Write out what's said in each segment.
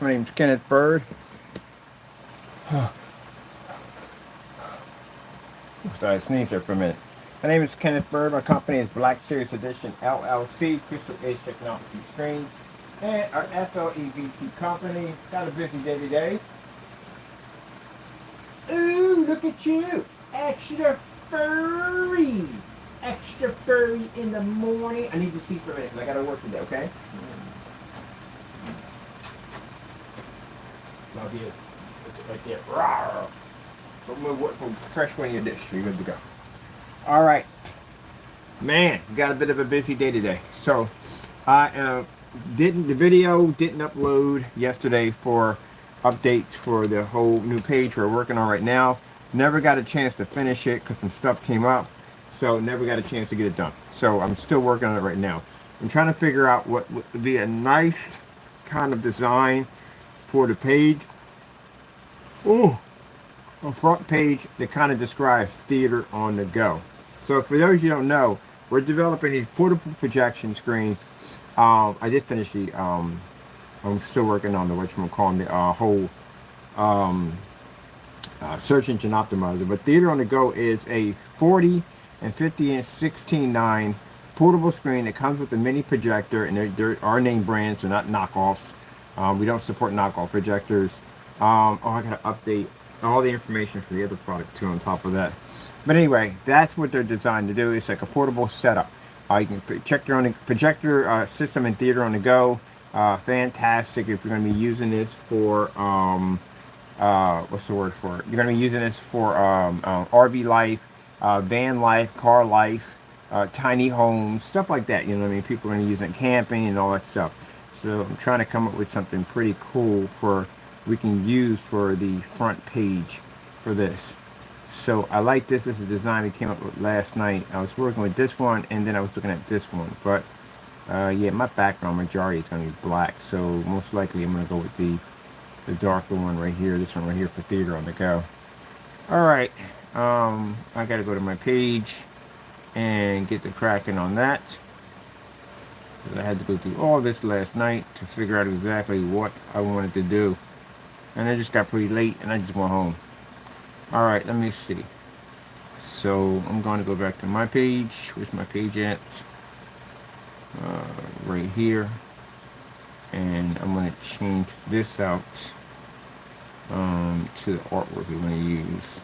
My name's Kenneth Bird. Sorry, I sneezed there for a minute. My name is Kenneth Bird. My company is Black Series Edition LLC, Crystal Age Technology Screens, and our FLEVT company. Got a busy day today. Ooh, look at you! Extra furry! Extra furry in the morning. I need to see for a minute because I got to work today, okay? Love you. It's right there. Rawr. Put fresh one in your dish. You're good to go. All right. Man, we got a bit of a busy day today. So, the video didn't upload yesterday for updates for the whole new page we're working on right now. Never got a chance to finish it because some stuff came up. So, never got a chance to get it done. So, I'm still working on it right now. I'm trying to figure out what would be a nice kind of design for the page. Ooh, a front page that kind of describes theater on the go. So for those you don't know, we're developing these portable projection screens. I did finish the, I'm still working on the, whatchamacallit, the whole search engine optimizer. But theater on the go is a 40 and 50 inch 16:9 portable screen that comes with a mini projector, and there are name brands, so not knockoffs. We don't support knockoff projectors. I gotta update all the information for the other product too on top of that. But anyway, that's what they're designed to do. It's like a portable setup. You can projector system and theater on the go. Fantastic if you're going to be using this for what's the word for it? You're going to be using this for RV life, van life, car life, tiny homes, stuff like that. You know what I mean? People are going to use it camping and all that stuff. So I'm trying to come up with something pretty cool for we can use for the front page for this. So I like this. This is a design we came up with last night. I was working with this one and then I was looking at this one, but yeah, my background majority is going to be black, so most likely I'm going to go with the darker one right here, this one right here for theater on the go. Alright, I gotta go to my page and get the cracking on that. I had to go through all this last night to figure out exactly what I wanted to do. And it just got pretty late and I just went home. Alright, let me see. So I'm going to go back to my page. Where's my page at? Right here. And I'm going to change this out to the artwork we're going to use.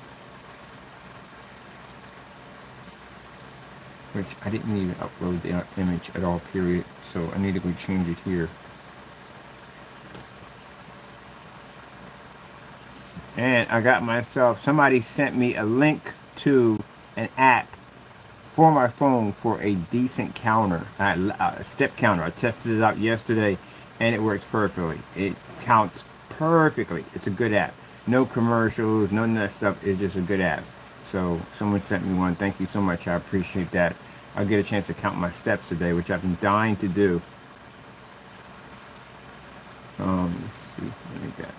Which I didn't even upload the image at all, period. So I need to go change it here. And I got myself, somebody sent me a link to an app for my phone for a decent counter, a step counter. I tested it out yesterday and it works perfectly. It counts perfectly. It's a good app. No commercials, none of that stuff. It's just a good app. So someone sent me one. Thank you so much. I appreciate that. I'll get a chance to count my steps today, which I've been dying to do. Let's see. Let me get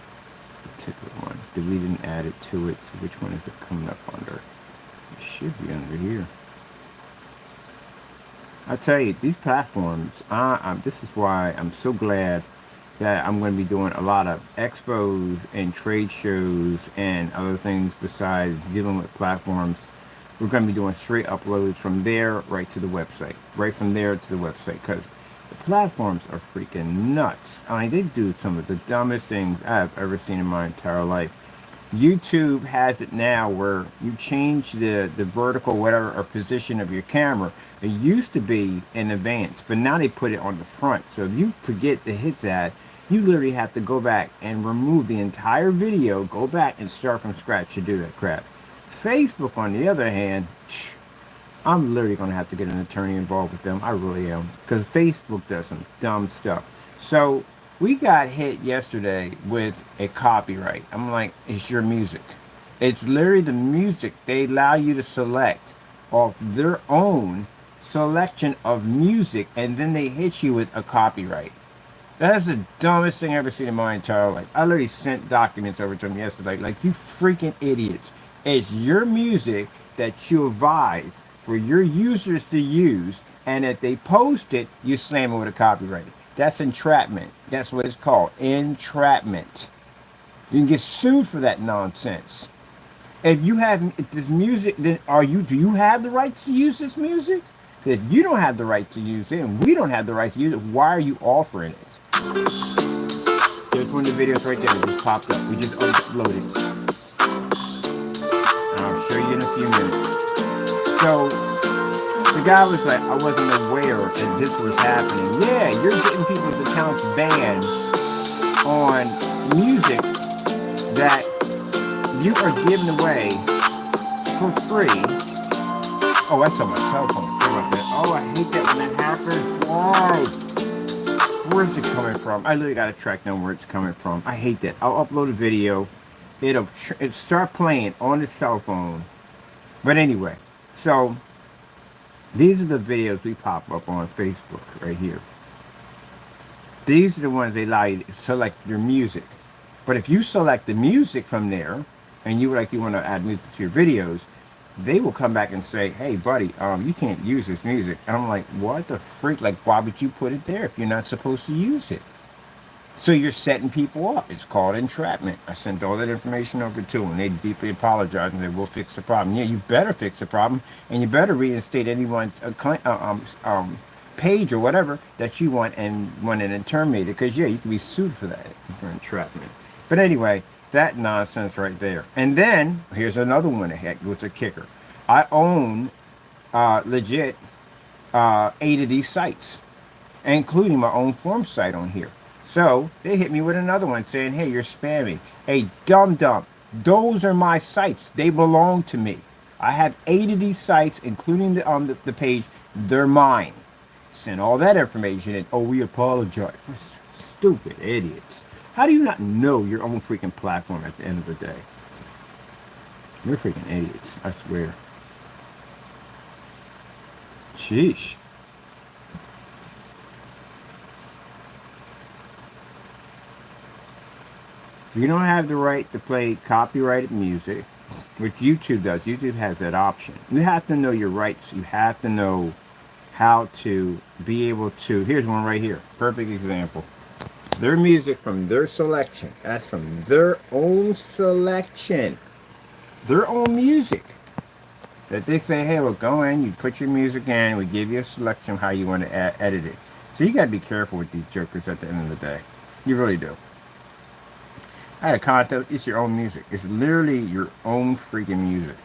particular one. Delete and add it to it. So which one is it coming up under? It should be under here. I tell you, these platforms, this is why I'm so glad that I'm going to be doing a lot of expos and trade shows and other things besides dealing with platforms. We're going to be doing straight uploads from there right to the website. Right from there to the website, because the platforms are freaking nuts. I mean, they do some of the dumbest things I've ever seen in my entire life. YouTube has it now where you change the vertical whatever or position of your camera. It used to be in advance, but now they put it on the front. So if you forget to hit that, you literally have to go back and remove the entire video, go back and start from scratch to do that crap. Facebook, on the other hand, I'm literally going to have to get an attorney involved with them. I really am. Because Facebook does some dumb stuff. So we got hit yesterday with a copyright. I'm like, it's your music. It's literally the music they allow you to select off their own selection of music, and then they hit you with a copyright. That's the dumbest thing I've ever seen in my entire life. I literally sent documents over to them yesterday. Like, you freaking idiots. It's your music that you advise for your users to use, and if they post it, you slam it with a copyright. That's entrapment. That's what it's called. Entrapment. You can get sued for that nonsense. If this music, then do you have the right to use this music? If you don't have the right to use it and we don't have the right to use it, why are you offering it? There's one of the videos right there that just popped up. We just uploaded. I'll show you in a few minutes. So the guy was like, I wasn't aware that this was happening. Yeah, you're getting people's accounts banned on music that you are giving away for free. Oh, that's on my cell phone. Oh, I hate that when that happens. Why? Where's it coming from? I literally got to track down where it's coming from. I hate that. I'll upload a video. It'll start playing on the cell phone. But anyway, so these are the videos we pop up on Facebook right here. These are the ones they allow you to select your music. But if you select the music from there, and you want to add music to your videos, they will come back and say, hey buddy, you can't use this music. And I'm like, what the freak? Like, why would you put it there if you're not supposed to use it? So you're setting people up. It's called entrapment. I sent all that information over to them. They deeply apologized and said, we'll fix the problem. Yeah, you better fix the problem, and you better reinstate anyone's page or whatever that you want and terminate it, because yeah, you can be sued for that, for entrapment. But anyway, that nonsense right there. And then here's another one that heck with a kicker. I own legit 8 of these sites, including my own form site on here. So they hit me with another one saying, hey, you're spamming. Hey, dumb. Those are my sites. They belong to me. I have 8 of these sites, including the page. They're mine. Send all that information and, oh, we apologize. Stupid idiots. How do you not know your own freaking platform at the end of the day? You're freaking idiots, I swear. Sheesh. You don't have the right to play copyrighted music, which YouTube does. YouTube has that option. You have to know your rights. You have to know how to be able to. Here's one right here. Perfect example. Their music from their selection. That's from their own selection. Their own music. That they say, hey, look, go in, you put your music in, we give you a selection of how you want to edit it. So you got to be careful with these jokers at the end of the day. You really do. I had a contest. It's your own music. It's literally your own freaking music.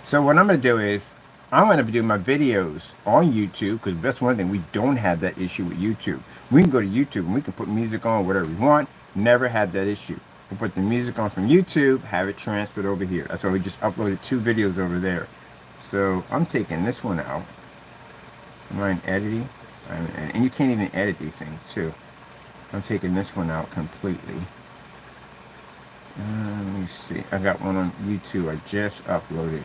So what I'm going to do is, I'm going to do my videos on YouTube, because that's one thing. We don't have that issue with YouTube. We can go to YouTube and we can put music on whatever we want. Never had that issue. We'll put the music on from YouTube, have it transferred over here. That's why we just uploaded 2 videos over there. So I'm taking this one out. Am I in editing? And you can't even edit these things too. I'm taking this one out completely. Let me see. I got one on YouTube. I just uploaded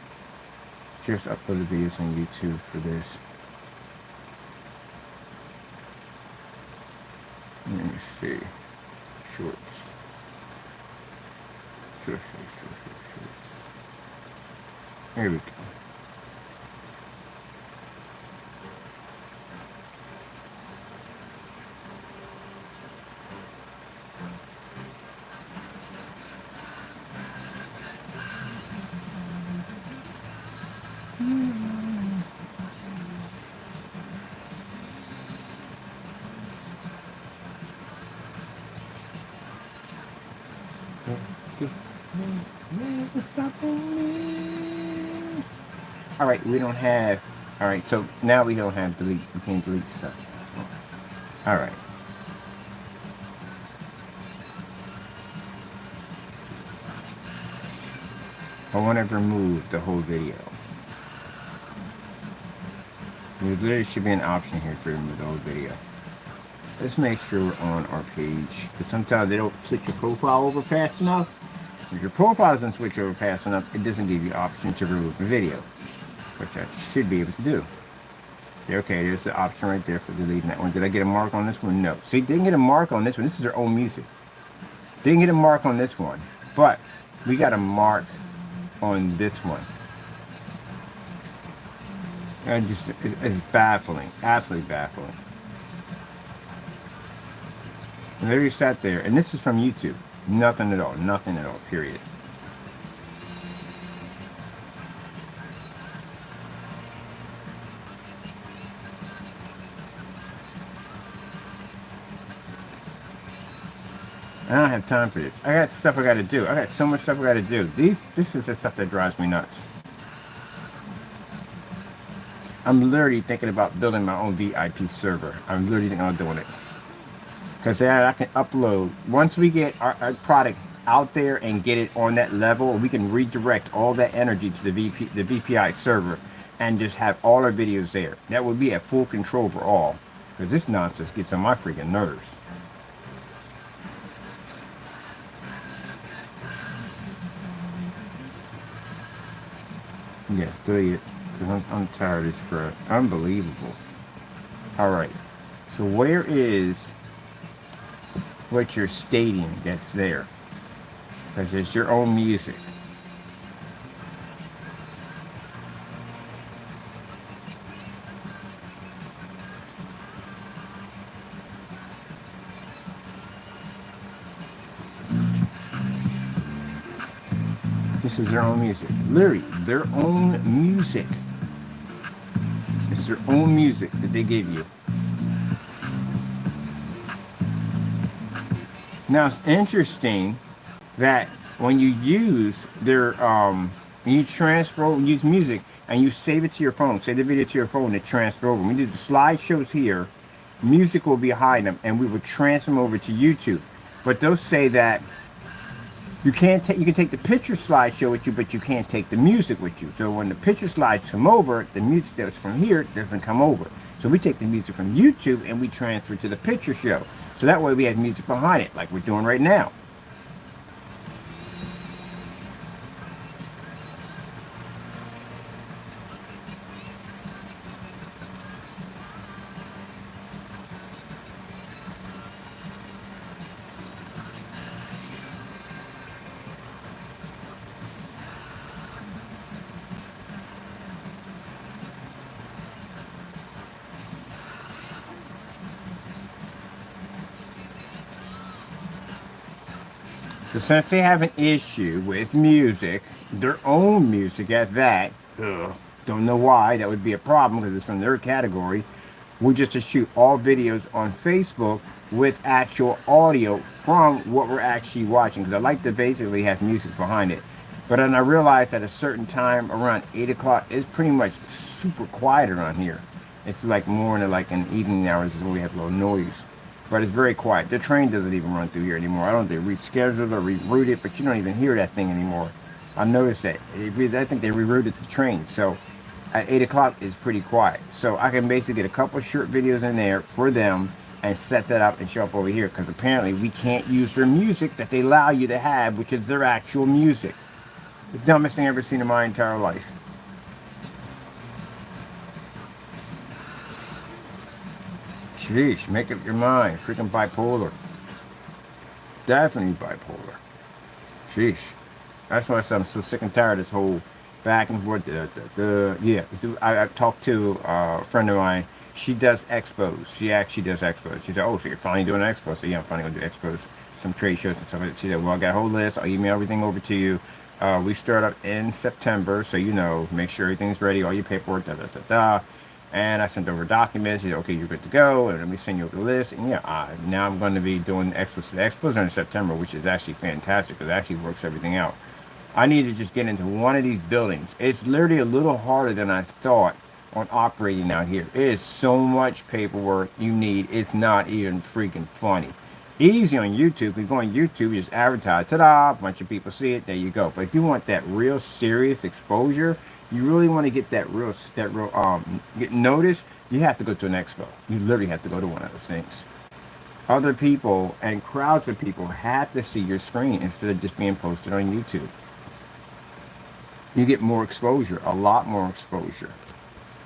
videos on YouTube for this. Let me see. Shorts. Shorts. Here we go. Alright, we don't have... Alright, so now we don't have delete. We can't delete stuff. Alright. I want to remove the whole video. There literally should be an option here for remove the whole video. Let's make sure we're on our page. Because sometimes they don't switch your profile over fast enough. If your profile doesn't switch over fast enough, it doesn't give you the option to remove the video, which I should be able to do. Okay, there's the option right there for deleting that one. Did I get a mark on this one? No. See, didn't get a mark on this one. This is their own music. Didn't get a mark on this one. But we got a mark on this one. It's baffling, absolutely baffling. And there you sat there, and this is from YouTube. Nothing at all, nothing at all, period. I don't have time for this. I got stuff I got to do. I got so much stuff I got to do. This is the stuff that drives me nuts. I'm literally thinking about building my own VIP server. I'm literally thinking about doing it. Because then I can upload. Once we get our product out there and get it on that level, we can redirect all that energy to the VPI server and just have all our videos there. That would be at full control for all. Because this nonsense gets on my freaking nerves. Yes, delete it. Because I'm tired of this crap. Unbelievable. Alright. So where is what you're stating that's there? Because it's your own music. This is their own music. Literally, their own music. It's their own music that they give you. Now it's interesting that when you use their you transfer use music and you save it to your phone, save the video to your phone, and transfer over. When we do the slideshows here, music will be behind them, and we will transfer them over to YouTube. But they'll say that you can't take. You can take the picture slideshow with you, but you can't take the music with you. So when the picture slides come over, the music that's from here doesn't come over. So we take the music from YouTube and we transfer to the picture show. So that way we have music behind it, like we're doing right now. So since they have an issue with music, their own music at that, don't know why that would be a problem because it's from their category. We just to shoot all videos on Facebook with actual audio from what we're actually watching, because I like to basically have music behind it. But then I realized at a certain time around 8 o'clock, it's pretty much super quiet around here. It's like more in like in evening hours is when we have a little noise. But it's very quiet. The train doesn't even run through here anymore. I don't know if they rescheduled or rerouted it, but you don't even hear that thing anymore. I noticed that. I think they rerouted the train. So at 8 o'clock, it's pretty quiet. So I can basically get a couple short videos in there for them and set that up and show up over here. Because apparently we can't use their music that they allow you to have, which is their actual music. The dumbest thing I've ever seen in my entire life. Sheesh, make up your mind. Freaking bipolar. Definitely bipolar. Sheesh. That's why I'm so sick and tired of this whole back and forth. Yeah, I talked to a friend of mine. She does expos. She actually does expos. She said, oh, so you're finally doing an expo. So yeah, I'm finally going to do expos, some trade shows and stuff like that. She said, well, I got a whole list. I'll email everything over to you. We start up in September, so you know, make sure everything's ready, all your paperwork, da-da-da-da. And I sent over documents. He said, okay, you're good to go. And let me send you over the list. And yeah, now I'm going to be doing the expos. The expos are in September, which is actually fantastic because it actually works everything out. I need to just get into one of these buildings. It's literally a little harder than I thought on operating out here. It is so much paperwork you need. It's not even freaking funny. Easy on YouTube. You go on YouTube, you just advertise. Ta-da! A bunch of people see it. There you go. But if you want that real serious exposure, you really want to get that real get noticed, you have to go to an expo. You literally have to go to one of those things. Other people and crowds of people have to see your screen instead of just being posted on YouTube. You get more exposure, a lot more exposure.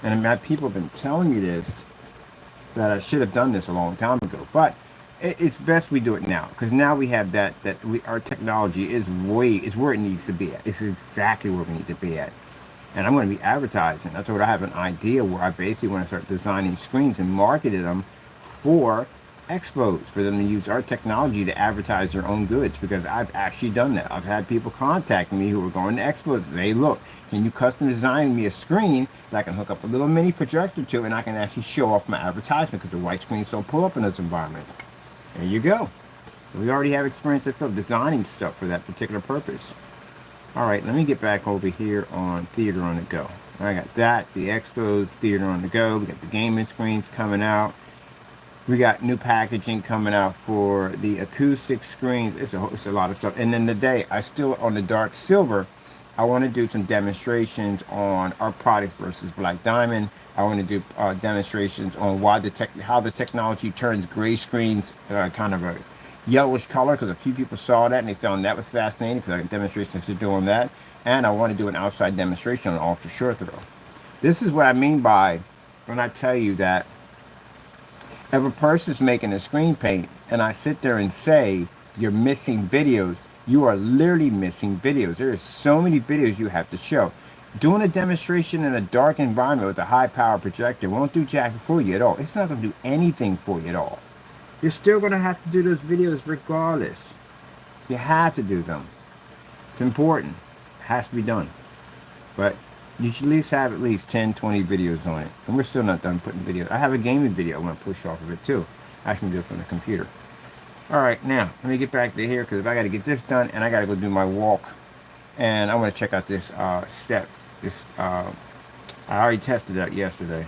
And my people have been telling me this, that I should have done this a long time ago. But it's best we do it now, because now we have our technology is where it needs to be at. It's exactly where we need to be at. And I'm going to be advertising. I told her I have an idea where I basically want to start designing screens and marketing them for expos, for them to use our technology to advertise their own goods, because I've actually done that. I've had people contact me who are going to expos and say, hey, look, can you custom design me a screen that I can hook up a little mini projector to, and I can actually show off my advertisement because the white screens don't pull up in this environment. There you go. So we already have experience of designing stuff for that particular purpose. All right, let me get back over here on Theater on the Go. I got that, the Expos, Theater on the Go. We got the gaming screens coming out. We got new packaging coming out for the acoustic screens. It's a lot of stuff. And then today, I still, on the dark silver, I want to do some demonstrations on our products versus Black Diamond. I want to do demonstrations on how the technology turns gray screens kind of a yellowish color, because a few people saw that and they found that was fascinating, because I got demonstrations to do on that. And I want to do an outside demonstration on ultra short throw. This is what I mean by when I tell you that if a person's making a screen paint and I sit there and say you're missing videos, you are literally missing videos. There are so many videos you have to show. Doing a demonstration in a dark environment with a high power projector won't do jack for you at all. It's not going to do anything for you at all. You're still going to have to do those videos regardless. You have to do them. It's important. It has to be done. But you should at least have at least 10, 20 videos on it. And we're still not done putting videos. I have a gaming video I want to push off of it too. I can do it from the computer. Alright, now, let me get back to here, because I got to get this done and I got to go do my walk. And I want to check out this step. I already tested that yesterday.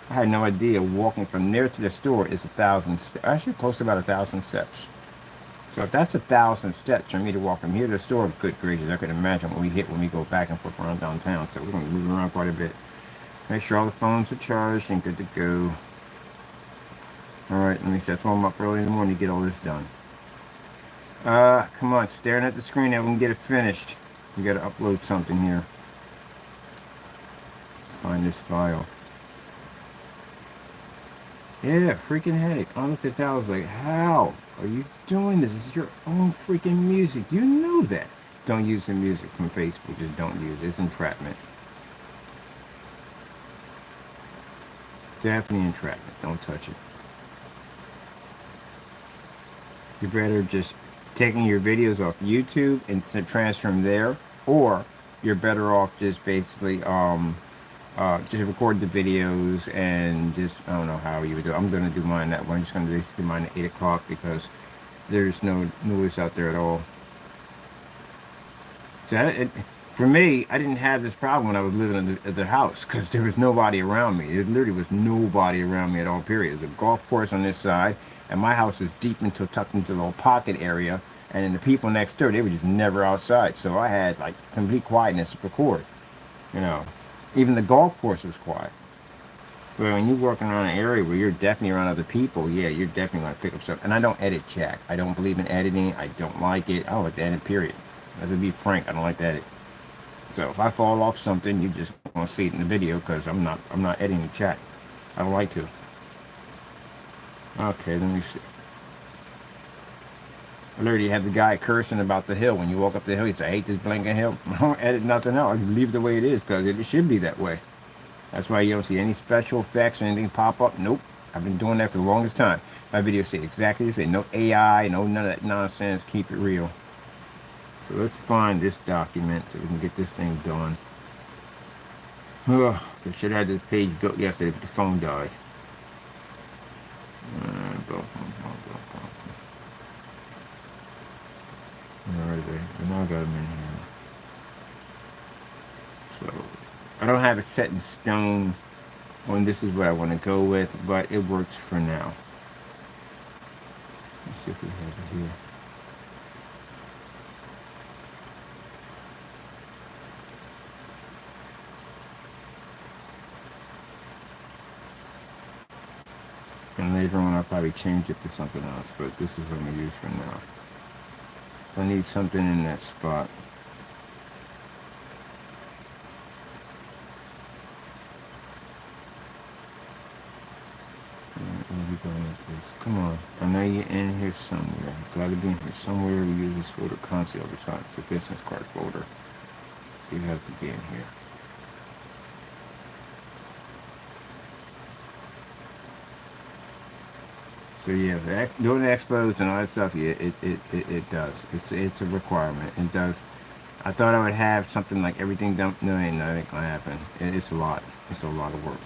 I had no idea walking from there to the store is 1,000 steps. Actually, close to about 1,000 steps. So if that's 1,000 steps for me to walk from here to the store, good gracious, I could imagine what we hit when we go back and forth around downtown. So we're going to move around quite a bit. Make sure all the phones are charged and good to go. Alright, let me set one up early in the morning to get all this done. Come on, staring at the screen and we can get it finished. We got to upload something here. Find this file. Yeah, freaking headache. I looked at that, I was like, how are you doing this? This is your own freaking music. You know that. Don't use the music from Facebook. Just don't use it. It's entrapment. Definitely entrapment. Don't touch it. You're better just taking your videos off YouTube and transfer them there, or you're better off just basically just record the videos and just, I don't know how you would do it. I'm going to do mine that way. I'm just going to do mine at 8 o'clock because there's no noise out there at all. So for me, I didn't have this problem when I was living at the house, because there was nobody around me. There literally was nobody around me at all, period. There's a golf course on this side, and my house is tucked into a little pocket area, and then the people next door, they were just never outside. So I had like complete quietness to record, you know. Even the golf course was quiet. But when you're working around an area where you're definitely around other people, yeah, you're definitely going to pick up stuff. And I don't edit jack. I don't believe in editing. I don't like it. I don't like to edit, period. To be frank, I don't like to edit. So if I fall off something, you just want to see it in the video, because I'm not editing the chat. I don't like to. Okay, let me see. I literally have the guy cursing about the hill. When you walk up the hill, he says, I hate this blanking hill. I don't edit nothing else. I just leave it the way it is, because it should be that way. That's why you don't see any special effects or anything pop up. Nope. I've been doing that for the longest time. My videos say exactly the same. No AI, none of that nonsense. Keep it real. So let's find this document so we can get this thing done. I should have had this page built yesterday, but the phone died. Where are they? I know I got them in here. So I don't have it set in stone on this is what I want to go with, but it works for now. Let's see if we have it here. And later on I'll probably change it to something else, but this is what I'm going to use for now. I need something in that spot. Where are we going with this? Come on. I know you're in here somewhere. You gotta be in here somewhere. We use this folder constantly all the time. It's a business card folder. You have to be in here. So yeah, doing the expos and all that stuff, yeah, it does. It's a requirement. It does. I thought I would have something like everything done. No, ain't nothing gonna happen. It's a lot. It's a lot of work.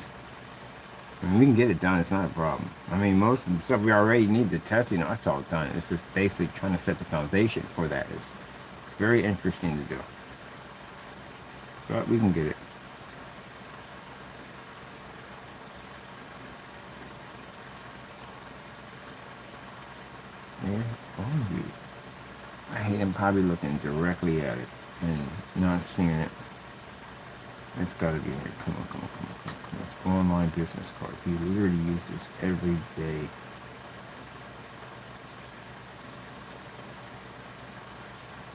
I mean, we can get it done. It's not a problem. I mean, most of the stuff we already need to test, that's all done. It's just basically trying to set the foundation for that. It's very interesting to do. But we can get it. Yeah. Oh, you. I hate him probably looking directly at it and not seeing it. It's got to be here. Come on, come on, come on, come on, come on. It's online business card. He literally uses this every day.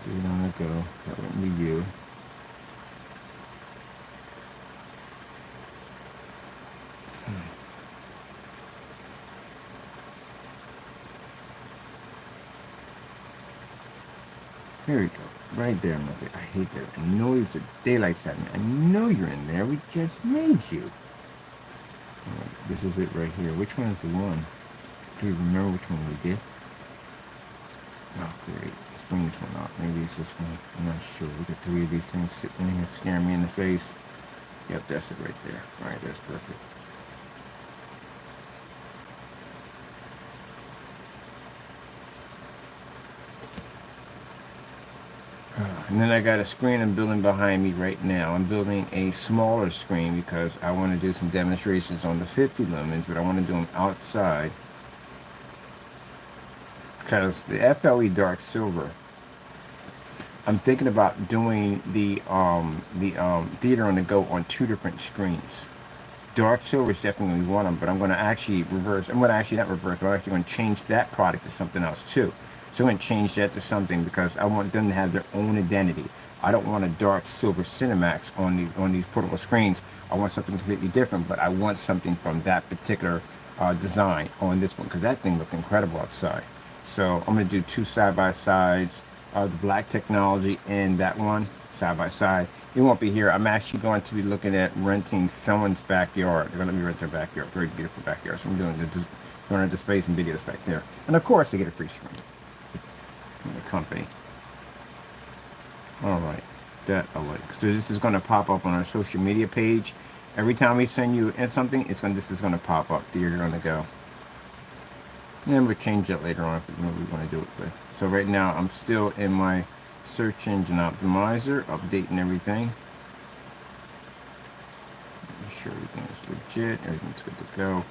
Do it on the go. That wouldn't be you. Here we go. Right there, mother. I hate that. I know it's a daylight saving. I know you're in there. We just made you. Right, this is it right here. Which one is the one? Do you remember which one we did? Oh, great. Let's bring this one up. Maybe it's this one. I'm not sure. Look at 3 of these things sitting in here staring me in the face. Yep, that's it right there. All right, that's perfect. And then I got a screen I'm building behind me right now. I'm building a smaller screen because I want to do some demonstrations on the 50 lumens, but I want to do them outside. Because the FLE Dark Silver, I'm thinking about doing the Theater on the Go on 2 different screens. Dark Silver is definitely one of them, but I'm going to actually reverse. I'm going to actually not reverse, but I'm actually going to change that product to something else too. So I'm going to change that to something because I want them to have their own identity. I don't want a Dark Silver Cinemax on these portable screens. I want something completely different, but I want something from that particular design on this one because that thing looked incredible outside. So I'm going to do 2 side-by-sides, the black technology and that one side by side. It won't be here. I'm actually going to be looking at renting someone's backyard. They're going to let me rent their backyard. Very beautiful backyard. So I'm doing the displays and videos back there. And of course, they get a free screen from the company. All right, that I like. So this is going to pop up on our social media page. Every time we send you something, this is going to pop up. Theater on the Go. And we'll change that later on if we want to do it with. So right now, I'm still in my search engine optimizer, updating everything. Make sure everything is legit, everything's good to go.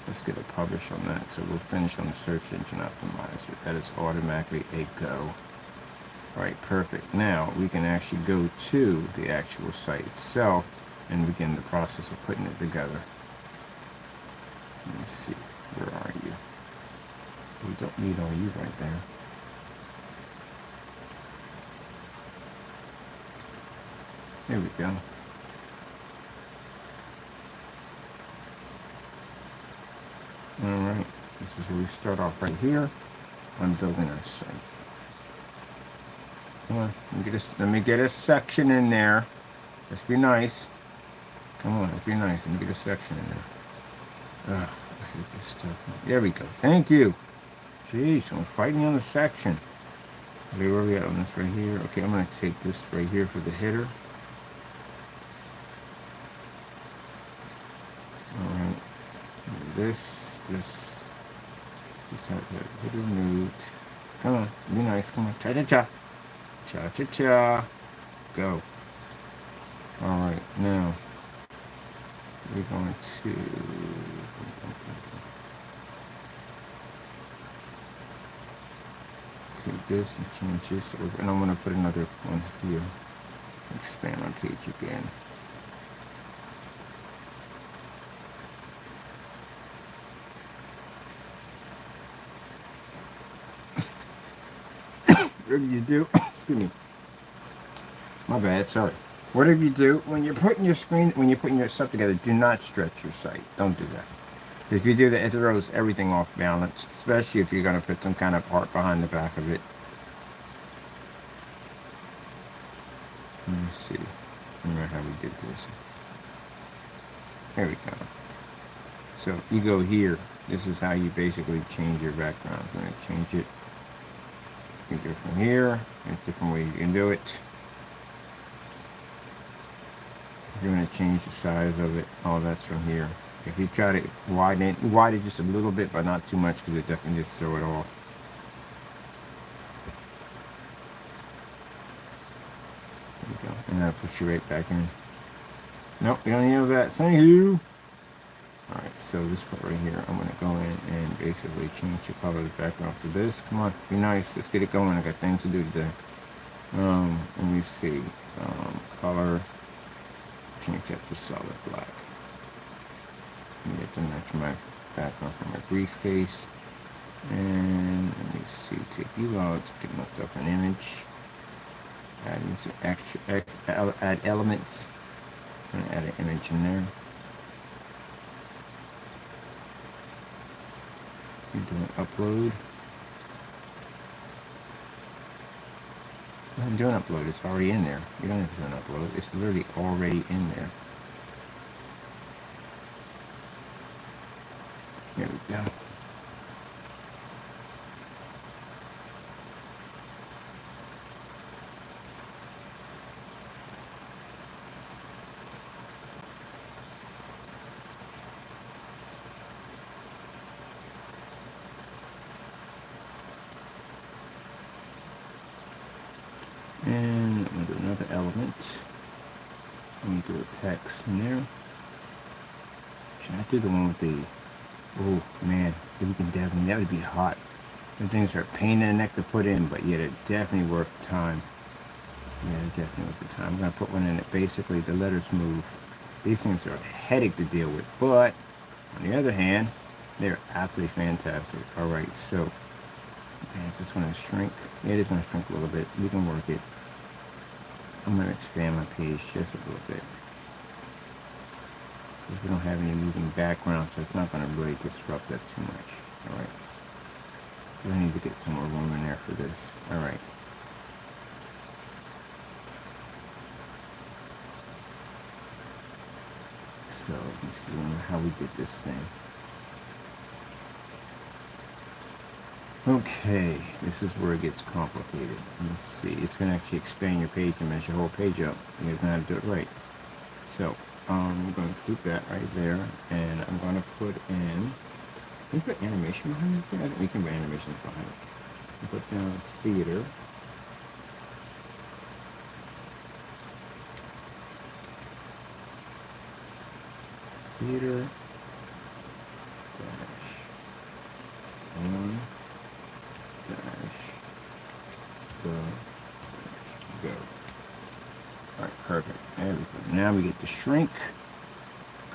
Let's get a publish on that. So we'll finish on the search engine optimizer. That is automatically a go. Right, perfect. Now we can actually go to the actual site itself and begin the process of putting it together. Let me see, where are you? We don't need all you right there. There we go. Alright, this is where we start off right here on building our site. Come on, let me get a section in there. Let's be nice. Come on, let's be nice. Let me get a section in there. Ugh, I hate this stuff. There we go. Thank you. Jeez, I'm fighting on the section. Okay, where are we at on this right here? Okay, I'm going to take this right here for the header. Alright, this, just have that header moved. Come on, be nice, come on, cha-cha-cha. Cha-cha-cha. Go. Alright, now, we're going to... take this and change this over, and I'm going to put another one here. Expand on page again. Whatever you do, excuse me. My bad, sorry. Whatever you do, when you're putting your stuff together, do not stretch your site. Don't do that. If you do that, it throws everything off balance, especially if you're going to put some kind of art behind the back of it. Let me see. Remember how we did this. There we go. So you go here. This is how you basically change your background. I'm going to change it. You go from here. There's different ways you can do it. If you want to change the size of it, all that's from here. If you try to widen it just a little bit, but not too much, because it definitely just throw it off. There you go. And that'll put you right back in. Nope, you don't need that. Thank you. Alright, so this part right here, I'm going to go in and basically change the color of the background for this. Come on, be nice. Let's get it going. I got things to do today. Let me see. Color. Change that to solid black. Let me get to match my background for my briefcase. And let me see. Take you out to get myself an image. Add some extra, add elements. I'm going to add an image in there. You're doing upload. I'm doing upload, it's already in there. You don't have to do an upload, it's literally already in there. There we go. And I'm going to do another element. Let me do a text in there. Should I do the one with the... Oh, man. We can definitely... That would be hot. The things are a pain in the neck to put in, but yeah, they're definitely worth the time. Yeah, they're definitely worth the time. I'm going to put one in that basically the letters move. These things are a headache to deal with, but on the other hand, they're absolutely fantastic. Alright, so... Okay, is this one going to shrink? Yeah, it is going to shrink a little bit. We can work it. I'm going to expand my page just a little bit. Because we don't have any moving background, so it's not going to really disrupt that too much. Alright. I need to get some more room in there for this. Alright. So, let me see how we did this thing. Okay, this is where it gets complicated. Let's see, it's going to actually expand your page and mess your whole page up. You're going to have to do it right. So, I'm going to put that right there, and I'm going to put in... Can we put animation behind this thing? I think we can put animations behind it. I'll put down theater. Theater. Dash. 1. Go. Alright, perfect. There we go. Now we get to shrink.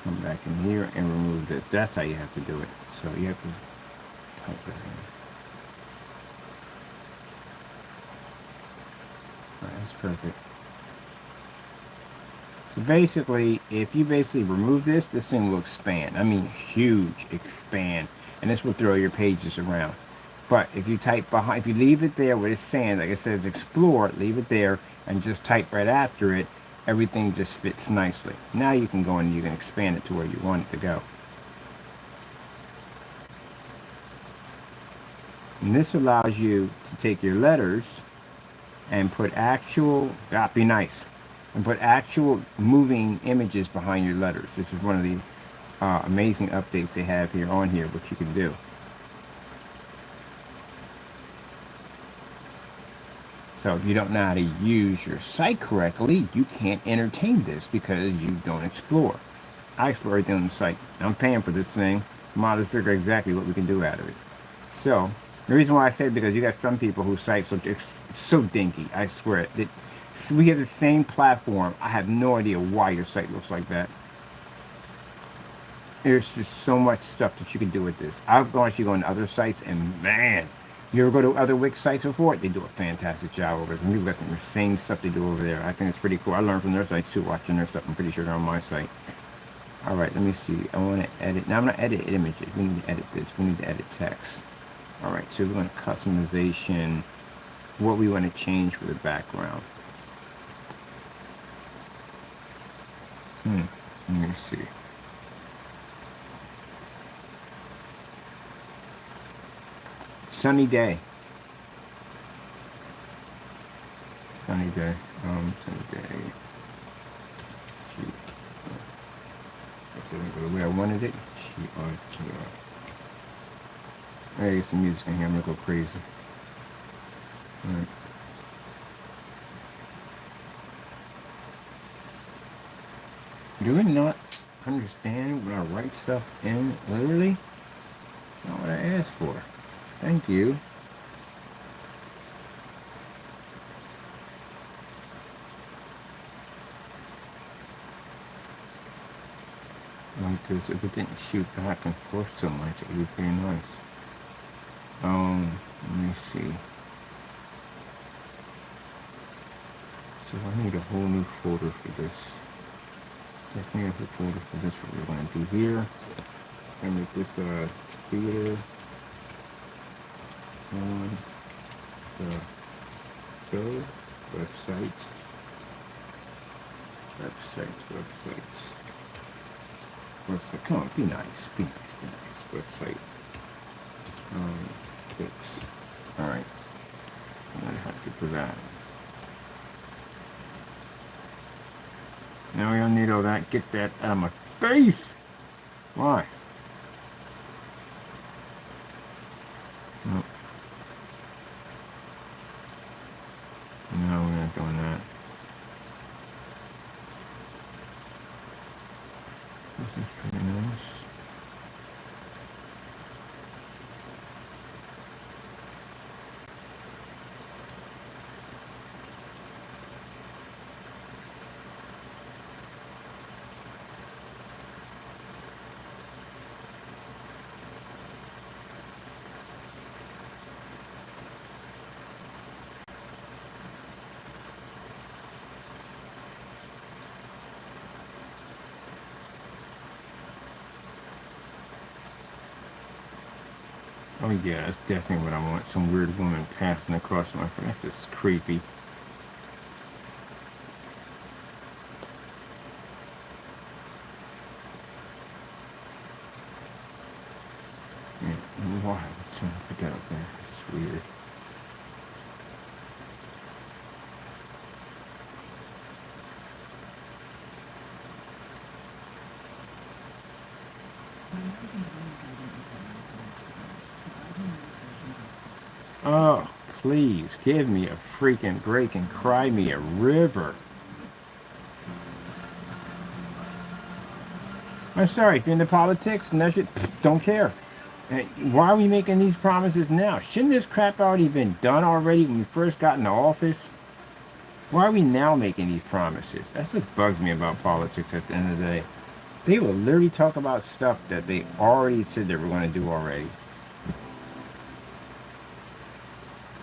Come back in here and remove this. That's how you have to do it. So you have to type it in. Alright, that's perfect. So basically, if you basically remove this, this thing will expand. I mean, huge expand. And this will throw your pages around. But if you type behind, if you leave it there where it's saying, like it says explore, leave it there and just type right after it, everything just fits nicely. Now you can go and you can expand it to where you want it to go. And this allows you to take your letters and put actual, be nice, and put actual moving images behind your letters. This is one of the amazing updates they have here on here, what you can do. So if you don't know how to use your site correctly, you can't entertain this because you don't explore. I explore everything on the site. I'm paying for this thing. Might as well figure exactly what we can do out of it. So the reason why I say it because you got some people whose sites look so dinky. I swear it. We have the same platform. I have no idea why your site looks like that. There's just so much stuff that you can do with this. I've actually gone to other sites and man. You ever go to other Wix sites before? They do a fantastic job over there. People got the same stuff they do over there. I think it's pretty cool. I learned from their sites too, watching their stuff. I'm pretty sure they're on my site. Alright, let me see. I want to edit. Now I'm going to edit images. We need to edit this. We need to edit text. Alright, so we're going to customization, what we want to change for the background. Let me see. Sunny day. Sunny day. Sunny day. That didn't go the way I wanted it. G-R-G-R. Hey, some music in here. I'm gonna go crazy. Alright. Do we not understand when I write stuff in literally? Not what I asked for. Thank you. Like this, if it didn't shoot back and forth so much, it would be pretty nice. Let me see. So I need a whole new folder for this. Definitely a whole folder for this. What we're going to do here. And make this theater on the go websites. Website. Come on, be nice. Be nice. Website. Fix. Alright. I'm gonna have to do that. Now we don't need all that. Get that out of my face! Why? Nope. No, we're not doing that. This is pretty nice. Oh yeah, that's definitely what I want. Some weird woman passing across my face. That's just creepy. Yeah, why? I'm trying to forget up there. It's weird. Oh, please give me a freaking break and cry me a river. I'm sorry, if you're into politics and that shit, don't care. Why are we making these promises now? Shouldn't this crap already been done already when we first got into office? Why are we now making these promises? That's what bugs me about politics at the end of the day. They will literally talk about stuff that they already said they were going to do already.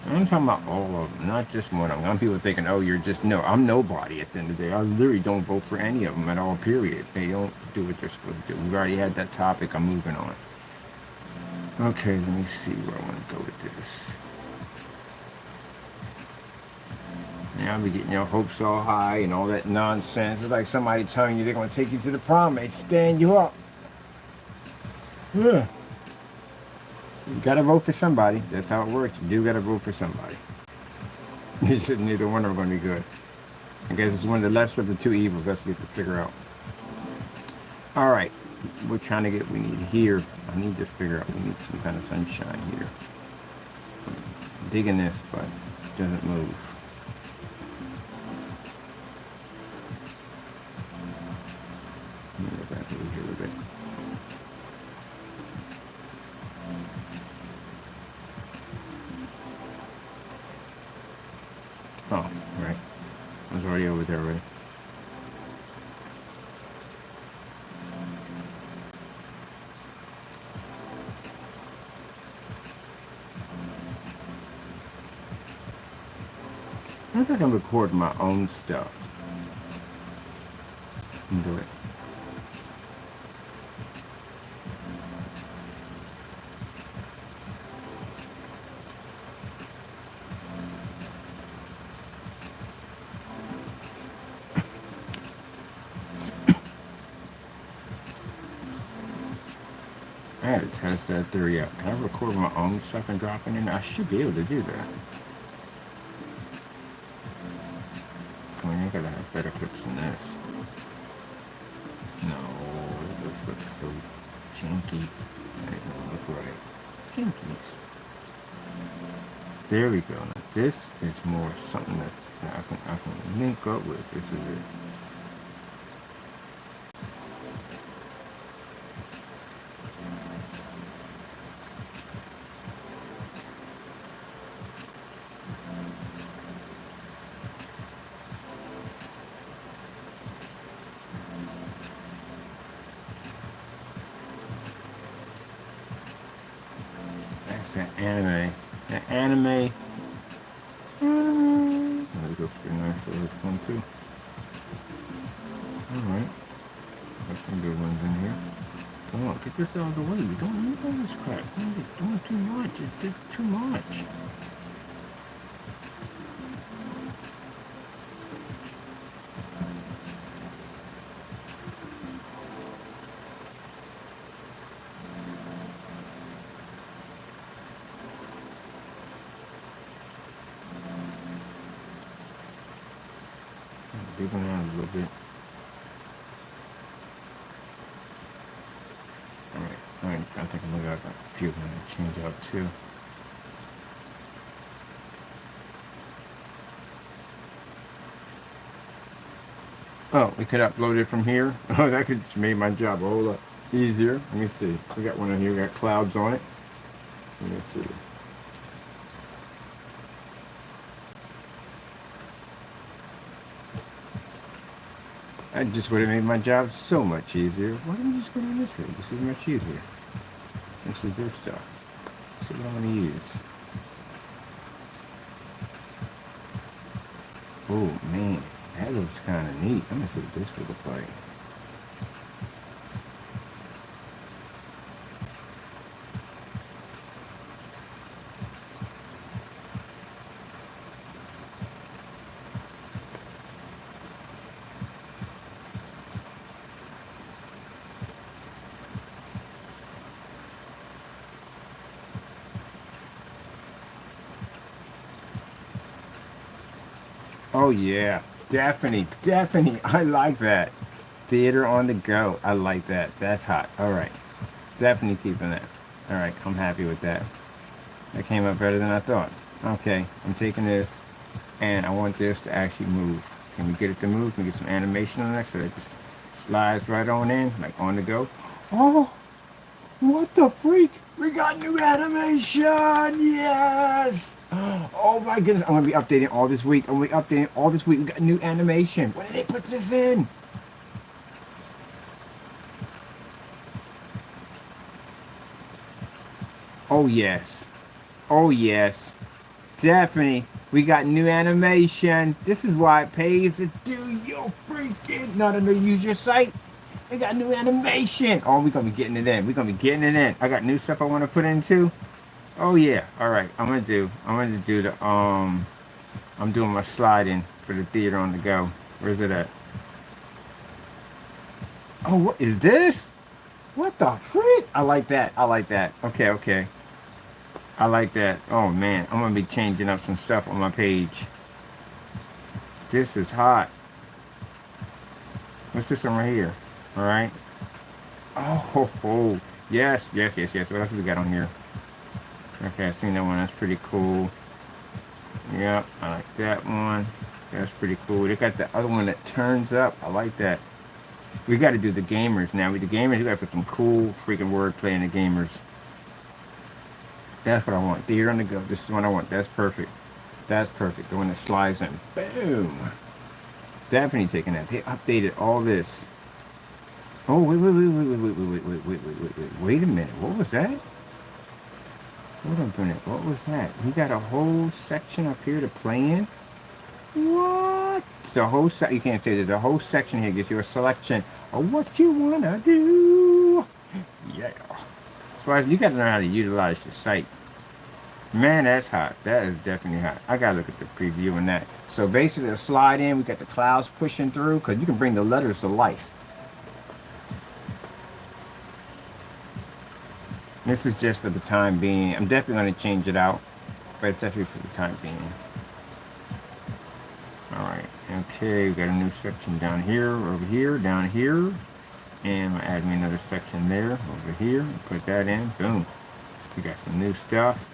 I'm talking about all of them, not just one of them. Some people thinking, oh, you're just, no, I'm nobody at the end of the day. I literally don't vote for any of them at all, period. They don't do what they're supposed to do. We've already had that topic. I'm moving on. Okay, let me see where I want to go with this. Now I'll be getting your hopes all high and all that nonsense. It's like somebody telling you they're going to take you to the prom. They stand you up. Yeah. You gotta vote for somebody. That's how it works. You do gotta vote for somebody. Neither one of them are gonna be good. I guess it's one of the lesser of the two evils. That's what we have to figure out. All right, we're trying to get. We need here. I need to figure out. We need some kind of sunshine here. I'm digging this, but it doesn't move. Let me go back over here a bit. Oh, right. I was already over there already. I think I can record my own stuff and do it. gotta test that theory out. Can I record my own stuff and drop it in? I should be able to do that. I mean, I gotta have better clips than this. No, this looks so janky. That doesn't look right. Jankies. There we go. Now this is more something that I can link up with. This is it. That's an anime. An anime. Let me go pretty nice for this one too. Alright. There's some good ones in here. Come on, get this out of the way. You don't need all this crap. You're just doing too much. It's just too much. Digging out a little bit. Alright, I think I'm gonna got a few of them to change out too. Oh, we could upload it from here. Oh, that could make my job a whole lot easier. Let me see. We got one on here, we got clouds on it. Let me see. That just would have made my job so much easier. Why don't you just go down this way? This is much easier. This is their stuff. This is what I'm going to use. Oh man, that looks kind of neat. I'm going to see what this would look like. Oh yeah, definitely. I like that. Theater on the go. I like that. That's hot. All right, definitely keeping that. All right, I'm happy with that. That came out better than I thought. Okay, I'm taking this, and I want this to actually move. Can we get it to move? Can we get some animation on that so it just slides right on in, like on the go? Oh, what the freak? We got new animation! Yes! Oh my goodness, I'm gonna be updating all this week. We got new animation. When did they put this in? Oh yes. Oh yes. Definitely. We got new animation. This is why it pays to do your freaking not to use your site. We got new animation. Oh, we're gonna be getting it in. I got new stuff I want to put in too. Oh yeah. All right. I'm gonna do the I'm doing my sliding for the theater on the go. Where's it at? Oh, what is this? What the frick? I like that. Okay. I like that. Oh man, I'm gonna be changing up some stuff on my page. This is hot. What's this one right here? All right. Oh, yes. What else we got on here? Okay, I've seen that one. That's pretty cool. Yep, I like that one. That's pretty cool. They got the other one that turns up. I like that. We got to do the gamers now. We got to put some cool freaking wordplay in the gamers. That's what I want. Theater on the go. This is what I want. That's perfect. The one that slides in. Boom. Definitely taking that. They updated all this. Oh, wait a minute. What was that? Hold on a minute. What was that? We got a whole section up here to play in? What? It's a whole you can't say there's a whole section here. Gives you a selection of what you want to do. Yeah. So you got to learn how to utilize your site. Man, that's hot. That is definitely hot. I got to look at the preview on that. So basically, the slide in, we got the clouds pushing through because you can bring the letters to life. This is just for the time being. I'm definitely going to change it out, but it's definitely for the time being. Alright, okay, we got a new section down here, over here, down here. And I'll add me another section there, over here. Put that in, boom. We got some new stuff.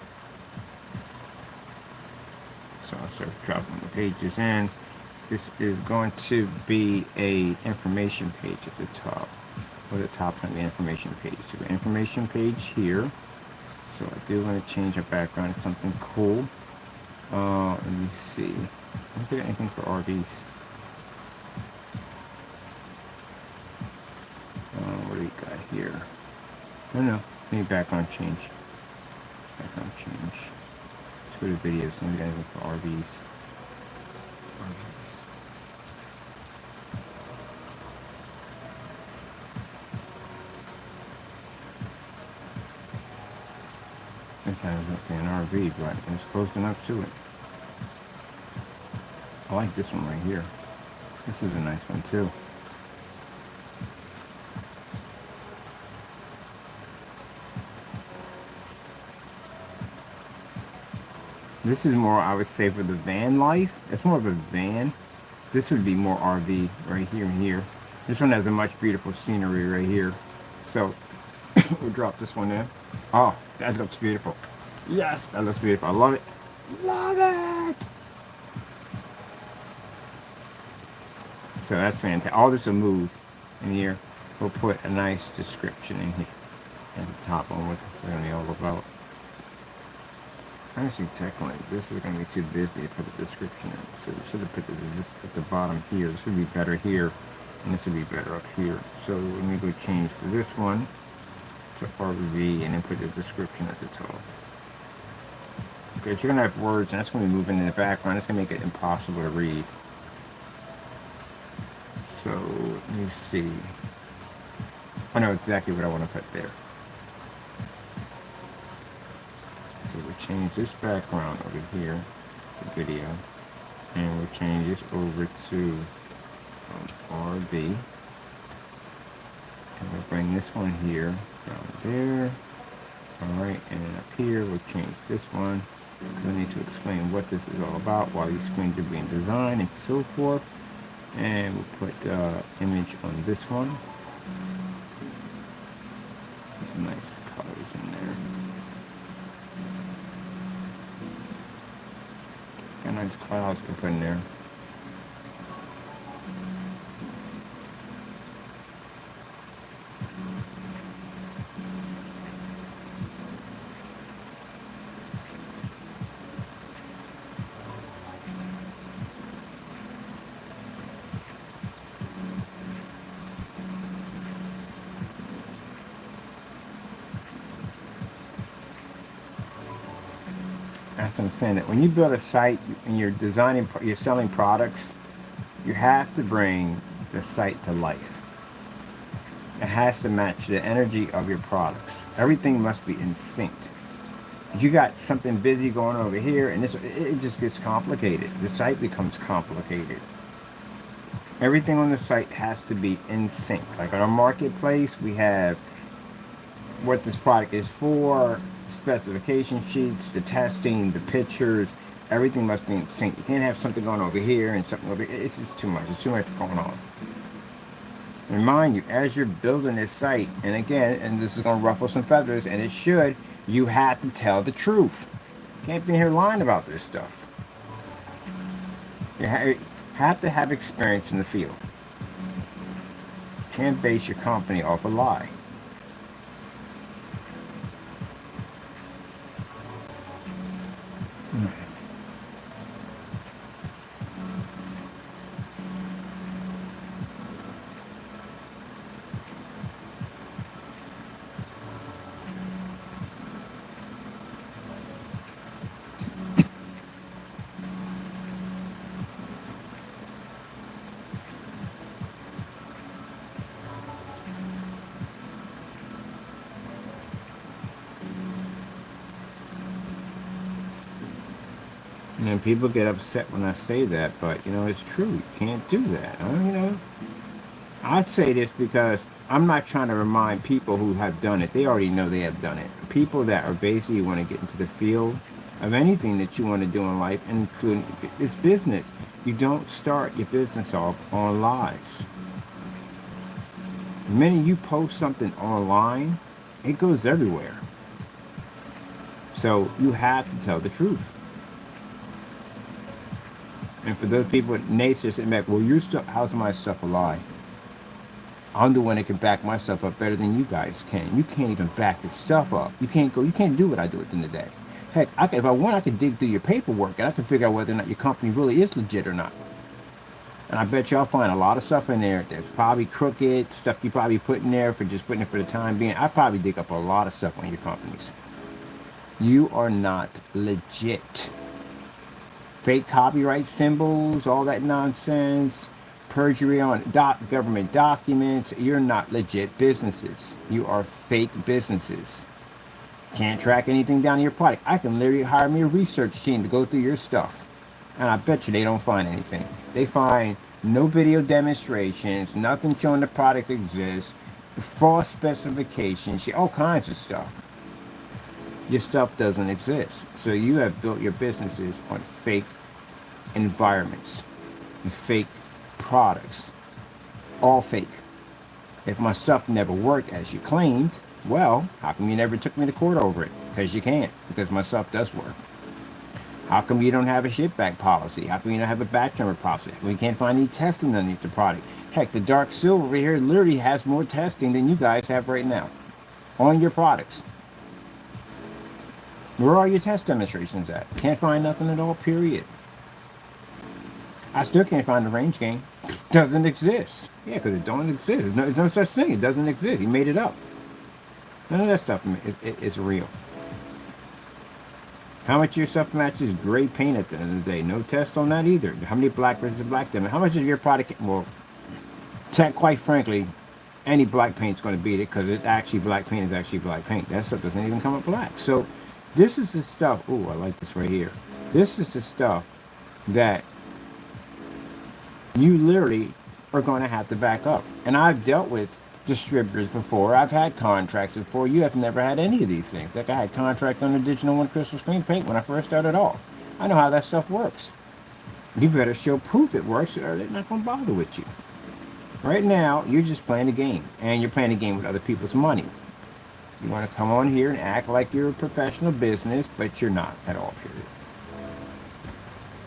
So I'll start dropping the pages in. This is going to be a information page at the top. Or the top of the information page. So the information page here. So I do want to change our background to something cool. Let me see. I don't think anything for RVs. What do we got here? No. Maybe background change. Background change. Let's go to videos. Maybe anything for RVs. This time it's not an RV, but it's close enough to it. I like this one right here. This is a nice one too. This is more, I would say, for the van life. It's more of a van. This would be more RV right here and here. This one has a much beautiful scenery right here. So we'll drop this one in. Oh, that looks beautiful. Yes, that looks beautiful. I love it. Love it. So that's fantastic. All this will move in here. We'll put a nice description in here at the top on what this is going to be all about. Actually, technically, this is going to be too busy to put the description in. So we should have put this at the bottom here. This would be better here, and this would be better up here. So let me go change for this one to RV, and then put the description at the top. Because you're going to have words, and that's going to be moving in the background. It's going to make it impossible to read. So let me see. I know exactly what I want to put there. So we'll change this background over here to video, and we'll change this over to RV, and we'll bring this one here down there. Alright, and then up here we'll change this one. We need to explain what this is all about, why these screens are being designed, and so forth. And we'll put image on this one. There's some nice colors in there. Got nice clouds to put in there. That's what I'm saying, that when you build a site and you're designing, you're selling products, you have to bring the site to life. It has to match the energy of your products. Everything must be in sync. If you got something busy going over here, and this, it just gets complicated. The site becomes complicated. Everything on the site has to be in sync. Like on our marketplace, we have what this product is for, specification sheets, the testing, the pictures, everything must be in sync. You can't have something going over here and something over here. It's just too much. It's too much going on. And mind you, as you're building this site, and again, and this is going to ruffle some feathers, and it should, you have to tell the truth. You can't be here lying about this stuff. You have to have experience in the field. You can't base your company off a lie. And people get upset when I say that, but you know, it's true. You can't do that. You know, I'd say this because I'm not trying to remind people who have done it. They already know they have done it. people that are basically want to get into the field of anything that you want to do in life, including this business. You don't start your business off on lies. The minute you post something online, it goes everywhere. So you have to tell the truth. And for those people, naysayers sitting back, well, your stuff, how's my stuff a lie? I'm the one that can back my stuff up better than you guys can. You can't even back your stuff up. You can't do what I do at the end of the day. Heck, if I want, I can dig through your paperwork and I can figure out whether or not your company really is legit or not. And I bet y'all find a lot of stuff in there that's probably crooked, stuff you probably put in there for just putting it for the time being. I probably dig up a lot of stuff on your companies. You are not legit. Fake copyright symbols, all that nonsense, perjury on government documents. You're not legit businesses. You are fake businesses. Can't track anything down in your product. I can literally hire me a research team to go through your stuff. And I bet you they don't find anything. They find no video demonstrations, nothing showing the product exists, false specifications, all kinds of stuff. Your stuff doesn't exist. So you have built your businesses on fake environments and fake products. All fake. If my stuff never worked as you claimed, well, how come you never took me to court over it? Because you can't, because my stuff does work. How come you don't have a ship back policy? How come you don't have a batch number policy? We can't find any testing underneath the product. Heck, the dark silver over here literally has more testing than you guys have right now on your products. Where are your test demonstrations at? Can't find nothing at all, period. I still can't find the range gain. Doesn't exist. Yeah, because it don't exist. There's no such thing. It doesn't exist. He made it up. None of that stuff is real. How much of your stuff matches gray paint at the end of the day? No test on that either. How many black versus black them? How much of your product? Well, quite frankly, any black paint's going to beat it because black paint is actually black paint. That stuff doesn't even come up black. So this is the stuff. Ooh, I like this right here. This is the stuff that you literally are going to have to back up. And I've dealt with distributors before. I've had contracts before. You have never had any of these things. Like I had contract on the Digital One Crystal Screen Paint when I first started off. I know how that stuff works. You better show proof it works or they're not going to bother with you. Right now, you're just playing a game. And you're playing a game with other people's money. You want to come on here and act like you're a professional business, but you're not at all, period.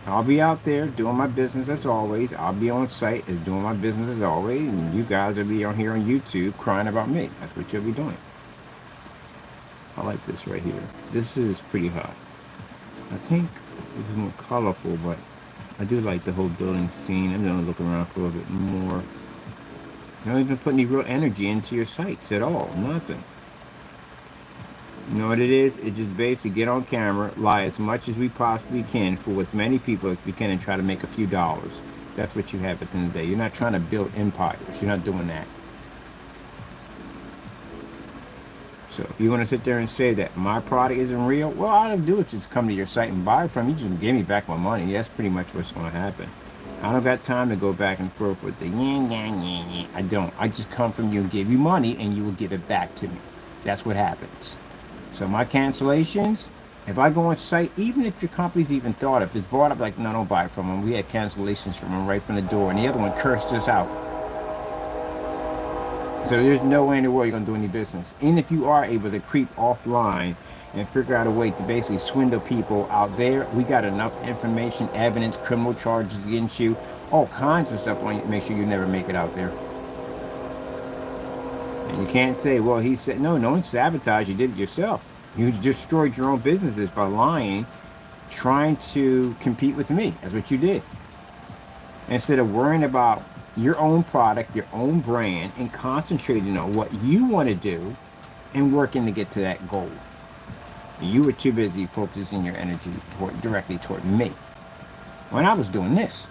I'll be out there doing my business as always. I'll be on site doing my business as always. And you guys will be on here on YouTube crying about me. That's what you'll be doing. I like this right here. This is pretty hot. I think it's more colorful, but I do like the whole building scene. I'm going to look around for a little bit more. You don't even put any real energy into your sites at all. Nothing. You know what it is? It just basically get on camera, lie as much as we possibly can for as many people as we can and try to make a few dollars. That's what you have at the end of the day. You're not trying to build empires. You're not doing that. So if you want to sit there and say that my product isn't real, well, all I have to do is just come to your site and buy it from you. Just give me back my money. That's pretty much what's going to happen. I don't got time to go back and forth with the yeah. I don't. I just come from you and give you money and you will give it back to me. That's what happens. So my cancellations, if I go on site, even if your company's even thought of, it's bought up, like, no, don't buy it from them. We had cancellations from them right from the door, and the other one cursed us out. So there's no way in the world you're going to do any business. Even if you are able to creep offline and figure out a way to basically swindle people out there, we got enough information, evidence, criminal charges against you, all kinds of stuff on you to make sure you never make it out there. And you can't say, well, he said, no one sabotaged. You did it yourself. You destroyed your own businesses by lying, trying to compete with me. That's what you did. Instead of worrying about your own product, your own brand, and concentrating on what you want to do and working to get to that goal. You were too busy focusing your energy directly toward me when I was doing this.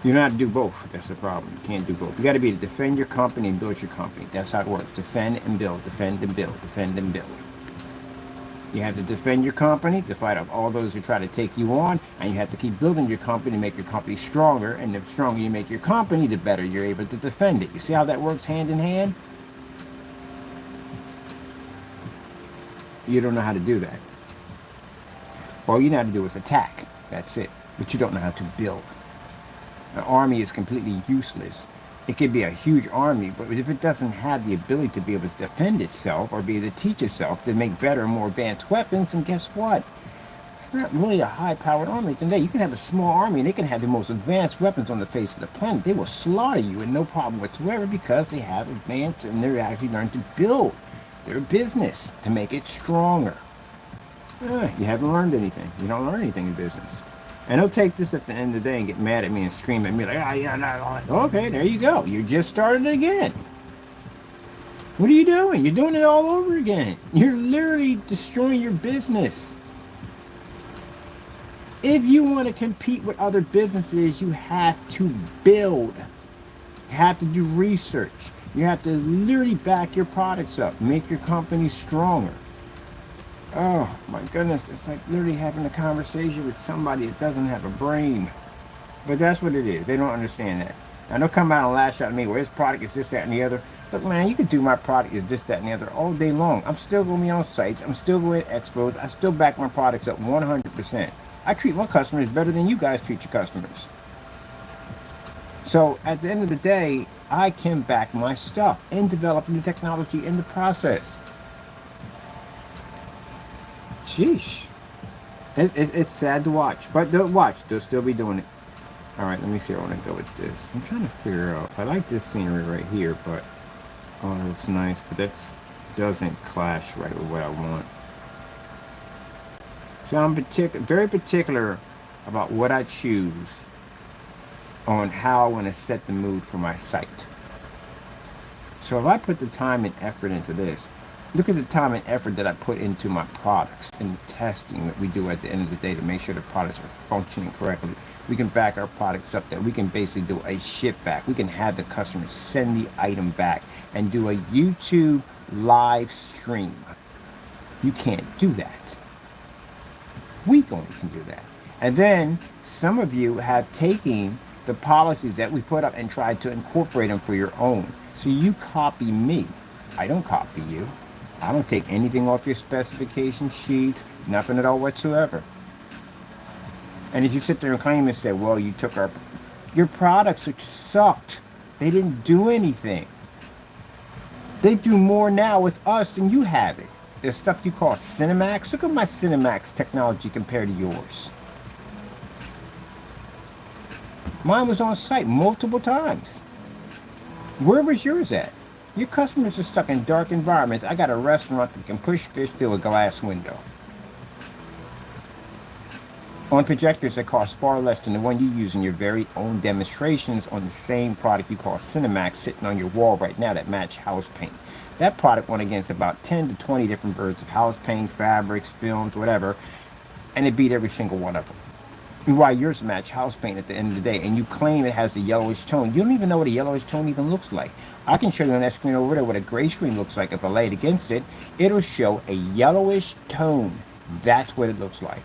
You don't have to do both. That's the problem. You can't do both. You got to be to defend your company and build your company. That's how it works. Defend and build. Defend and build. Defend and build. You have to defend your company to fight off all those who try to take you on, and you have to keep building your company to make your company stronger. And the stronger you make your company, the better you're able to defend it. You see how that works hand in hand? You don't know how to do that. All you know how to do is attack. That's it. But you don't know how to build. An army is completely useless. It could be a huge army, but if it doesn't have the ability to be able to defend itself or be able to teach itself to make better and more advanced weapons, then guess what? It's not really a high-powered army today. You can have a small army and they can have the most advanced weapons on the face of the planet. They will slaughter you with no problem whatsoever because they have advanced and they're actually learned to build their business to make it stronger. You haven't learned anything. You don't learn anything in business. And they'll take this at the end of the day and get mad at me and scream at me like, yeah, no. Okay, there you go. You just started again. What are you doing? You're doing it all over again. You're literally destroying your business. If you want to compete with other businesses, you have to build. You have to do research. You have to literally back your products up, make your company stronger. Oh my goodness, it's like literally having a conversation with somebody that doesn't have a brain. But that's what it is. They don't understand that. And they'll come out and lash out at me, well, this product is this, that, and the other. Look, man, you can do my product is this, that, and the other all day long. I'm still going to be on sites. I'm still going to expos. I still back my products up 100%. I treat my customers better than you guys treat your customers. So at the end of the day, I can back my stuff and develop new technology in the process. Sheesh. It's sad to watch, but they'll watch. They'll still be doing it. All right, let me see where I want to go with this. I'm trying to figure out. I like this scenery right here, but oh, that looks nice, but that doesn't clash right with what I want. So I'm very particular about what I choose on how I want to set the mood for my site. So if I put the time and effort into this, look at the time and effort that I put into my products and the testing that we do at the end of the day to make sure the products are functioning correctly. We can back our products up, that we can basically do a ship back. We can have the customer send the item back and do a YouTube live stream. You can't do that. We only can do that. And then some of you have taken the policies that we put up and tried to incorporate them for your own. So you copy me. I don't copy you. I don't take anything off your specification sheets, nothing at all whatsoever. And if you sit there and claim and say, well, you took your products which sucked. They didn't do anything. They do more now with us than you have it. There's stuff you call Cinemax. Look at my Cinemax technology compared to yours. Mine was on site multiple times. Where was yours at? Your customers are stuck in dark environments. I got a restaurant that can push fish through a glass window. On projectors that cost far less than the one you use in your very own demonstrations on the same product you call Cinemax sitting on your wall right now that match house paint. That product went against about 10 to 20 different versions of house paint, fabrics, films, whatever, and it beat every single one of them. And why yours match house paint at the end of the day, and you claim it has the yellowish tone. You don't even know what a yellowish tone even looks like. I can show you on that screen over there what a gray screen looks like. If I lay it against it, it'll show a yellowish tone. That's what it looks like.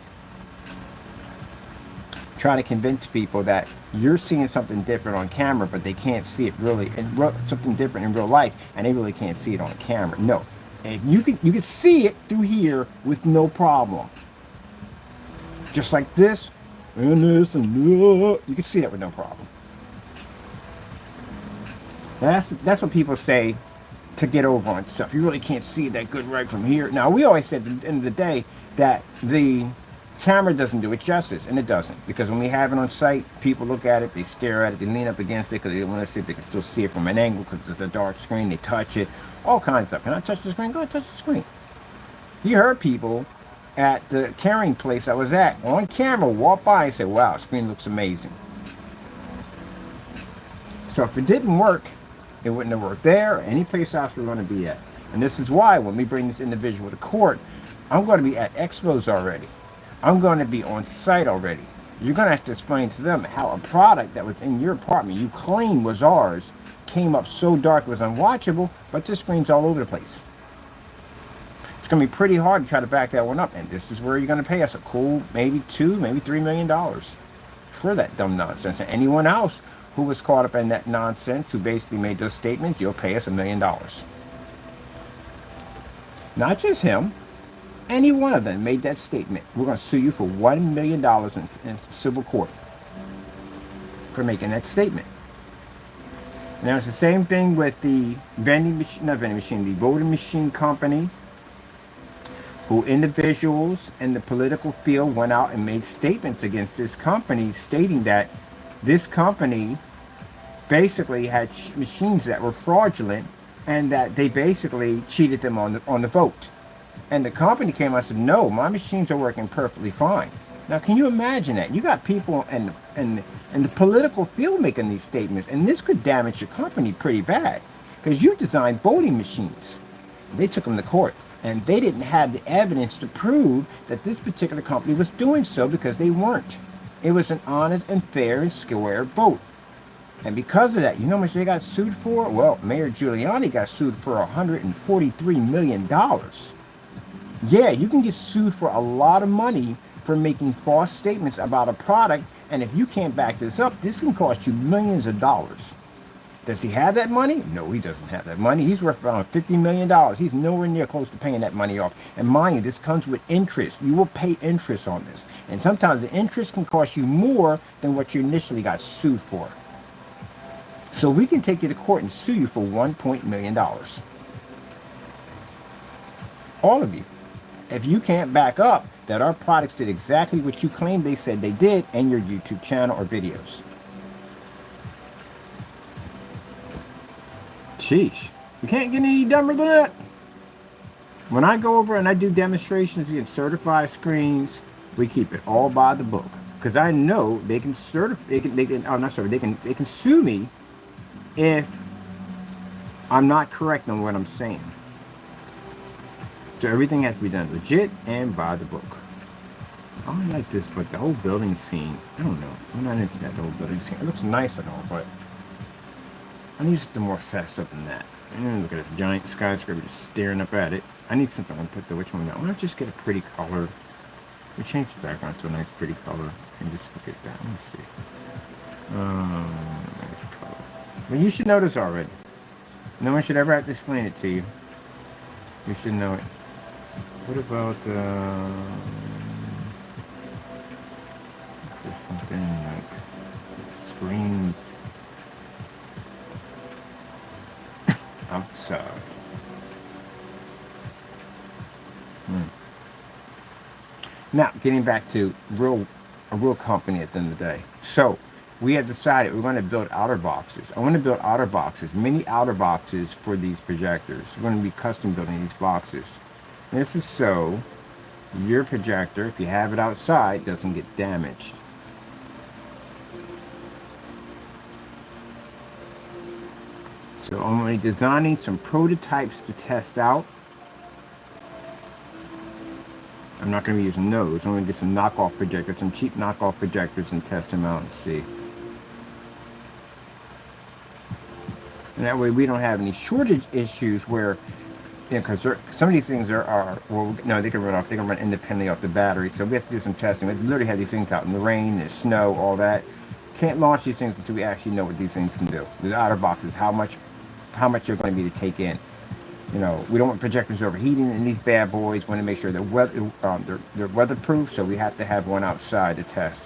Trying to convince people that you're seeing something different on camera, but they can't see it really, and something different in real life, and they really can't see it on camera. No, and you can see it through here with no problem. Just like this, and this, and you can see that with no problem. That's what people say to get over on stuff. You really can't see that good right from here. Now, we always said at the end of the day that the camera doesn't do it justice, and it doesn't, because when we have it on site, people look at it, they stare at it, they lean up against it because they want to see if they can still see it from an angle because it's a dark screen. They touch it, all kinds of stuff. Can I touch the screen? Go ahead, touch the screen. You heard people at the carrying place I was at on camera walk by and say, wow, screen looks amazing. So if it didn't work, it wouldn't have worked there or any place else we're going to be at. And this is why when we bring this individual to court, I'm going to be at expos already. I'm going to be on site already. You're going to have to explain to them how a product that was in your apartment you claim was ours came up so dark it was unwatchable, but the screen's all over the place. It's going to be pretty hard to try to back that one up, and this is where you're going to pay us a cool maybe $2, maybe $3 million for that dumb nonsense. And anyone else who was caught up in that nonsense, who basically made those statements, you'll pay us $1 million. Not just him. any one of them made that statement, we're going to sue you for $1 million in civil court for making that statement. Now it's the same thing with the the voting machine company, who individuals in the political field went out and made statements against this company, stating that this company basically had machines that were fraudulent and that they basically cheated them on the vote. And the company came out and said, no, my machines are working perfectly fine. Now, can you imagine that? You got people in the political field making these statements, and this could damage your company pretty bad because you designed voting machines. They took them to court, and they didn't have the evidence to prove that this particular company was doing so because they weren't. It was an honest and fair and square vote. And because of that, you know how much they got sued for? Well, Mayor Giuliani got sued for $143 million. Yeah, you can get sued for a lot of money for making false statements about a product, and if you can't back this up, this can cost you millions of dollars. Does he have that money? No, he doesn't have that money. He's worth around $50 million. He's nowhere near close to paying that money off. And mind you, this comes with interest. You will pay interest on this. And sometimes the interest can cost you more than what you initially got sued for. So we can take you to court and sue you for $1 million. All of you. If you can't back up that our products did exactly what you claimed they said they did in your YouTube channel or videos. Sheesh. You can't get any dumber than that. When I go over and I do demonstrations against certified screens, we keep it all by the book. Because I know they can they can sue me if I'm not correct on what I'm saying. So everything has to be done legit and by the book. I like this, but the whole building scene, I don't know. I'm not into that whole building scene. It looks nice and all, but I need something more fessed up than that. Look at this giant skyscraper just staring up at it. I need something to put the which one down. Why not just get a pretty color? We change the background to a nice pretty color and just look at that. Let me see. Nice color. Well, you should know this already. No one should ever have to explain it to you. You should know it. What about something like screens outside? Now, getting back to a real company at the end of the day. So we have decided we're going to build outer boxes. I want to build outer boxes, mini outer boxes for these projectors. We're going to be custom building these boxes. This is so your projector, if you have it outside, doesn't get damaged. So I'm going to be designing some prototypes to test out. I'm not going to be using those. I'm going to get some knockoff projectors, some cheap knockoff projectors, and test them out and see. And that way we don't have any shortage issues where, because some of these things they can run off. They can run independently off the battery. So we have to do some testing. We literally have these things out in the rain, the snow, all that. Can't launch these things until we actually know what these things can do. The outer boxes, how much they're going to be to take in. We don't want projectors overheating in these bad boys. We want to make sure they're weatherproof. So we have to have one outside to test.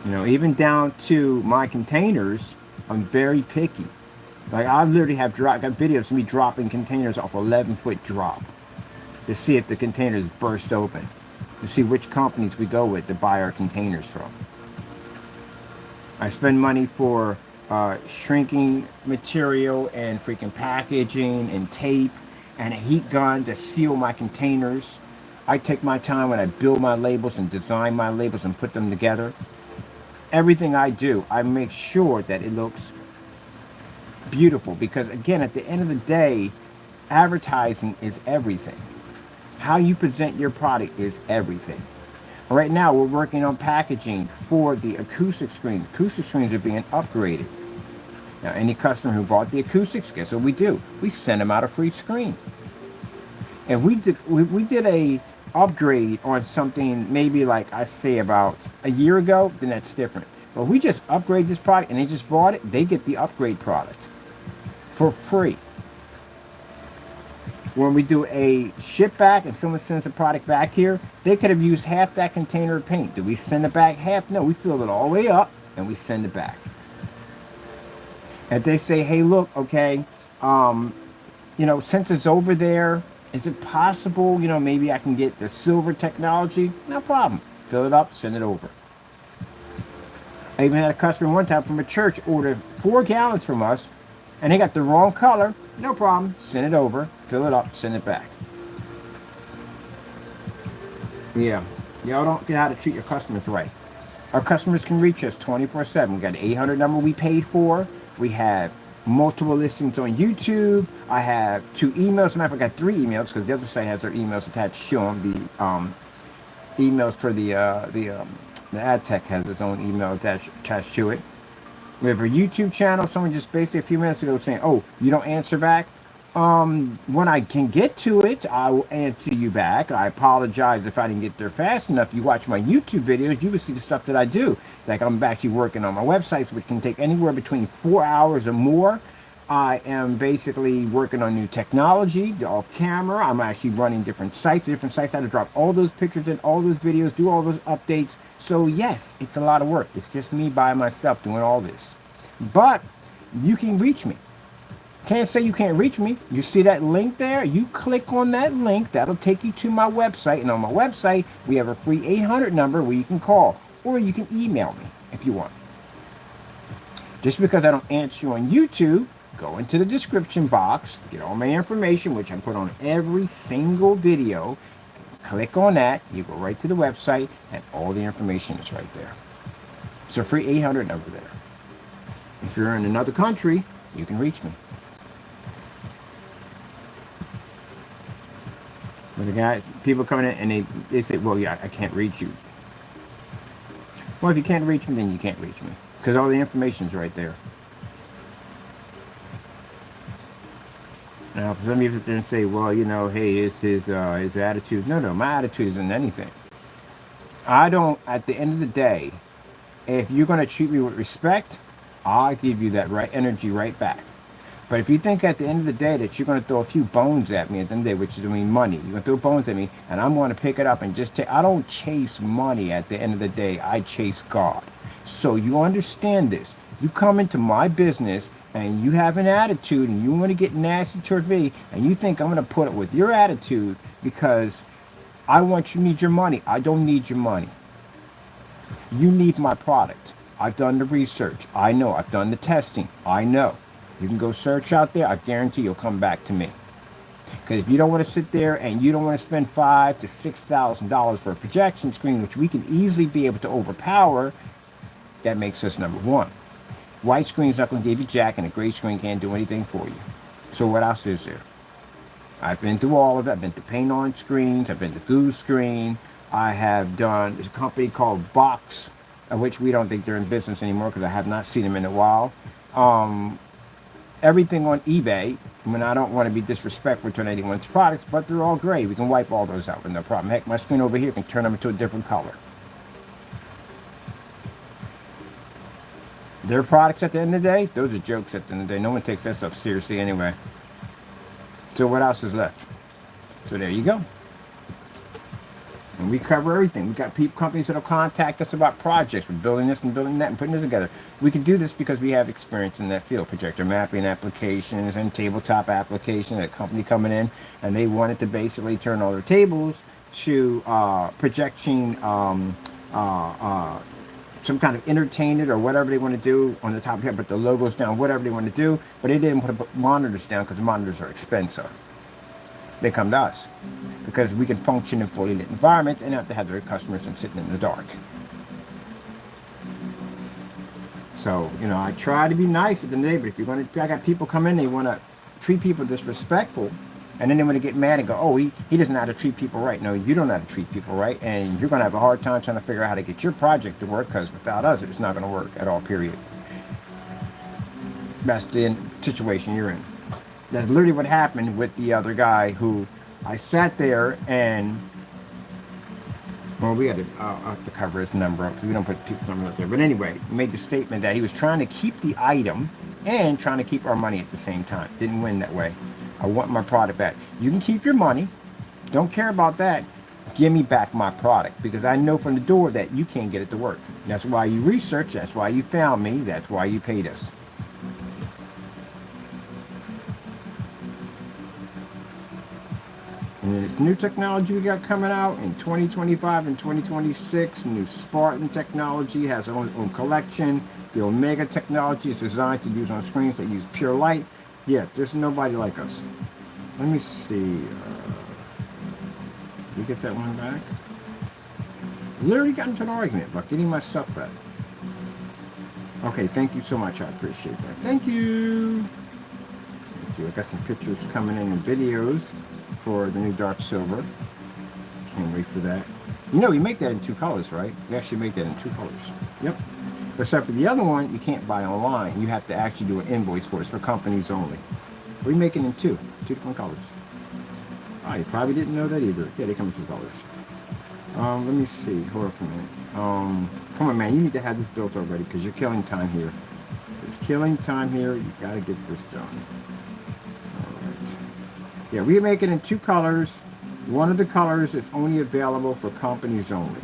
Even down to my containers, I'm very picky. Like I literally got videos of me dropping containers off 11-foot drop to see if the containers burst open, to see which companies we go with to buy our containers from. I spend money for shrinking material and freaking packaging and tape and a heat gun to seal my containers. I take my time when I build my labels and design my labels and put them together. Everything I do, I make sure that it looks beautiful because, again, at the end of the day, advertising is everything. How you present your product is everything. Right now, we're working on packaging for the acoustic screen. Acoustic screens are being upgraded. Now, any customer who bought the acoustics, guess what we do? We send them out a free screen. If we did a upgrade on something maybe like I say about a year ago, then that's different. But we just upgrade this product and they just bought it, they get the upgrade product for free. When we do a ship back and someone sends a product back here, they could have used half that container of paint. Do we send it back half? No, we fill it all the way up and we send it back. If they say, hey, look, okay, since it's over there, is it possible, maybe I can get the silver technology? No problem. Fill it up, send it over. I even had a customer one time from a church order 4 gallons from us, and they got the wrong color. No problem. Send it over, fill it up, send it back. Yeah. Y'all don't get how to treat your customers right. Our customers can reach us 24/7. We got an 800 number we paid for. We have multiple listings on YouTube. I have 2 emails. As a matter of fact, I got 3 emails because the other site has their emails attached to them. The emails for the ad tech has its own email attached to it. We have a YouTube channel. Someone just basically a few minutes ago saying, "Oh, you don't answer back." When I can get to it, I will answer you back. I apologize if I didn't get there fast enough. You watch my YouTube videos, you will see the stuff that I do. Like I'm actually working on my websites, which can take anywhere between 4 hours or more. I am basically working on new technology off camera. I'm actually running different sites. I had to drop all those pictures in all those videos, do all those updates. So yes, it's a lot of work. It's just me by myself doing all this. But you can reach me. Can't say you can't reach me. You see that link there? You click on that link. That'll take you to my website. And on my website, we have a free 800 number where you can call. Or you can email me if you want. Just because I don't answer you on YouTube, go into the description box, get all my information, which I put on every single video. Click on that. You go right to the website, and all the information is right there. It's a free 800 number there. If you're in another country, you can reach me. But the guy, people coming in and they say, well, yeah, I can't reach you. Well, if you can't reach me, then you can't reach me. Because all the information's right there. Now, for some people sit there and say, well, hey, it's his attitude. No, my attitude isn't anything. At the end of the day, if you're going to treat me with respect, I'll give you that right energy right back. But if you think at the end of the day that you're going to throw a few bones at me at the end of the day, which is money, you're going to throw bones at me, and I'm going to pick it up and just take, I don't chase money at the end of the day. I chase God. So you understand this. You come into my business and you have an attitude and you want to get nasty towards me and you think I'm going to put it with your attitude because need your money. I don't need your money. You need my product. I've done the research. I know. I've done the testing. I know. You can go search out there. I guarantee you'll come back to me. Because if you don't want to sit there and you don't want to spend $5,000 to $6,000 for a projection screen, which we can easily be able to overpower, that makes us number one. White screen's not going to give you jack, and a gray screen can't do anything for you. So what else is there? I've been through all of it. I've been to paint on screens. I've been to Goo Screen. I have done a company called Box, of which we don't think they're in business anymore because I have not seen them in a while. Everything on eBay. I mean, I don't want to be disrespectful to anyone's products, but they're all gray. We can wipe all those out with no problem. Heck, my screen over here can turn them into a different color. Their products at the end of the day, those are jokes at the end of the day. No one takes that stuff seriously anyway. So what else is left? So there you go. And we cover everything. We got companies that'll contact us about projects. We're building this and building that and putting this together. We can do this because we have experience in that field. Projector mapping applications and tabletop applications. A company coming in and they wanted to basically turn all their tables to projection, some kind of entertainment or whatever they want to do on the top here, but the logos down, whatever they want to do. But they didn't put monitors down because the monitors are expensive. They come to us because we can function in fully lit environments and not have to have their customers and sitting in the dark. So, I try to be nice at the neighbor. If you're going to, I got people come in, they want to treat people disrespectful, and then they want to get mad and go, oh, he doesn't know how to treat people right. No, you don't know how to treat people right, and you're going to have a hard time trying to figure out how to get your project to work because without us, it's not going to work at all, period. That's the situation you're in. That's literally what happened with the other guy who I sat there and, well, we had to, I'll have to cover his number up because we don't put people's number up there. But anyway, he made the statement that he was trying to keep the item and trying to keep our money at the same time. Didn't win that way. I want my product back. You can keep your money. Don't care about that. Give me back my product, because I know from the door that you can't get it to work. That's why you researched. That's why you found me. That's why you paid us. And this new technology we got coming out in 2025 and 2026, new Spartan technology has its own collection. The Omega technology is designed to use on screens that use pure light. Yeah, there's nobody like us. Let me see. We get that one back? Literally got into an argument about getting my stuff back. Okay, thank you so much. I appreciate that. Thank you. Thank you. I got some pictures coming in and videos for the new Dark Silver. Can't wait for that. You know, you make that in 2 colors, right? You actually make that in 2 colors. Yep. Except for the other one, you can't buy online. You have to actually do an invoice for it. It's for companies only. We make it in 2 different colors. Oh, you probably didn't know that either. Yeah, they come in 2 colors. Let me see. Hold on for a minute. Come on, man. You need to have this built already, because you're killing time here. You're killing time here. You gotta get this done. All right. Yeah, we make it in 2 colors. One of the colors is only available for companies only.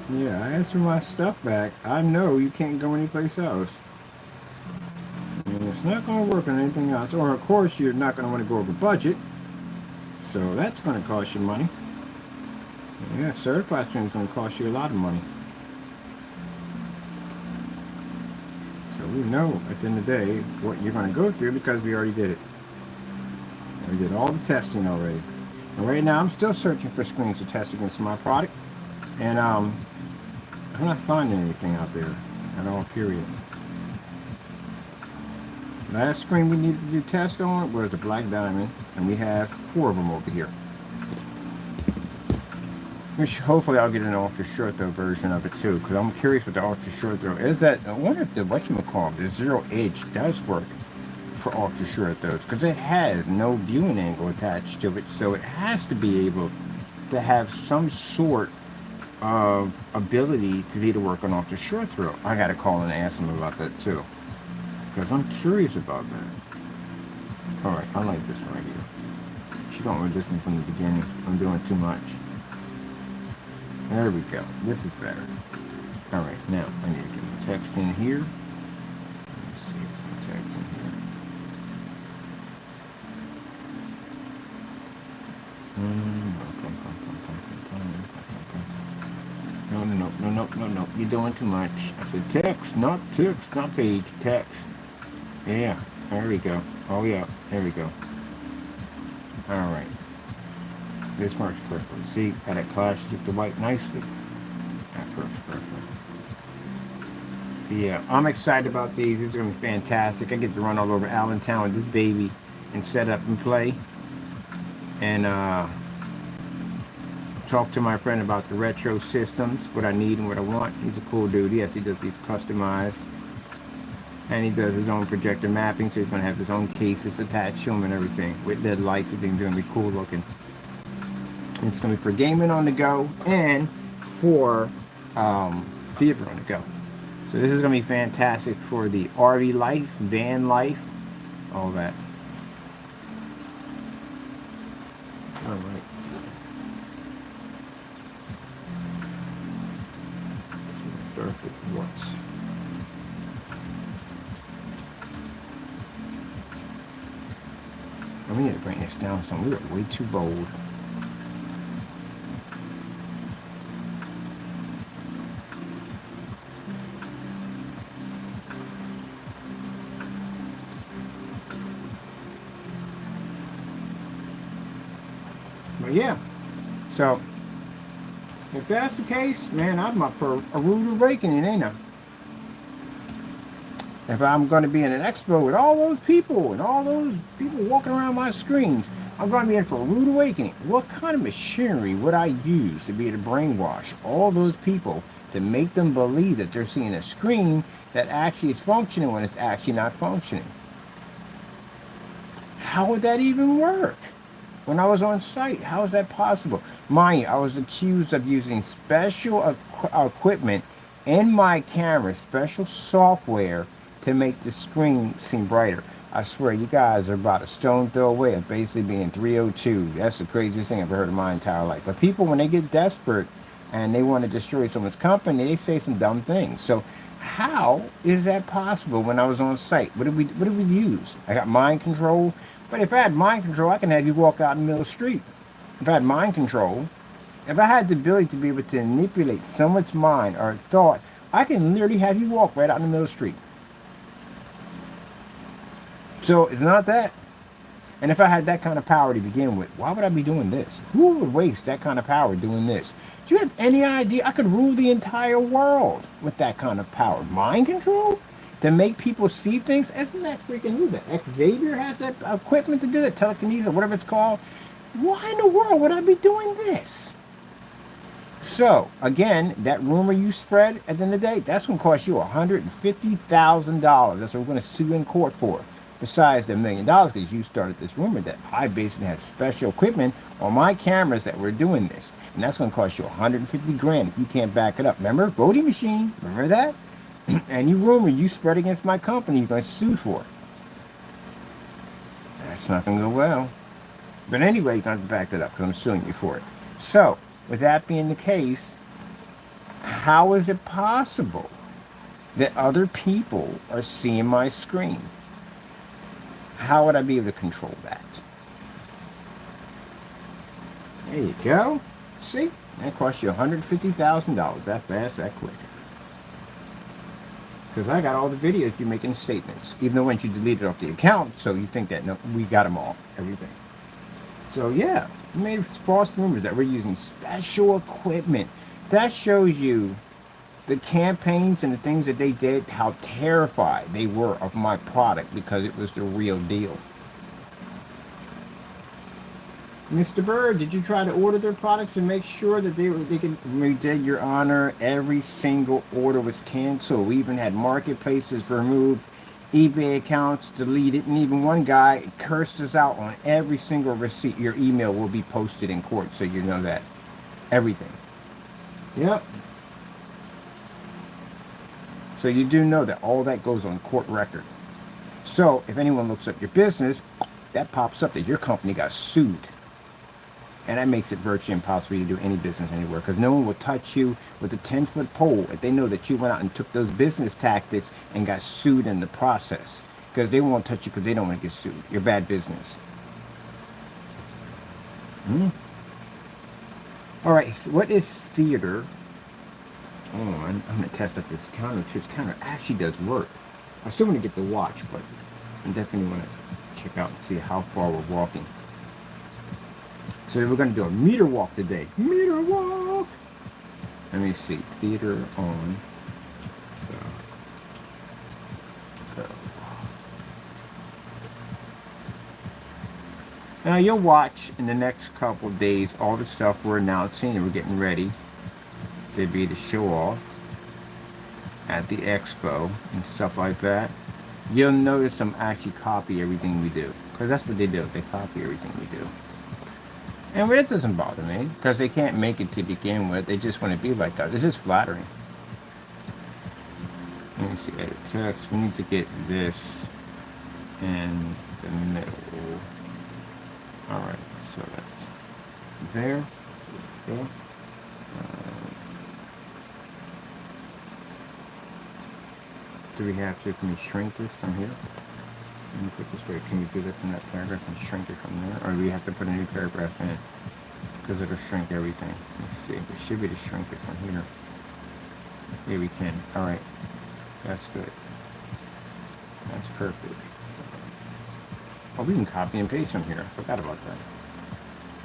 Yeah, I asked for my stuff back. I know you can't go anyplace else. And it's not going to work on anything else. Or, of course, you're not going to want to go over budget. So that's going to cost you money. Yeah, certified stream is going to cost you a lot of money. So we know at the end of the day what you're going to go through, because we already did it. We did all the testing already. And right now I'm still searching for screens to test against my product. And I'm not finding anything out there at all, period. Last screen we needed to do test on was the Black Diamond, and we have 4 of them over here. Which hopefully I'll get an ultra short throw version of it too, because I'm curious what the ultra short throw is. That I wonder if the whatchamacallit, the zero edge, does work for ultra short throws, because it has no viewing angle attached to it, so it has to be able to have some sort of ability to be to work on ultra short throw. I gotta call and ask them about that too, because I'm curious about that. Alright, I like this one right here. She don't want this one from the beginning. I'm doing too much. There we go. This is better. Alright, now I need to get my text in here. Let's see if my text in here. No. You're doing too much. I said text, not page, text. Yeah, there we go. Oh yeah, there we go. Alright. This works perfectly. See how that clashes with the white nicely? That works perfectly. Yeah, I'm excited about these. These are going to be fantastic. I get to run all over Allentown with this baby and set up and play. And talk to my friend about the retro systems, what I need and what I want. He's a cool dude. Yes, he does these customized. And he does his own projector mapping, so he's going to have his own cases attached to him and everything with LED lights and things. It's going to be cool looking. And it's going to be for gaming on the go and for theater on the go. So this is going to be fantastic for the RV life, van life, all that. All right. Start with what? Oh, we need to bring this down some. We were way too bold. yeah. So, if that's the case, man, I'm up for a rude awakening, ain't I? If I'm going to be in an expo with all those people and all those people walking around my screens, I'm going to be in for a rude awakening. What kind of machinery would I use to be able to brainwash all those people to make them believe that they're seeing a screen that actually is functioning when it's actually not functioning? How would that even work? When I was on site, how is that possible? Mind you, I was accused of using special equipment in my camera, special software to make the screen seem brighter. I swear, you guys are about a stone throw away of basically being 302. That's the craziest thing I've ever heard in my entire life. But people, when they get desperate and they want to destroy someone's company, they say some dumb things. So how is that possible when I was on site? What did we use? I got mind control. But if I had mind control, I can have you walk out in the middle of the street. If I had mind control, if I had the ability to be able to manipulate someone's mind or thought, I can literally have you walk right out in the middle of the street. So it's not that. And if I had that kind of power to begin with, why would I be doing this? Who would waste that kind of power doing this? Do you have any idea? I could rule the entire world with that kind of power. Mind control? To make people see things? Isn't that freaking, who's that? Xavier has that equipment to do that, telekinesis, or whatever it's called. Why in the world would I be doing this? So, again, that rumor you spread at the end of the day, that's going to cost you $150,000. That's what we're going to sue in court for. Besides the $1 million, because you started this rumor that I basically had special equipment on my cameras that were doing this. And that's going to cost you 150 grand if you can't back it up. Remember, voting machine, remember that? Any rumor you spread against my company, you're going to sue for it. That's not going to go well. But anyway, you're going to have to back that up because I'm suing you for it. So, with that being the case, how is it possible that other people are seeing my screen? How would I be able to control that? There you go. See? That cost you $150,000. That fast, that quick. Because I got all the videos you making statements. Even though once you deleted off the account, so you think that, no, we got them all. Everything. So yeah, you made false rumors that we're using special equipment. That shows you the campaigns and the things that they did, how terrified they were of my product because it was the real deal. Mr. Bird, did you try to order their products and make sure that they could? We did, Your Honor. Every single order was canceled. We even had marketplaces removed, eBay accounts deleted, and even one guy cursed us out on every single receipt. Your email will be posted in court, so you know that. Everything. Yep. So you do know that all that goes on court record. So if anyone looks up your business, that pops up that your company got sued. And that makes it virtually impossible to do any business anywhere because no one will touch you with a 10-foot pole if they know that you went out and took those business tactics and got sued in the process. Because they won't touch you because they don't want to get sued. You're bad business. All right, what is theater? Oh, I'm going to test out this counter. This counter actually does work. I still want to get the watch, but I definitely want to check out and see how far we're walking. So we're going to do a meter walk today. Meter walk! Let me see. Theater on. Go. Now you'll watch in the next couple of days all the stuff we're announcing and we're getting ready to be to show off at the expo and stuff like that. You'll notice them actually copy everything we do. Because that's what they do. They copy everything we do. And it doesn't bother me, because they can't make it to begin with. They just want to be like that. This is flattering. Let me see, edit text. We need to get this in the middle. Alright, so that's there. Okay. Do we have to, can we shrink this from here? Let me put this way. Can we do this in that paragraph and shrink it from there? Or do we have to put a new paragraph in? Because it'll shrink everything. Let's see. We should be able to shrink it from here. Yeah, we can. Alright. That's good. That's perfect. Oh, we can copy and paste from here. I forgot about that.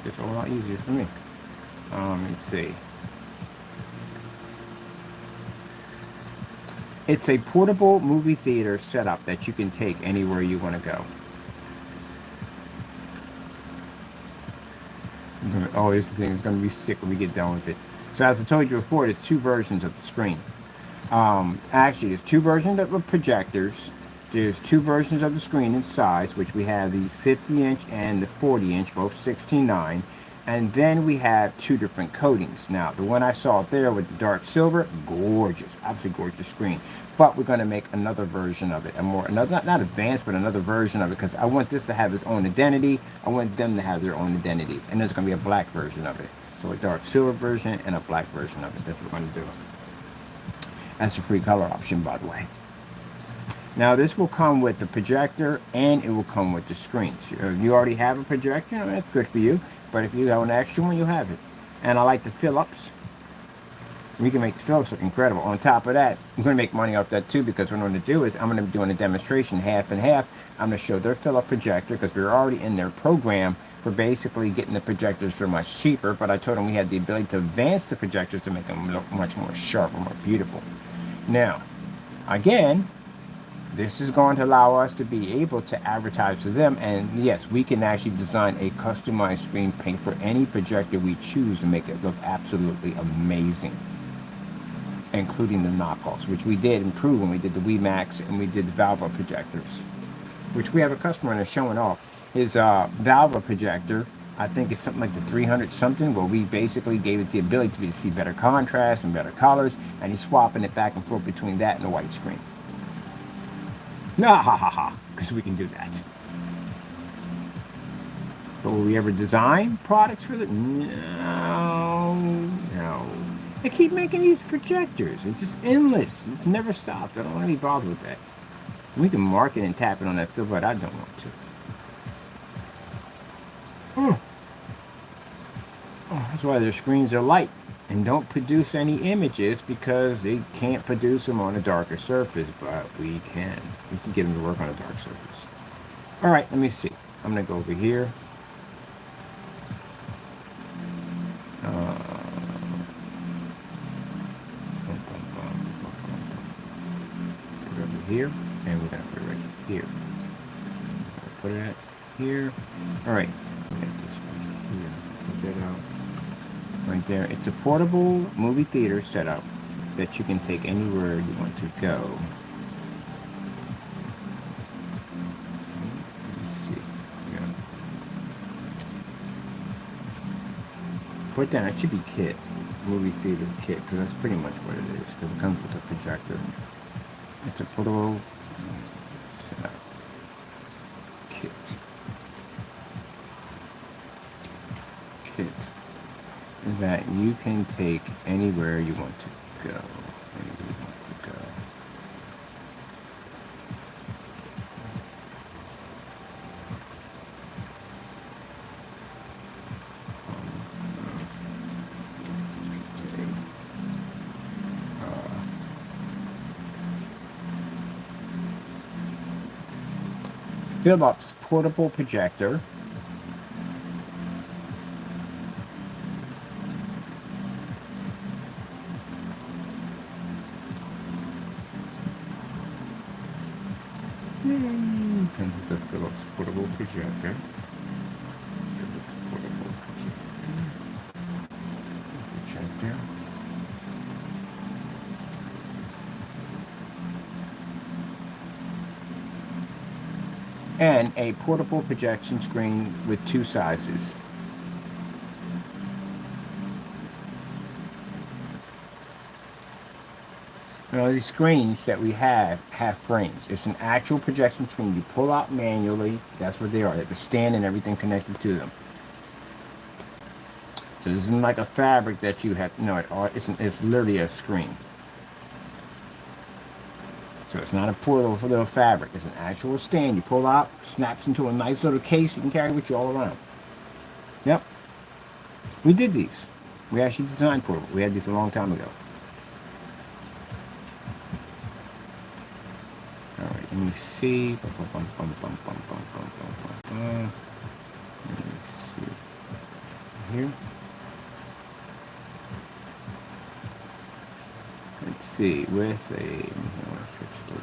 It's a lot easier for me. Let's see. It's a portable movie theater setup that you can take anywhere you want to go. Oh, this thing is going to be sick when we get done with it. So as I told you before, there's two versions of the screen. Actually, there's two versions of the projectors. There's two versions of the screen in size, which we have the 50-inch and the 40-inch, both 16:9. And then we have two different coatings. Now, the one I saw there with the dark silver, gorgeous, absolutely gorgeous screen. But we're going to make another version of it, not advanced, but another version of it, because I want this to have its own identity. I want them to have their own identity, and there's going to be a black version of it. So a dark silver version and a black version of it. That's what we're going to do. That's a free color option, by the way. Now, this will come with the projector, and it will come with the screen. So you already have a projector, that's good for you. But if you have an extra one, you have it. And I like the Philips. We can make the Philips look incredible. On top of that, I'm going to make money off that too, because what I'm going to do is I'm going to be doing a demonstration half and half. I'm going to show their Philips projector, because we're already in their program for basically getting the projectors for much cheaper. But I told them we had the ability to advance the projectors to make them look much more sharp and more beautiful. Now, again, this is going to allow us to be able to advertise to them, and yes, we can actually design a customized screen paint for any projector we choose to make it look absolutely amazing, including the knockoffs, which we did improve when we did the WeMax and we did the Valva projectors, which we have a customer that's showing off his Valva projector. I think it's something like the 300 something, where we basically gave it the ability to see better contrast and better colors, and he's swapping it back and forth between that and the white screen. Because we can do that. But will we ever design products for that? No. They keep making these projectors. It's just endless. It never stops. I don't want to be bothered with that. We can market and tap it on that field, but I don't want to. That's why their screens are light and don't produce any images, because they can't produce them on a darker surface, but we can. We can get them to work on a dark surface. All right, let me see. I'm going to go over here. Put it over here, and we're going to put it right here. Put it here. All right. Get this right here. Put that out. Right there. It's a portable movie theater setup that you can take anywhere you want to go. Let's see. Yeah. Put down. It should be kit. Movie theater kit, because that's pretty much what it is. Because it comes with a projector. It's a portable setup kit. That you can take anywhere you want to go. Anywhere you want to go. Philips portable projector. Comes with the Philips portable projector. Philips portable projector. And a portable projection screen with two sizes. Now, these screens that we have frames. It's an actual projection screen you pull out manually. That's what they are. They have the stand and everything connected to them. So this isn't like a fabric that you have. No, it's literally a screen. So it's not a portable little fabric. It's an actual stand you pull out, snaps into a nice little case you can carry with you all around. Yep. We did these. We actually designed portable. We had these a long time ago. Let me see. Let me see. here. Let's see, with a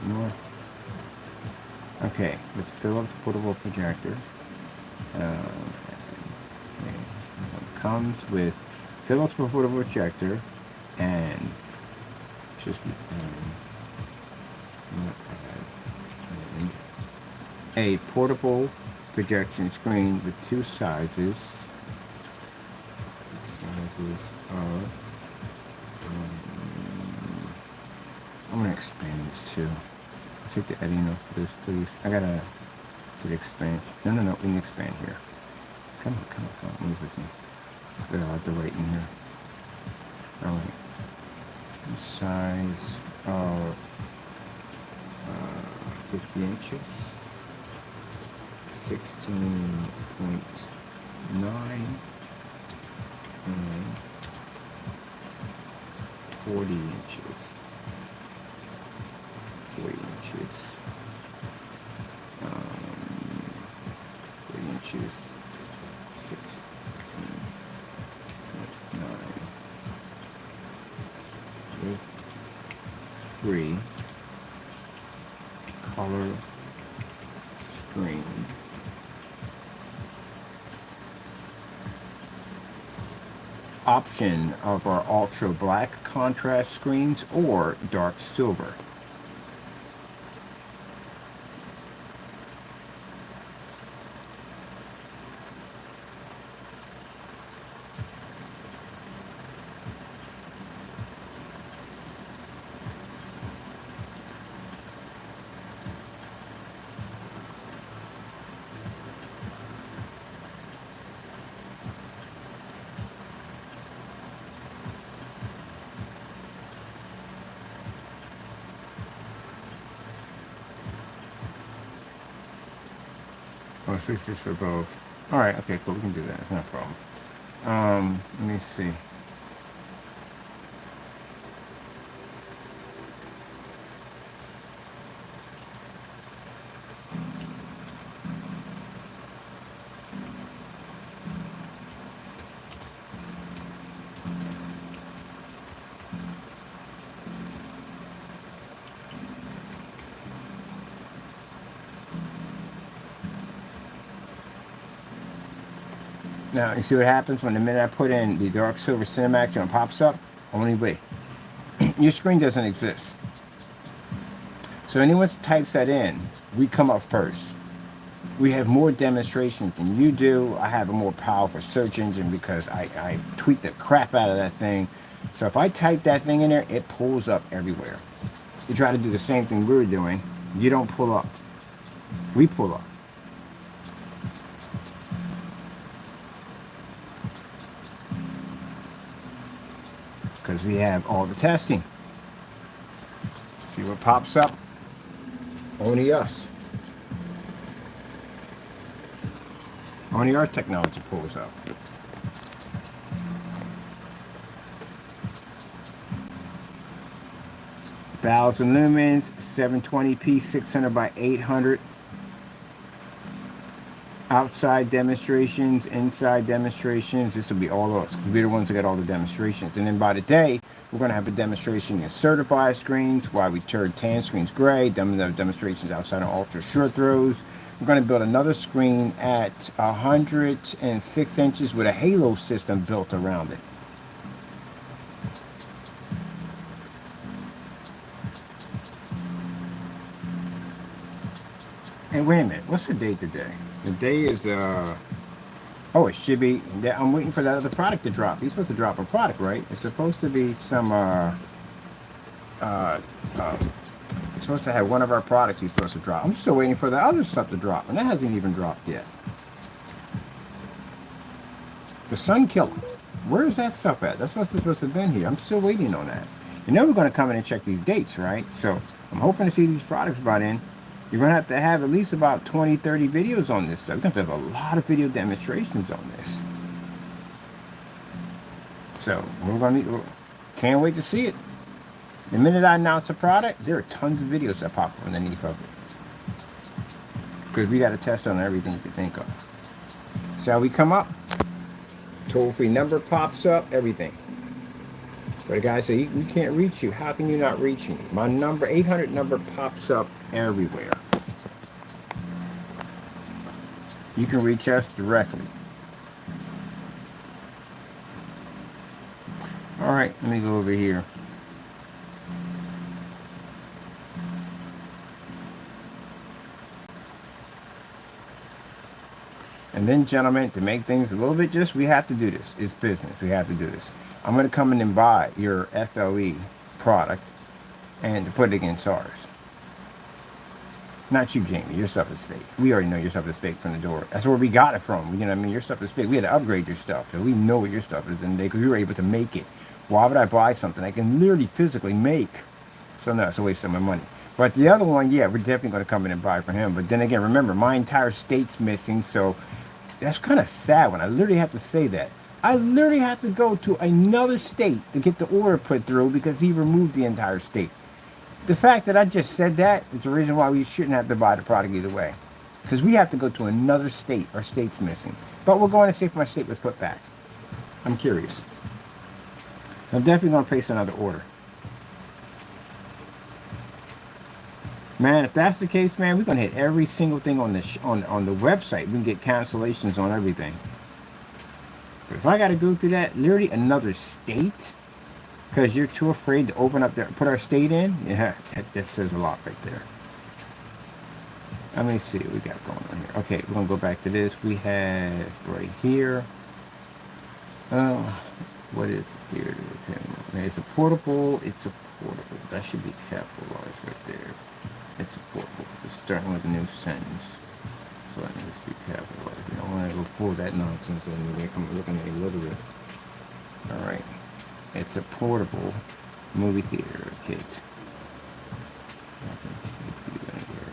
more. Okay, with Philips portable projector. It comes with Philips portable projector and just a portable projection screen with two sizes. I'm gonna expand this too. Take the editing off for this, please. I gotta get expand. No, we can expand here. Come on, move with me. Got a lot to wait in here. Alright. The size of 50 inches. 16.9 and 40 inches. 40 inches. 40 inches. 16.9 with free color screen. Option of our ultra black contrast screens or dark silver. Oh, switch this for both. Alright, okay, cool, we can do that, it's not a problem. Let me see. Now, you see what happens when the minute I put in the dark silver Cinemax and it pops up? Only way. Your screen doesn't exist. So anyone types that in, we come up first. We have more demonstrations than you do. I have a more powerful search engine because I tweet the crap out of that thing. So if I type that thing in there, it pulls up everywhere. You try to do the same thing we were doing, you don't pull up. We pull up. Because we have all the testing. See what pops up? Only us. Only our technology pulls up. Thousand lumens, 720p, 600 by 800. Outside demonstrations, inside demonstrations. This will be all of us because we're the ones that got all the demonstrations. And then by the day, we're going to have a demonstration in certified screens, why we turned tan screens gray, demonstrations outside on ultra short throws. We're going to build another screen at 106 inches with a halo system built around it. And wait a minute, what's the date today? The day is, oh, it should be, I'm waiting for that other product to drop. He's supposed to drop a product, right? It's supposed to be some, it's supposed to have one of our products he's supposed to drop. I'm still waiting for the other stuff to drop, and that hasn't even dropped yet. The Sun Killer. Where is that stuff at? That's what's supposed to have been here. I'm still waiting on that. And then we're going to come in and check these dates, right? So I'm hoping to see these products brought in. You're going to have at least about 20, 30 videos on this stuff. You're going to have a lot of video demonstrations on this. So we're going to can't wait to see it. The minute I announce a product, there are tons of videos that pop up underneath of it. Because we got to test on everything you can think of. So we come up. Toll-free number pops up, everything. But the guy said, we can't reach you. How can you not reach me? My number, 800 number pops up everywhere. You can reach us directly. All right, let me go over here. And then, gentlemen, to make things a little bit we have to do this. It's business. We have to do this. I'm going to come in and buy your FLE product and to put it against ours. Not you, Jamie. Your stuff is fake. We already know your stuff is fake from the door. That's where we got it from. You know what I mean? Your stuff is fake. We had to upgrade your stuff. So we know what your stuff is. And we were able to make it. Why would I buy something I can literally physically make? So no, it's a waste of my money. But the other one, yeah, we're definitely going to come in and buy for him. But then again, remember, my entire state's missing. So that's kind of sad when I literally have to say that. I literally have to go to another state to get the order put through because he removed the entire state. The fact that I just said that is the reason why we shouldn't have to buy the product either way. Because we have to go to another state. Our state's missing. But we're going to see if my state was put back. I'm curious. I'm definitely going to place another order. Man, if that's the case, man, we're going to hit every single thing on the on the website. We can get cancellations on everything. But if I got to go through that, literally another state, because you're too afraid to open up there, put our state in, yeah, that says a lot right there. Let me see what we got going on here. Okay, we're going to go back to this. We have right here. What is it here? It's a portable. It's a portable. That should be capitalized right there. It's a portable. Just starting with a new sentence. So that needs to be capitalized. You don't want to go pull that nonsense when they come looking at illiterate. Alright. It's a portable movie theater kit.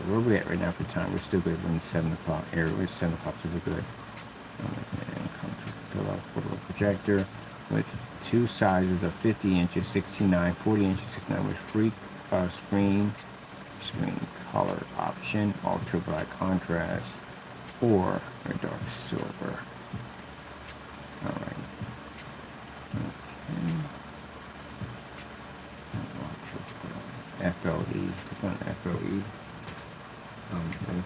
Where are we at right now for time? We're still good. We're in 7 o'clock area. We're 7 o'clock, so we're good. And comes with a fill-out portable projector with 2 sizes of 50 inches, 69, 40 inches, 69 with free screen color option, ultra black contrast, or a dark silver. Alright. Okay. FLE. Click on FLE. FLE.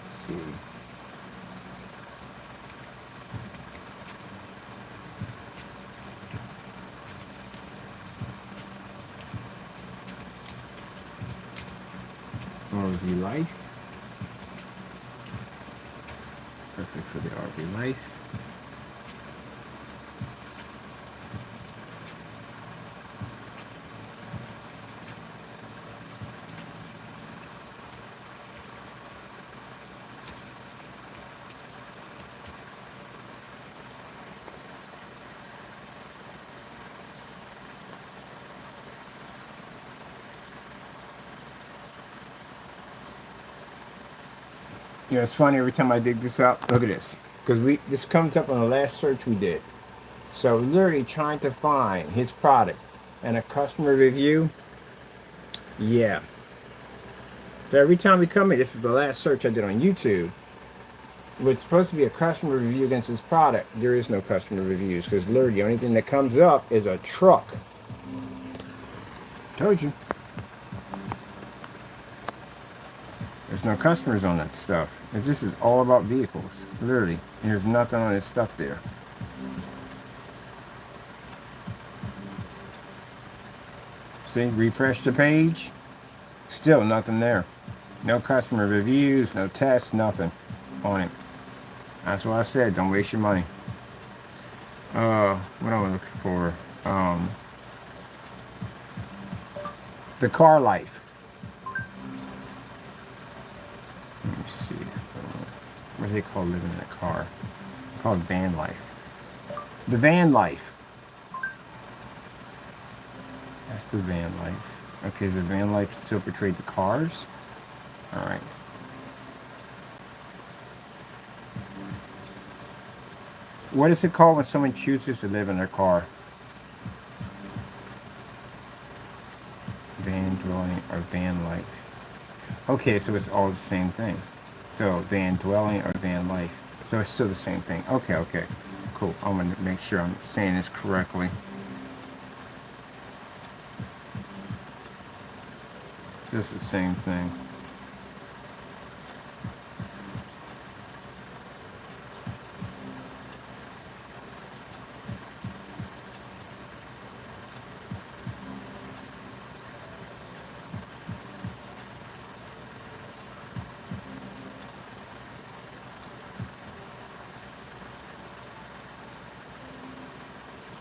Let's see. RV Life. Perfect for the RV Life. You know, it's funny every time I dig this up. Look at this, because this comes up on the last search we did. So literally trying to find his product and a customer review. Yeah. So every time we come in, this is the last search I did on YouTube. What's supposed to be a customer review against this product, there is no customer reviews because literally the only thing that comes up is a truck. Told you. There's no customers on that stuff. This is all about vehicles, literally. And there's nothing on this stuff there. See, refresh the page. Still nothing there. No customer reviews, no tests, nothing on it. That's what I said. Don't waste your money. What am I looking for? The car life. Let me see. What do they call living in a car? It's called van life. The van life. That's the van life. Okay, the van life still portrayed the cars. All right. What is it called when someone chooses to live in their car? Van dwelling. Okay, so it's all the same thing. So van dwelling or van life. So it's still the same thing. Okay, okay. Cool. I'm going to make sure I'm saying this correctly. It's the same thing.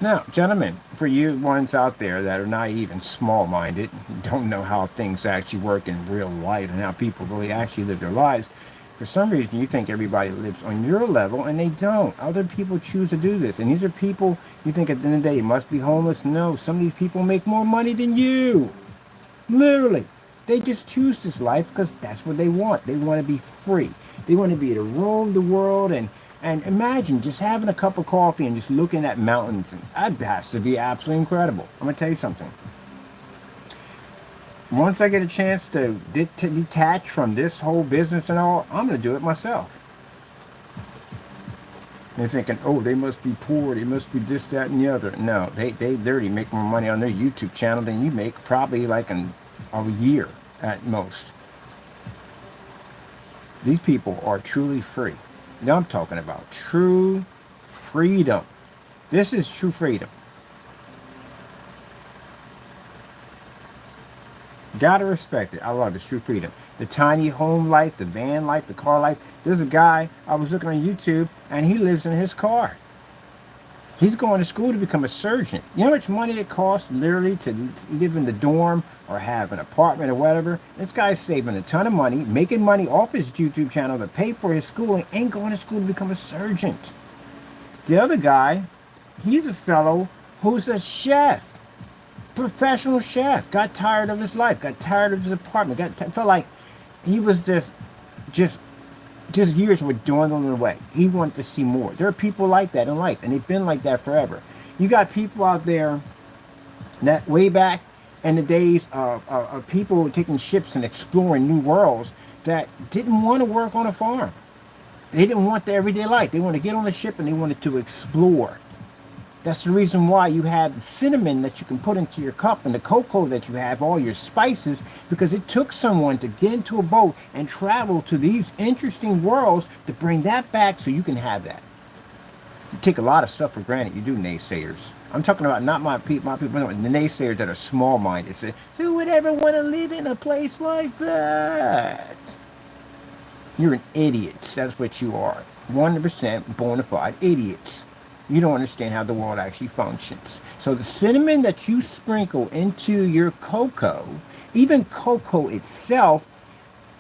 Now, gentlemen, for you ones out there that are naive and small-minded, don't know how things actually work in real life and how people really actually live their lives, for some reason you think everybody lives on your level, and they don't. Other people choose to do this, and these are people you think at the end of the day must be homeless. No, some of these people make more money than you. Literally. They just choose this life because that's what they want. They want to be free. They want to be able to roam the world and imagine just having a cup of coffee and just looking at mountains. And that has to be absolutely incredible. I'm going to tell you something. Once I get a chance to detach from this whole business and all, I'm going to do it myself. They're thinking, oh, they must be poor. They must be this, that, and the other. No, they already make more money on their YouTube channel than you make probably like a year at most. These people are truly free. Now I'm talking about true freedom. This is true freedom. Gotta respect it. I love it. It's true freedom. The tiny home life, the van life, the car life. There's a guy, I was looking on YouTube, and he lives in his car. He's going to school to become a surgeon. You know how much money it costs literally to live in the dorm or have an apartment or whatever? This guy's saving a ton of money, making money off his YouTube channel to pay for his schooling, and going to school to become a surgeon. The other guy, he's a fellow who's a chef. Professional chef. Got tired of his life. Got tired of his apartment. Felt like he was just years were dwindling away. He wanted to see more. There are people like that in life, and they've been like that forever. You got people out there that way back in the days of people taking ships and exploring new worlds that didn't want to work on a farm. They didn't want the everyday life. They wanted to get on a ship and they wanted to explore. That's the reason why you have the cinnamon that you can put into your cup and the cocoa that you have, all your spices, because it took someone to get into a boat and travel to these interesting worlds to bring that back so you can have that. You take a lot of stuff for granted. You do, naysayers. I'm talking about not my people, the naysayers that are small-minded. Say, who would ever want to live in a place like that? You're an idiot. That's what you are. 100% bona fide idiots. You don't understand how the world actually functions. So the cinnamon that you sprinkle into your cocoa, even cocoa itself,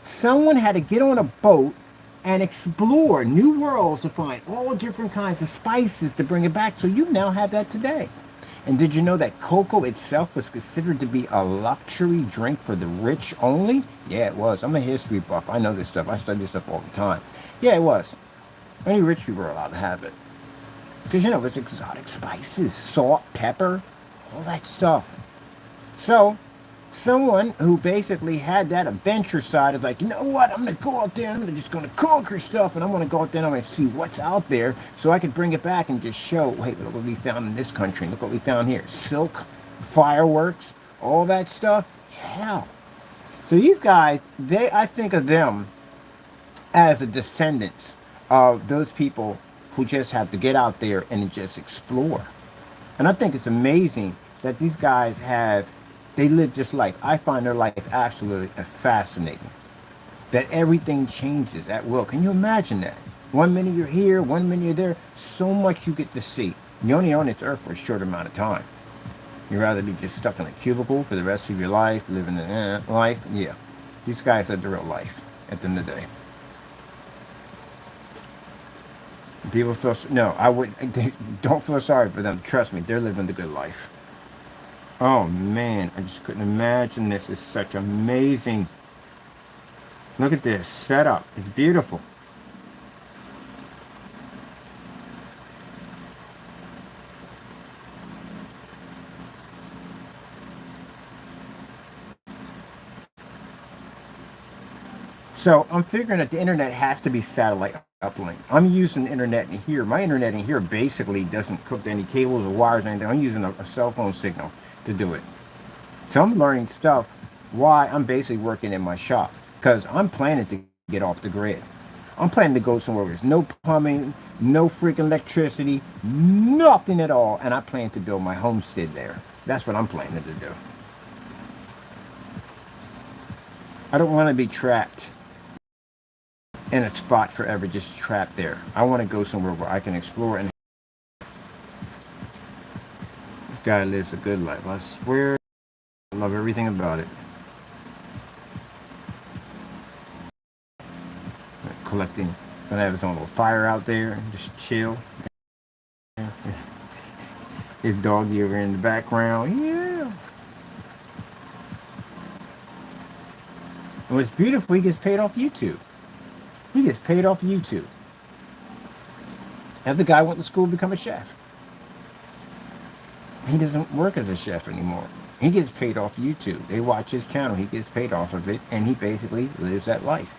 someone had to get on a boat and explore new worlds to find all different kinds of spices to bring it back. So you now have that today. And did you know that cocoa itself was considered to be a luxury drink for the rich only? Yeah, it was. I'm a history buff. I know this stuff. I study this stuff all the time. Yeah, it was. Only rich people were allowed to have it. Because, you know, it's exotic spices, salt, pepper, all that stuff. So, someone who basically had that adventure side is like, you know what, I'm going to go out there and I'm just going to conquer stuff, and I'm going to go out there and I'm going to see what's out there so I can bring it back and just show, hey, look what we found in this country, look what we found here. Silk, fireworks, all that stuff. Yeah. So these guys, I think of them as the descendants of those people who just have to get out there and just explore. And I think it's amazing that these guys they live this life. I find their life absolutely fascinating. That everything changes at will. Can you imagine that? 1 minute you're here, 1 minute you're there. So much you get to see. You're only on this earth for a short amount of time. You'd rather be just stuck in a cubicle for the rest of your life, living a life? Yeah. These guys live the real life at the end of the day. People feel, no, I wouldn't, don't feel sorry for them. Trust me, they're living the good life. Oh man, I just couldn't imagine this. It's such amazing. Look at this setup. It's beautiful. So I'm figuring that the internet has to be satellite uplink. I'm using internet in here. My internet in here basically doesn't hook to any cables or wires or anything. I'm using a cell phone signal to do it. So I'm learning stuff why I'm basically working in my shop, because I'm planning to get off the grid. I'm planning to go somewhere where there's no plumbing, no freaking electricity, nothing at all, and I plan to build my homestead there. That's what I'm planning to do. I don't want to be trapped in a spot forever, just trapped there. I want to go somewhere where I can explore. And this guy lives a good life. I swear, I love everything about it. Collecting, gonna have his own little fire out there, just chill. His doggy over in the background, yeah. And what's beautiful, he gets paid off YouTube. He gets paid off YouTube. And the guy went to school to become a chef. He doesn't work as a chef anymore. He gets paid off YouTube. They watch his channel. He gets paid off of it, and he basically lives that life.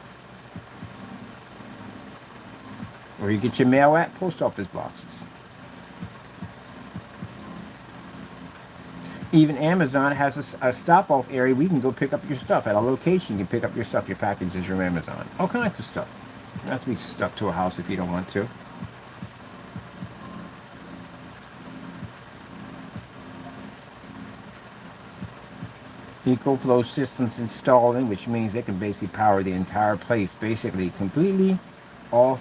Where you get your mail at post office boxes. Even Amazon has a stop-off area where you can go pick up your stuff. At a location, you can pick up your stuff, your packages from Amazon. All kinds of stuff. You don't have to be stuck to a house if you don't want to. EcoFlow systems installed in, which means they can basically power the entire place, basically completely off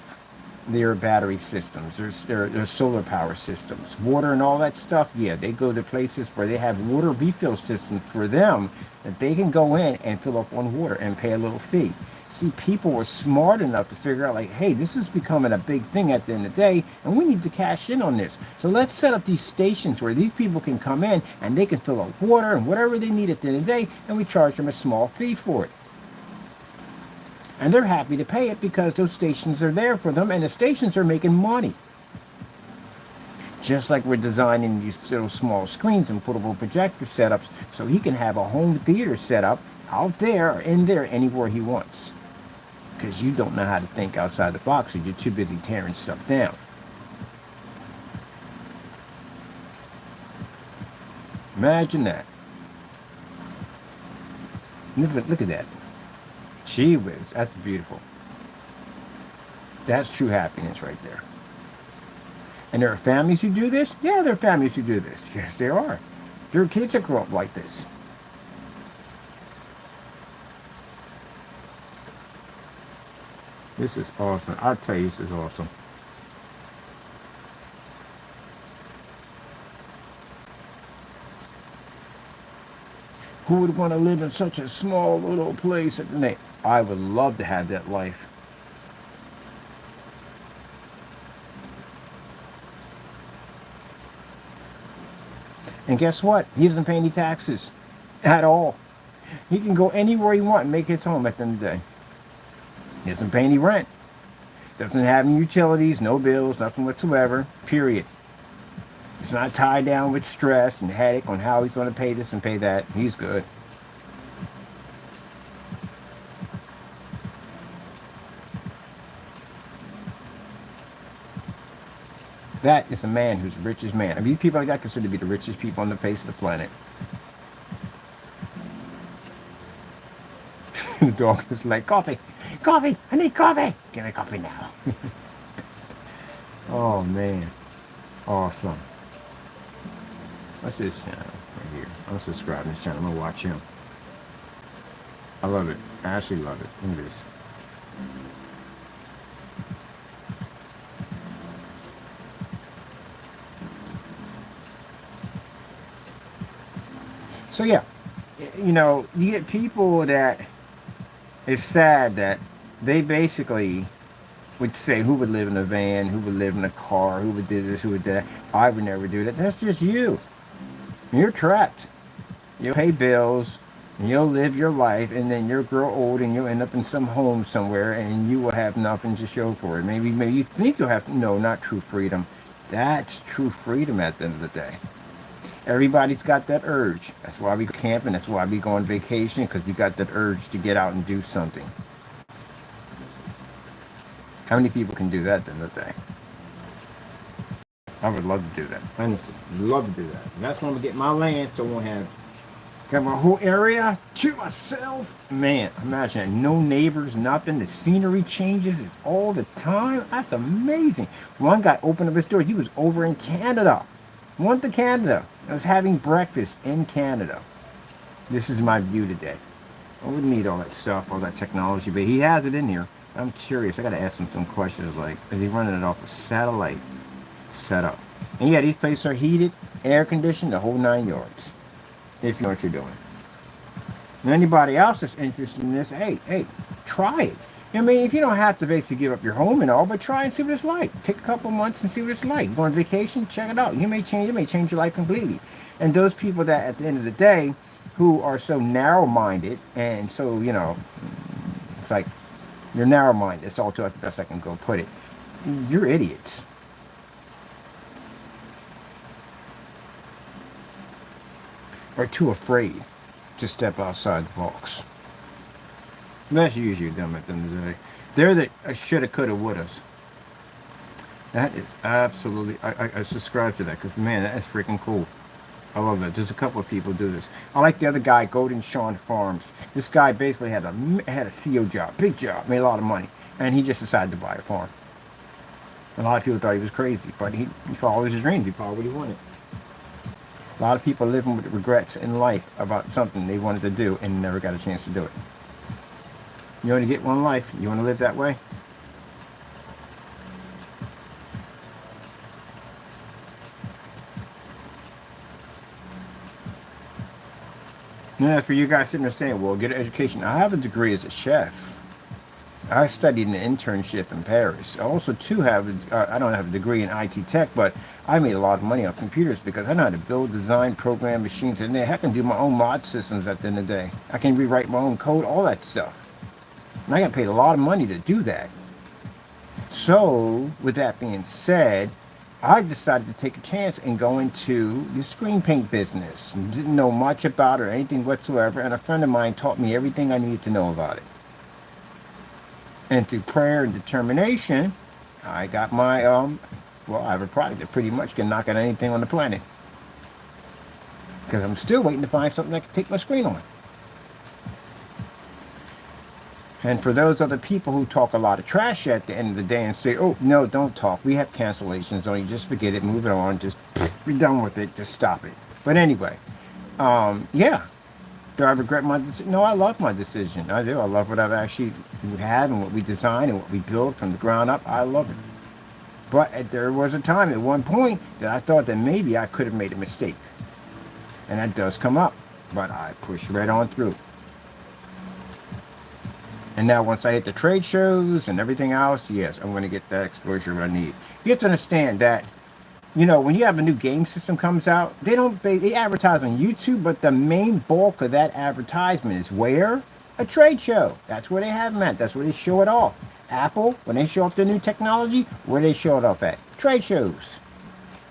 their battery systems, their solar power systems, water and all that stuff. Yeah, they go to places where they have water refill systems for them that they can go in and fill up on water and pay a little fee. See, people were smart enough to figure out, like, hey, this is becoming a big thing at the end of the day, and we need to cash in on this. So let's set up these stations where these people can come in and they can fill up water and whatever they need at the end of the day, and we charge them a small fee for it. And they're happy to pay it because those stations are there for them, and the stations are making money. Just like we're designing these little small screens and portable projector setups so he can have a home theater set up out there or in there anywhere he wants. Because you don't know how to think outside the box, or you're too busy tearing stuff down. Imagine that. Look at that. Gee whiz, that's beautiful. That's true happiness right there. And there are families who do this? Yeah, there are families who do this. Yes, there are. There are kids that grow up like this. This is awesome. I'll tell you, this is awesome. Who would want to live in such a small little place at the night? I would love to have that life. And guess what? He doesn't pay any taxes at all. He can go anywhere he wants and make his home at the end of the day. He doesn't pay any rent. Doesn't have any utilities, no bills, nothing whatsoever, period. He's not tied down with stress and headache on how he's going to pay this and pay that. He's good. That is a man who's the richest man. I mean, these people like that considered to be the richest people on the face of the planet. The dog is like, coffee, coffee, I need coffee. Give me coffee now. Oh, man. Awesome. What's his channel right here? I'm subscribing to his channel. I'm going to watch him. I love it. I actually love it. Look at this. So yeah, you know, you get people that it's sad that they basically would say who would live in a van, who would live in a car, who would do this, who would do that. I would never do that. That's just you. You're trapped. You'll pay bills, and you'll live your life, and then you'll grow old, and you'll end up in some home somewhere, and you will have nothing to show for it. Maybe you think you'll have to. No, not true freedom. That's true freedom at the end of the day. Everybody's got that urge. That's why we go camping. That's why we go on vacation, because we got that urge to get out and do something. How many people can do that in a day? I would love to do that. I would love to do that. And that's when I'm gonna get my land, so I won't have got my whole area to myself. Man, imagine that. No neighbors, nothing. The scenery changes all the time. That's amazing. One guy opened up his door. He was over in Canada. Went to Canada. I was having breakfast in Canada. This is my view today. I wouldn't need all that stuff, all that technology, but he has it in here. I'm curious. I got to ask him some questions like, is he running it off a satellite setup? And yeah, these places are heated, air conditioned, the whole 9 yards. If you know what you're doing. And anybody else that's interested in this, hey, try it. I mean, if you don't have to basically give up your home and all, but try and see what it's like. Take a couple months and see what it's like. Go on vacation, check it out. It may change your life completely. And those people that at the end of the day who are so narrow-minded and so, it's like you're narrow-minded. That's all the best I can go put it. You're idiots. Or too afraid to step outside the box. And that's usually them at the end of the day. They're the shoulda, coulda, wouldas. That is absolutely... I subscribe to that because, man, that is freaking cool. I love that. There's a couple of people do this. I like the other guy, Golden Sean Farms. This guy basically had a CO job, big job, made a lot of money, and he just decided to buy a farm. A lot of people thought he was crazy, but he followed his dreams. He followed what he wanted. A lot of people living with regrets in life about something they wanted to do and never got a chance to do it. You only get one life. You want to live that way? Yeah, for you guys sitting there saying, well, get an education. I have a degree as a chef. I studied an internship in Paris. I also, too, I don't have a degree in IT tech, but I made a lot of money on computers because I know how to build, design, program machines, and I can do my own mod systems at the end of the day. I can rewrite my own code, all that stuff. And I got paid a lot of money to do that. So, with that being said, I decided to take a chance and go into the screen paint business. Didn't know much about it or anything whatsoever, and a friend of mine taught me everything I needed to know about it. And through prayer and determination, I got my, I have a product that pretty much can knock out anything on the planet. Because I'm still waiting to find something that can take my screen on. And for those other people who talk a lot of trash at the end of the day and say, oh, no, don't talk. We have cancellations on you. Just forget it. Move it on. Just be done with it. Just stop it. But anyway, yeah. Do I regret my decision? No, I love my decision. I do. I love what I've actually had and what we designed and what we built from the ground up. I love it. But there was a time at one point that I thought that maybe I could have made a mistake. And that does come up. But I pushed right on through. And now once I hit the trade shows and everything else, yes, I'm going to get that exposure I need. You have to understand that, when you have a new game system comes out, they advertise on YouTube, but the main bulk of that advertisement is where? A trade show. That's where they have them at. That's where they show it off. Apple, when they show off their new technology, where they show it off at? Trade shows.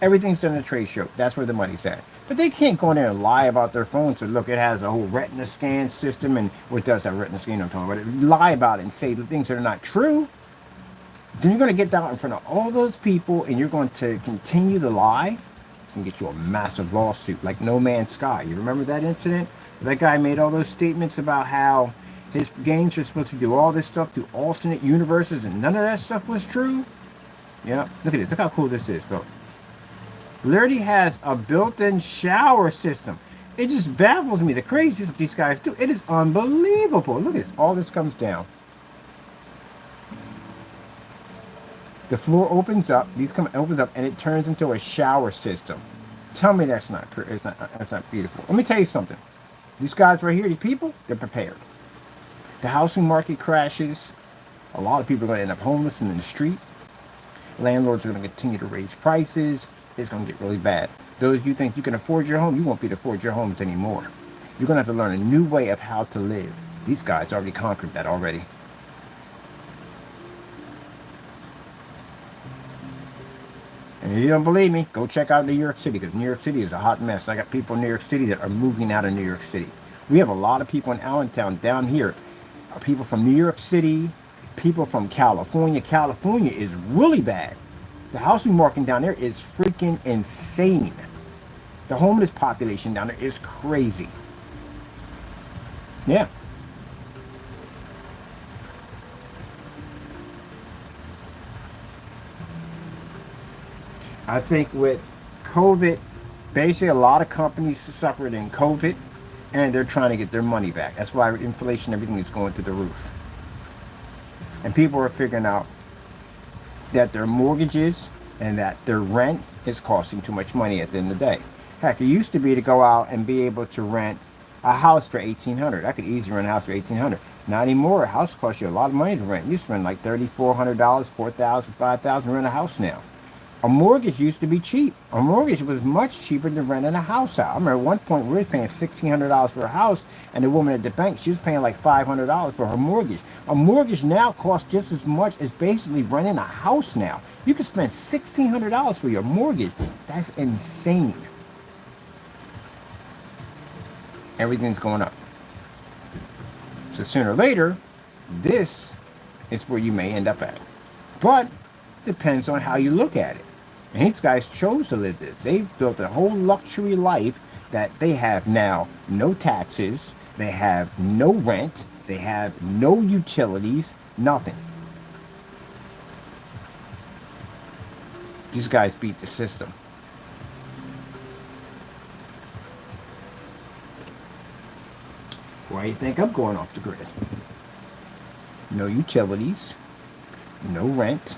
Everything's done at a trade show. That's where the money's at. But they can't go in there and lie about their phone. So look, it has a whole retina scan system, and it does have retina scan, I'm talking about it. Lie about it and say the things that are not true. Then you're going to get down in front of all those people, and you're going to continue to lie. It's going to get you a massive lawsuit, like No Man's Sky. You remember that incident? That guy made all those statements about how his games are supposed to do all this stuff through alternate universes, and none of that stuff was true. Yeah, look at this. Look how cool this is, though. Literally has a built-in shower system. It just baffles me. The craziest that these guys do. It is unbelievable. Look at this. All this comes down. The floor opens up. Opens up, and it turns into a shower system. Tell me that's not beautiful. Let me tell you something. These guys right here, these people, they're prepared. The housing market crashes. A lot of people are going to end up homeless and in the street. Landlords are going to continue to raise prices. It's going to get really bad. Those of you think you can afford your home, you won't be able to afford your homes anymore. You're going to have to learn a new way of how to live. These guys already conquered that already. And if you don't believe me, go check out New York City, because New York City is a hot mess. I got people in New York City that are moving out of New York City. We have a lot of people in Allentown down here. People from New York City, people from California. California is really bad. The housing market down there is freaking insane. The homeless population down there is crazy. Yeah. I think with COVID, basically a lot of companies suffered in COVID and they're trying to get their money back. That's why inflation, everything is going through the roof. And people are figuring out that their mortgages and that their rent is costing too much money at the end of the day. Heck, it used to be to go out and be able to rent a house for $1,800. I could easily rent a house for $1,800. Not anymore. A house costs you a lot of money to rent. You spend like $3,400, $4,000, $5,000 to rent a house now. A mortgage used to be cheap. A mortgage was much cheaper than renting a house out. I remember at one point we were paying $1,600 for a house, and the woman at the bank, she was paying like $500 for her mortgage. A mortgage now costs just as much as basically renting a house now. You can spend $1,600 for your mortgage. That's insane. Everything's going up. So sooner or later, this is where you may end up at. But depends on how you look at it. And these guys chose to live this. They've built a whole luxury life that they have now no taxes, they have no rent, they have no utilities, nothing. These guys beat the system. Why do you think I'm going off the grid? No utilities, no rent.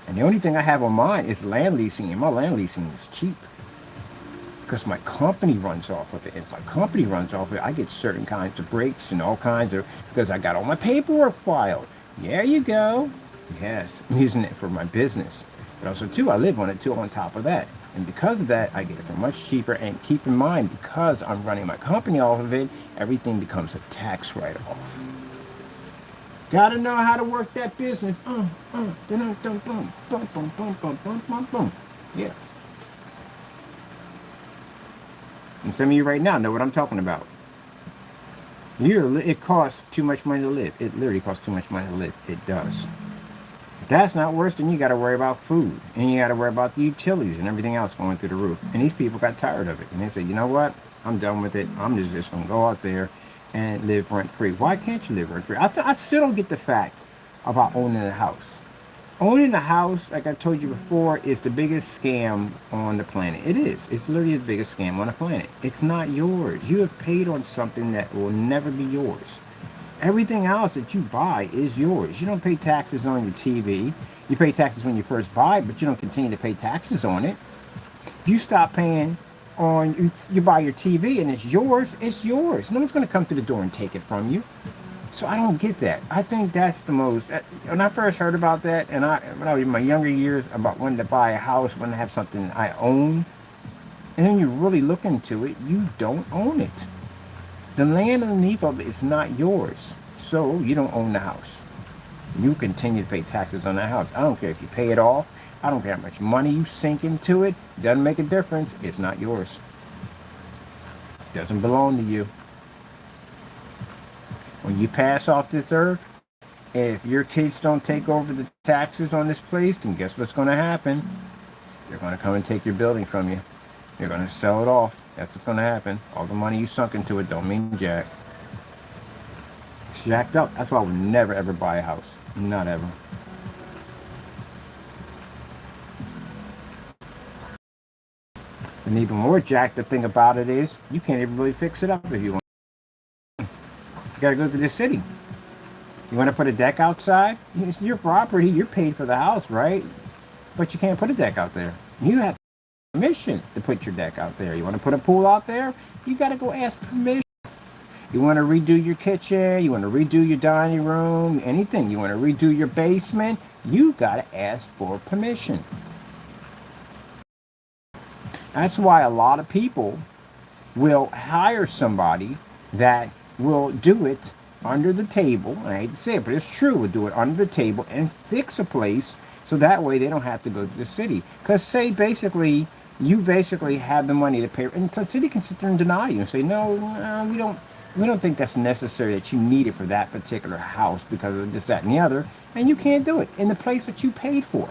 And the only thing I have on mine is land leasing, and my land leasing is cheap because my company runs off of it. If my company runs off of it, I get certain kinds of breaks and all kinds of, because I got all my paperwork filed. There you go. Yes, I'm using it for my business. But also, too, I live on it, too, on top of that. And because of that, I get it for much cheaper. And keep in mind, because I'm running my company off of it, everything becomes a tax write-off. Gotta know how to work that business. Yeah. And some of you right now know what I'm talking about. It costs too much money to live. It literally costs too much money to live. It does. If that's not worse, then you got to worry about food. And you got to worry about the utilities and everything else going through the roof. And these people got tired of it. And they said, you know what? I'm done with it. I'm just going to go out there and live rent-free. Why can't you live rent-free? I still don't get the fact about owning a house. Owning a house, like I told you before, is the biggest scam on the planet. It is. It's literally the biggest scam on the planet. It's not yours. You have paid on something that will never be yours. Everything else that you buy is yours. You don't pay taxes on your TV. You pay taxes when you first buy it, but you don't continue to pay taxes on it. If you stop paying on, you buy your TV and it's yours, no one's going to come to the door and take it from you. So I don't get that. I think that's the most, when I first heard about that, and when I was in my younger years, about wanting to buy a house, wanting to have something I own, and then you really look into it, you don't own it. The land underneath of it is not yours, so you don't own the house. You continue to pay taxes on that house. I don't care if you pay it off. I don't care how much money you sink into it. Doesn't make a difference. It's not yours. Doesn't belong to you. When you pass off this earth, if your kids don't take over the taxes on this place, then guess what's going to happen? They're going to come and take your building from you. They're going to sell it off. That's what's going to happen. All the money you sunk into it don't mean jack. It's jacked up. That's why I would never ever buy a house. Not ever. And even more jacked, the thing about it is, you can't even really fix it up if you want. You gotta go to the city. You want to put a deck outside? It's your property. You're paid for the house, right? But you can't put a deck out there. You have permission to put your deck out there. You want to put a pool out there? You got to go ask permission. You want to redo your kitchen? You want to redo your dining room? Anything. You want to redo your basement? You got to ask for permission. That's why a lot of people will hire somebody that will do it under the table. And I hate to say it, but it's true. Will do it under the table and fix a place so that way they don't have to go to the city. Because say basically, you basically have the money to pay, and the city can sit there and deny you and say, no, we don't think that's necessary, that you need it for that particular house because of this, that, and the other. And you can't do it in the place that you paid for.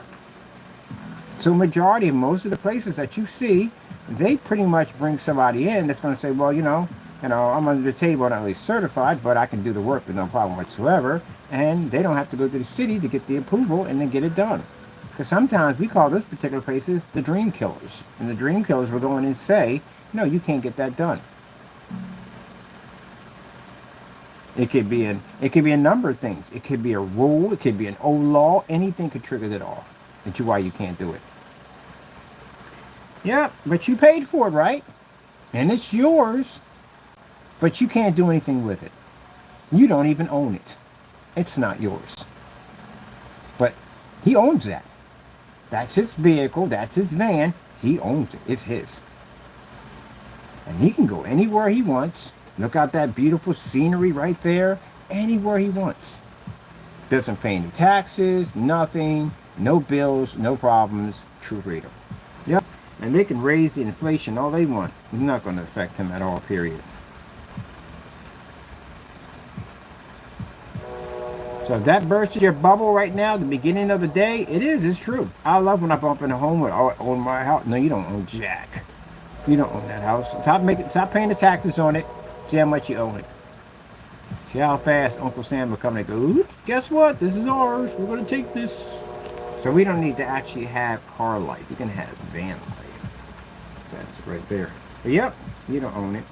So majority of most of the places that you see, they pretty much bring somebody in that's going to say, well, I'm under the table, not really certified, but I can do the work with no problem whatsoever. And they don't have to go to the city to get the approval and then get it done. Because sometimes we call those particular places the dream killers. And the dream killers will go in and say, no, you can't get that done. It could be a number of things. It could be a rule. It could be an old law. Anything could trigger that off. That's why you can't do it. Yeah, but you paid for it, right? And it's yours. But you can't do anything with it. You don't even own it. It's not yours. But he owns that. That's his vehicle. That's his van. He owns it. It's his. And he can go anywhere he wants. Look out that beautiful scenery right there. Anywhere he wants. Doesn't pay any taxes, nothing, no bills, no problems. True freedom. Yep. And they can raise the inflation all they want. It's not going to affect him at all, period. So if that bursts your bubble right now, the beginning of the day, it's true. I love when I bump into home with, oh, I own my house. No, you don't own jack. You don't own that house. Stop paying the taxes on it. See how much you own it. See how fast Uncle Sam will come and go, oops, guess what? This is ours. We're going to take this. So we don't need to actually have car life. We can have van life. That's right there. But yep, you don't own it.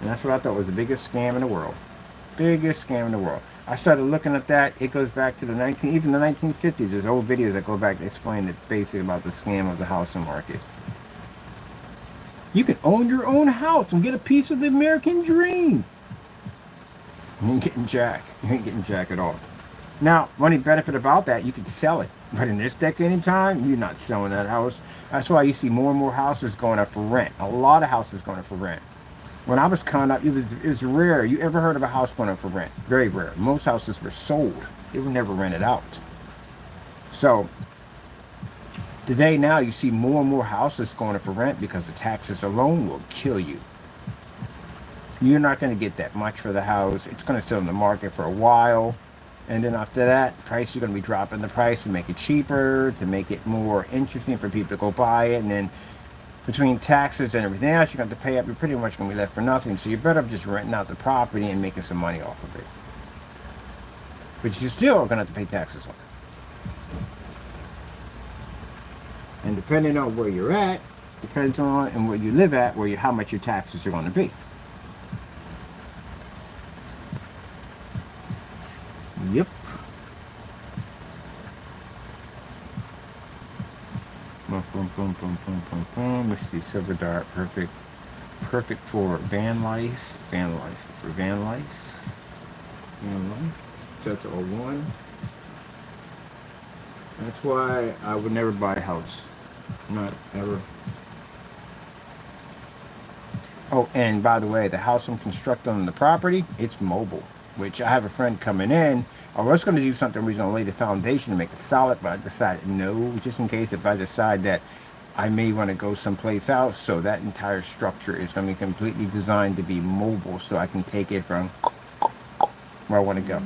And that's what I thought was the biggest scam in the world. Biggest scam in the world. I started looking at that. It goes back to even the 1950s. There's old videos that go back to explain it basically about the scam of the housing market. You can own your own house and get a piece of the American dream. You ain't getting jack. You ain't getting jack at all. Now, one benefit about that, you can sell it. But in this decade in time, you're not selling that house. That's why you see more and more houses going up for rent. A lot of houses going up for rent. When I was coming up, it was rare. You ever heard of a house going up for rent? Very rare. Most houses were sold. They were never rented out. So today now you see more and more houses going up for rent because the taxes alone will kill you. You're not going to get that much for the house. It's going to sit on the market for a while. And then after that, price is going to be dropping the price to make it cheaper, to make it more interesting for people to go buy it. And then between taxes and everything else you're going to have to pay up, you're pretty much going to be left for nothing. So you're better off just renting out the property and making some money off of it. But you still are going to have to pay taxes on it. And depending on where you're at, depends on and where you live at, how much your taxes are going to be. Yep. Boom, boom, boom, boom, boom, boom, boom. Let's see, Silver Dart, perfect for van life, for van life. So that's all one. That's why I would never buy a house, not ever. Oh, and by the way, the house I'm constructing on the property, it's mobile, which I have a friend coming in. I was going to do something where he's going to lay the foundation to make it solid, but I decided no, just in case if I decide that I may want to go someplace else. So that entire structure is going to be completely designed to be mobile so I can take it from where I want to go.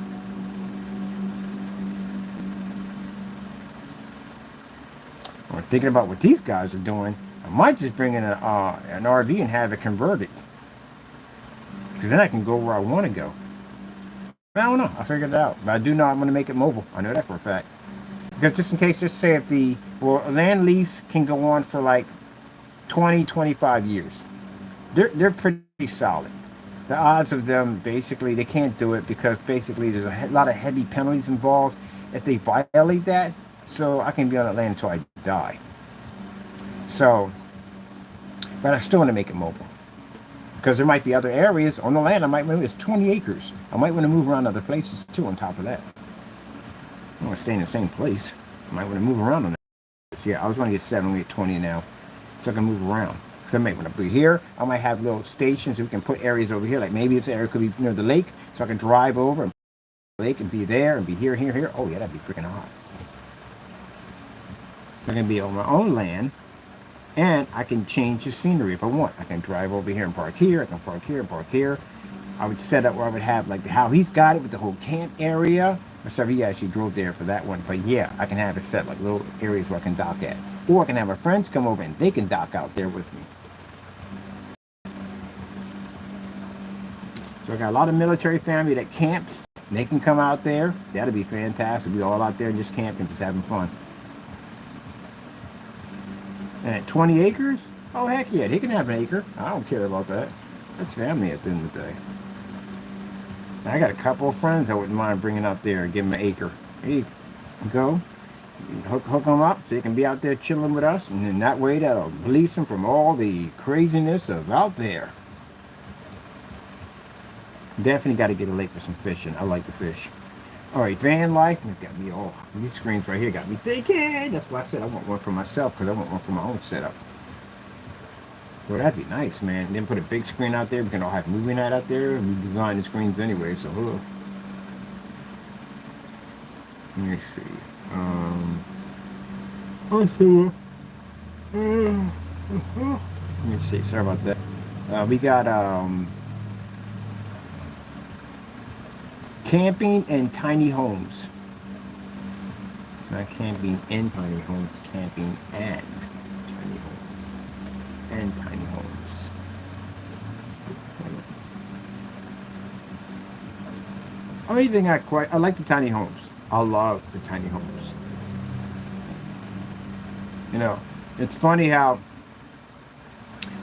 Or thinking about what these guys are doing, I might just bring in an RV and have it converted. Because then I can go where I want to go. I don't know. I figured it out. But I do know I'm going to make it mobile. I know that for a fact. Because just in case, just say if a land lease can go on for like 20, 25 years. They're pretty solid. The odds of them, basically, they can't do it because basically there's a lot of heavy penalties involved if they violate that. So I can be on that land until I die. So, but I still want to make it mobile. Because there might be other areas on the land. It's 20 acres. I might want to move around other places too on top of that. I don't want to stay in the same place. I might want to move around on that. So yeah, I was going to get 7, we get 20 now. So I can move around. Because I might want to be here. I might have little stations so we can put areas over here. Like maybe this area could be near the lake. So I can drive over and the lake and be there and be here, here, here. Oh yeah, that'd be freaking hot. I'm going to be on my own land. And I can change the scenery if I want. I can drive over here and park here. I can park here and park here. I would set up where I would have like how he's got it with the whole camp area. Or so he actually drove there for that one. But yeah, I can have it set like little areas where I can dock at. Or I can have my friends come over and they can dock out there with me. So I got a lot of military family that camps. They can come out there. That'll be fantastic. We'll be all out there just camping, just having fun. And at 20 acres? Oh, heck yeah, he can have an acre. I don't care about that. That's family at the end of the day. I got a couple of friends I wouldn't mind bringing out there and give them an acre. Here you go. Hook them up so they can be out there chilling with us. And then that way that'll release them from all the craziness of out there. Definitely got to get a lake with some fishing. I like to fish. All right, van life. Got me all. These screens right here got me thinking. That's why I said I want one for myself because I want one for my own setup. Well, that'd be nice, man. And then put a big screen out there. We can all have movie night out there. We design the screens anyway, so let me see. Let me see. Sorry about that. We got camping and tiny homes. Not camping in tiny homes, camping and tiny homes. And tiny homes. Only thing I like the tiny homes. I love the tiny homes. You know, it's funny how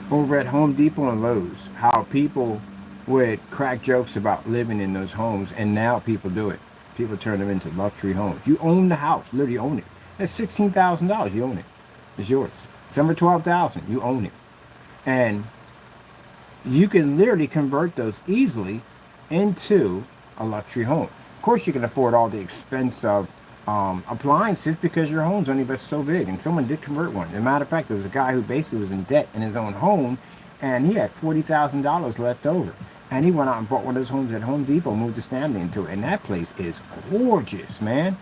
over at Home Depot and Lowe's, how people would crack jokes about living in those homes, and now people do it. People turn them into luxury homes. You own the house, literally own it. That's $16,000. You own it. It's yours. Some are $12,000. You own it, and you can literally convert those easily into a luxury home. Of course, you can afford all the expense of appliances because your home's only but so big. And someone did convert one. As a matter of fact, there was a guy who basically was in debt in his own home, and he had $40,000 left over. And he went out and bought one of those homes at Home Depot, moved his family into it. And that place is gorgeous, man.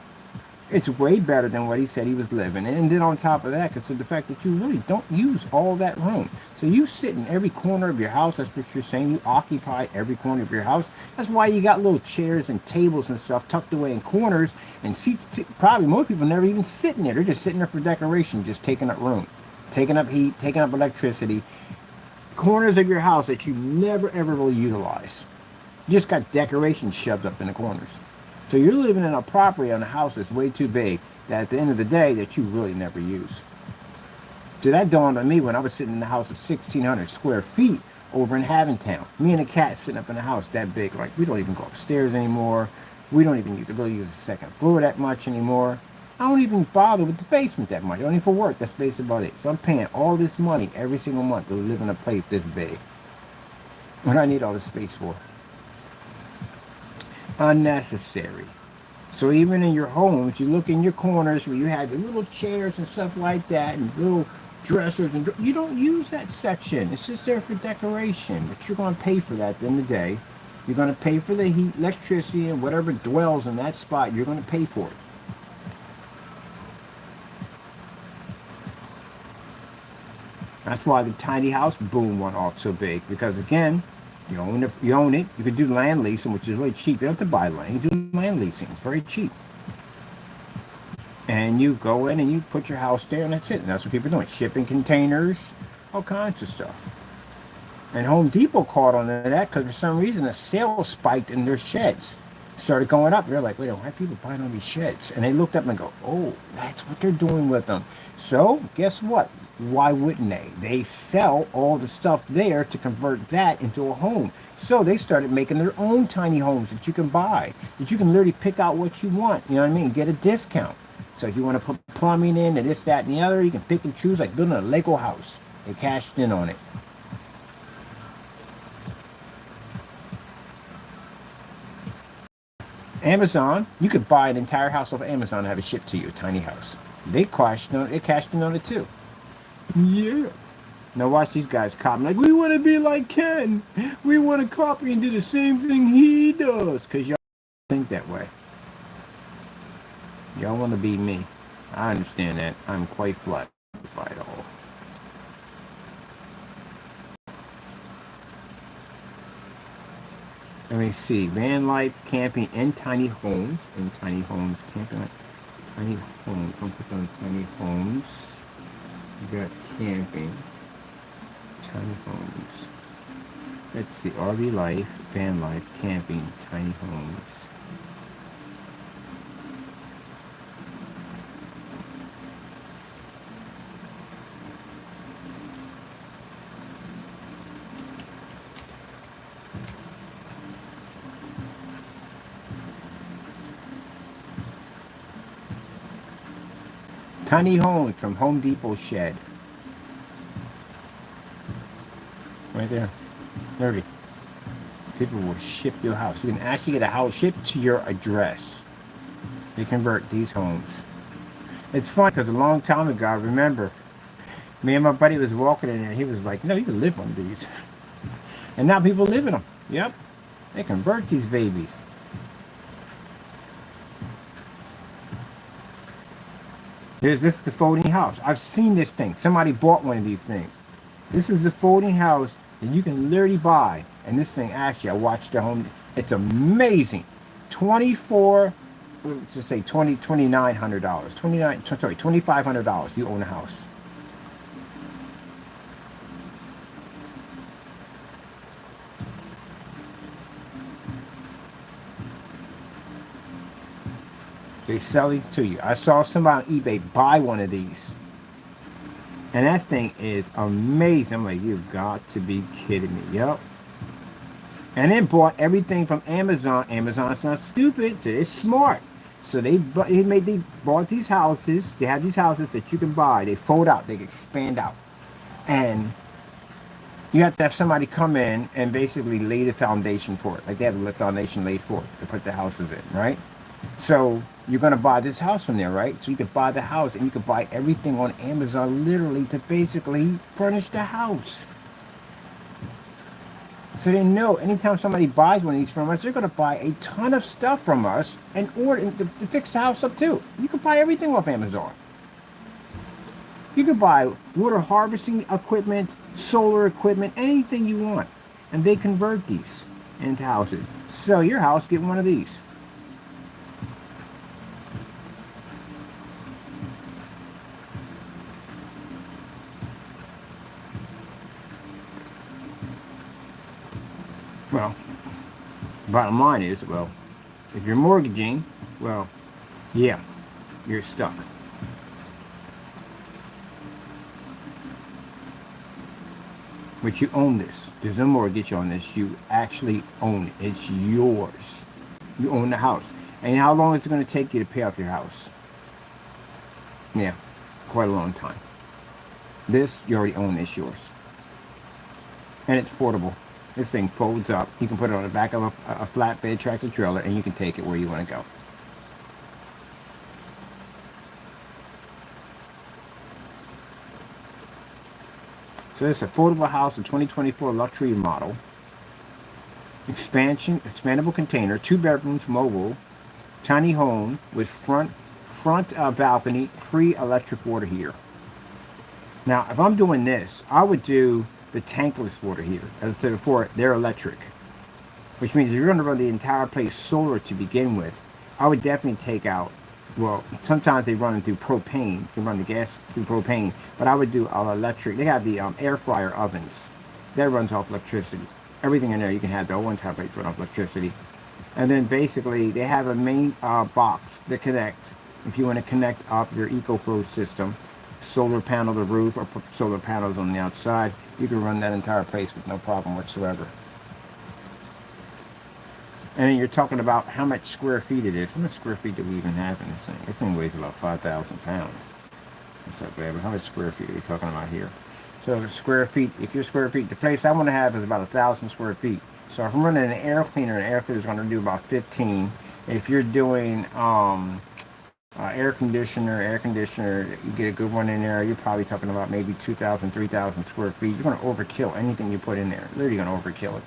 It's way better than what he said he was living. And then on top of that, consider the fact that you really don't use all that room. So you sit in every corner of your house. That's what you're saying. You occupy every corner of your house. That's why you got little chairs and tables and stuff tucked away in corners. And seats, probably most people never even sit in there. They're just sitting there for decoration, just taking up room, taking up heat, taking up electricity. Corners of your house that you never ever will utilize. You just got decorations shoved up in the corners. So you're living in a property on a house that's way too big that at the end of the day that you really never use. So that dawned on me when I was sitting in the house of 1,600 square feet over in Haventown. Me and a cat sitting up in a house that big. Like, we don't even go upstairs anymore. We don't even really use the second floor that much anymore. I don't even bother with the basement that much. Only for work. That's basically about it. So I'm paying all this money every single month to live in a place this big. What do I need all this space for? Unnecessary. So even in your homes, you look in your corners where you have the little chairs and stuff like that and little dressers, and you don't use that section. It's just there for decoration, but you're going to pay for that at the end of the day. You're going to pay for the heat, electricity, and whatever dwells in that spot. You're going to pay for it. That's why the tiny house boom went off so big, because again, you own it. You can do land leasing, which is really cheap. You don't have to buy land. You do land leasing. It's very cheap. And you go in and you put your house there, and that's it. And that's what people are doing. Shipping containers, all kinds of stuff. And Home Depot caught on to that because for some reason the sales spiked in their sheds. Started going up. They're like, wait, why are people buying all these sheds? And they looked up and go, oh, that's what they're doing with them. So guess what? Why wouldn't they? They sell all the stuff there to convert that into a home. So they started making their own tiny homes that you can buy, that you can literally pick out what you want, you know what I mean, get a discount. So if you want to put plumbing in and this, that, and the other, you can pick and choose, like building a Lego house. They cashed in on it. Amazon, you could buy an entire house off Amazon and have it shipped to you, a tiny house. They cashed in on it too. Yeah. Now watch these guys copy. Like, we want to be like Ken. We want to copy and do the same thing he does. Because y'all think that way. Y'all want to be me. I understand that. I'm quite flattered by it all. Let me see. Van life, camping, and tiny homes. And tiny homes, camping, tiny homes. I'm put on tiny homes. You got camping, tiny homes. Let's see. RV life, van life, camping, tiny homes. Tiny homes from Home Depot shed. Right there. 30. People will ship your house. You can actually get a house shipped to your address. They convert these homes. It's fun because a long time ago, I remember me and my buddy was walking in there. He was like, "No, you can live on these," and now people live in them. Yep, they convert these babies. There's this the folding house. I've seen this thing. Somebody bought one of these things. This is the folding house that you can literally buy. And this thing actually, I watched the home. It's amazing. 24, let's just say $2,900. $2,500. You own a house. They sell these to you. I saw somebody on eBay buy one of these. And that thing is amazing. I'm like, you've got to be kidding me. Yep. And then bought everything from Amazon. Amazon's not stupid. So they're smart. So they bought these houses. They have these houses that you can buy. They fold out. They expand out. And you have to have somebody come in and basically lay the foundation for it. Like they have the foundation laid for it to put the houses in, right? So you're going to buy this house from there, right? So you could buy the house and you could buy everything on Amazon literally to basically furnish the house. So they know anytime somebody buys one of these from us, they're going to buy a ton of stuff from us and order to fix the house up too. You can buy everything off Amazon. You can buy water harvesting equipment, solar equipment, anything you want. And they convert these into houses. Sell your house, get one of these. Well, bottom line is, well, if you're mortgaging, well, yeah, you're stuck. But you own this. There's no mortgage on this. You actually own it. It's yours. You own the house. And how long is it going to take you to pay off your house? Yeah, quite a long time. This, you already own. It's yours. And it's portable. This thing folds up. You can put it on the back of a flatbed tractor trailer and you can take it where you want to go. So this affordable house, a 2024 luxury model. Expandable container, 2 bedrooms, mobile, tiny home with front balcony, free electric water heater. Now, if I'm doing this, I would do the tankless water heater. As I said before, they're electric, which means if you're going to run the entire place solar to begin with, I would definitely take out. Well, sometimes they run it through propane. You can run the gas through propane, but I would do electric. They have the air fryer ovens that runs off electricity. Everything in there you can have the whole entire place run off electricity, and then basically they have a main box to connect. If you want to connect up your EcoFlow system, solar panel to the roof, or put solar panels on the outside, you can run that entire place with no problem whatsoever. And you're talking about how much square feet it is. How much square feet do we even have in this thing? This thing weighs about 5,000 pounds. That's not bad, but how much square feet are we talking about here? So square feet, if your square feet, the place I want to have is about 1,000 square feet. So if I'm running an air cleaner is going to do about 15. If you're doing air conditioner, you get a good one in there, you're probably talking about maybe 2,000, 3,000 square feet. You're going to overkill anything you put in there. Literally going to overkill it.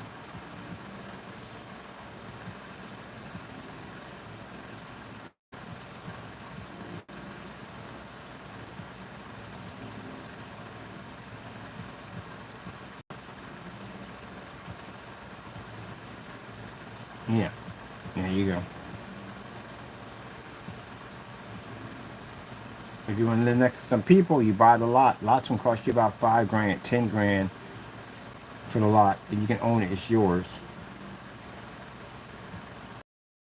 Yeah. There you go. If you want to live next to some people, you buy the lot. Lots can cost you about 5 grand, 10 grand for the lot, and you can own it. It's yours.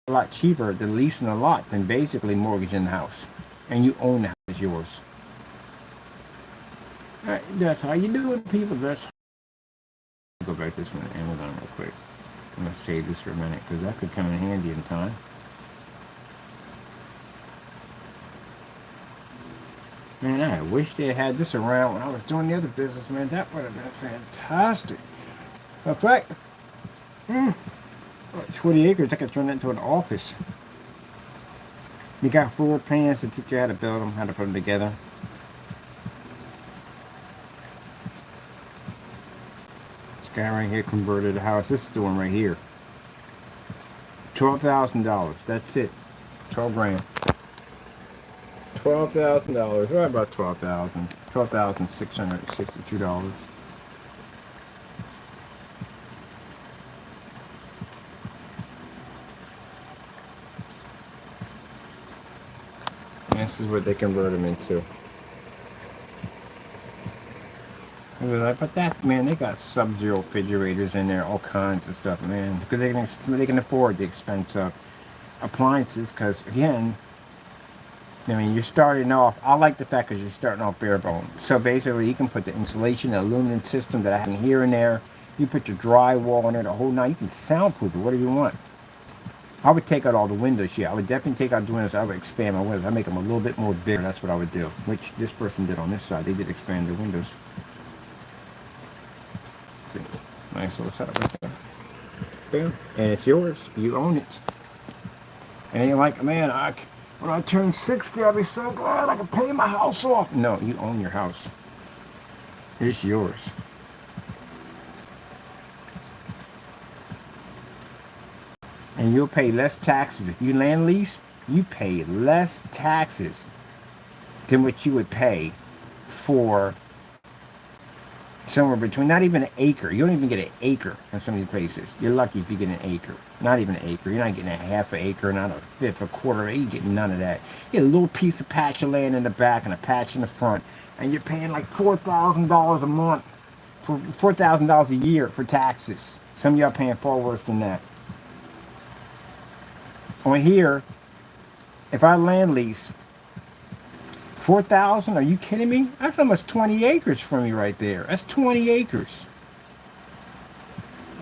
A lot cheaper than leasing a lot than basically mortgaging the house, and you own the house. It's yours. That's how you do it, people. That's. Go back this one to Amazon real quick. I'm gonna save this for a minute because that could come in handy in time. Man, I wish they had this around when I was doing the other business, man. That would have been fantastic. In fact, 20 acres, I could turn that into an office. You got floor plans to teach you how to build them, how to put them together. This guy right here converted a house. This is the one right here. $12,000. That's it. 12 grand. $12,000. Right about 12,000. $12,662. This is what they convert them into. But that, man, they got Sub-Zero refrigerators in there, all kinds of stuff, man, because they can afford the expensive appliances. Because again, I mean, you're starting off. I like the fact because you're starting off bare bone. So basically, you can put the insulation, the aluminum system that I have in here and there. You put your drywall in there, the whole nine. You can soundproof it, whatever you want. I would take out all the windows. Yeah, I would definitely take out the windows. I would expand my windows. I make them a little bit more bigger. That's what I would do. Which this person did on this side. They did expand the windows. See, nice little setup right there. Boom, and it's yours. You own it. And you're like, man, when I turn 60, I'll be so glad I can pay my house off. No, you own your house. It's yours. And you'll pay less taxes. If you land lease, you pay less taxes than what you would pay for somewhere between, not even an acre. You don't even get an acre in some of these places. You're lucky if you get an acre. Not even an acre. You're not getting a half an acre, not a fifth, a quarter. You get none of that. You get a little piece of patch of land in the back and a patch in the front. And you're paying like $4,000 a month, for $4,000 a year for taxes. Some of y'all paying far worse than that. On here, if I land lease, 4,000, are you kidding me? That's almost 20 acres for me right there. That's 20 acres.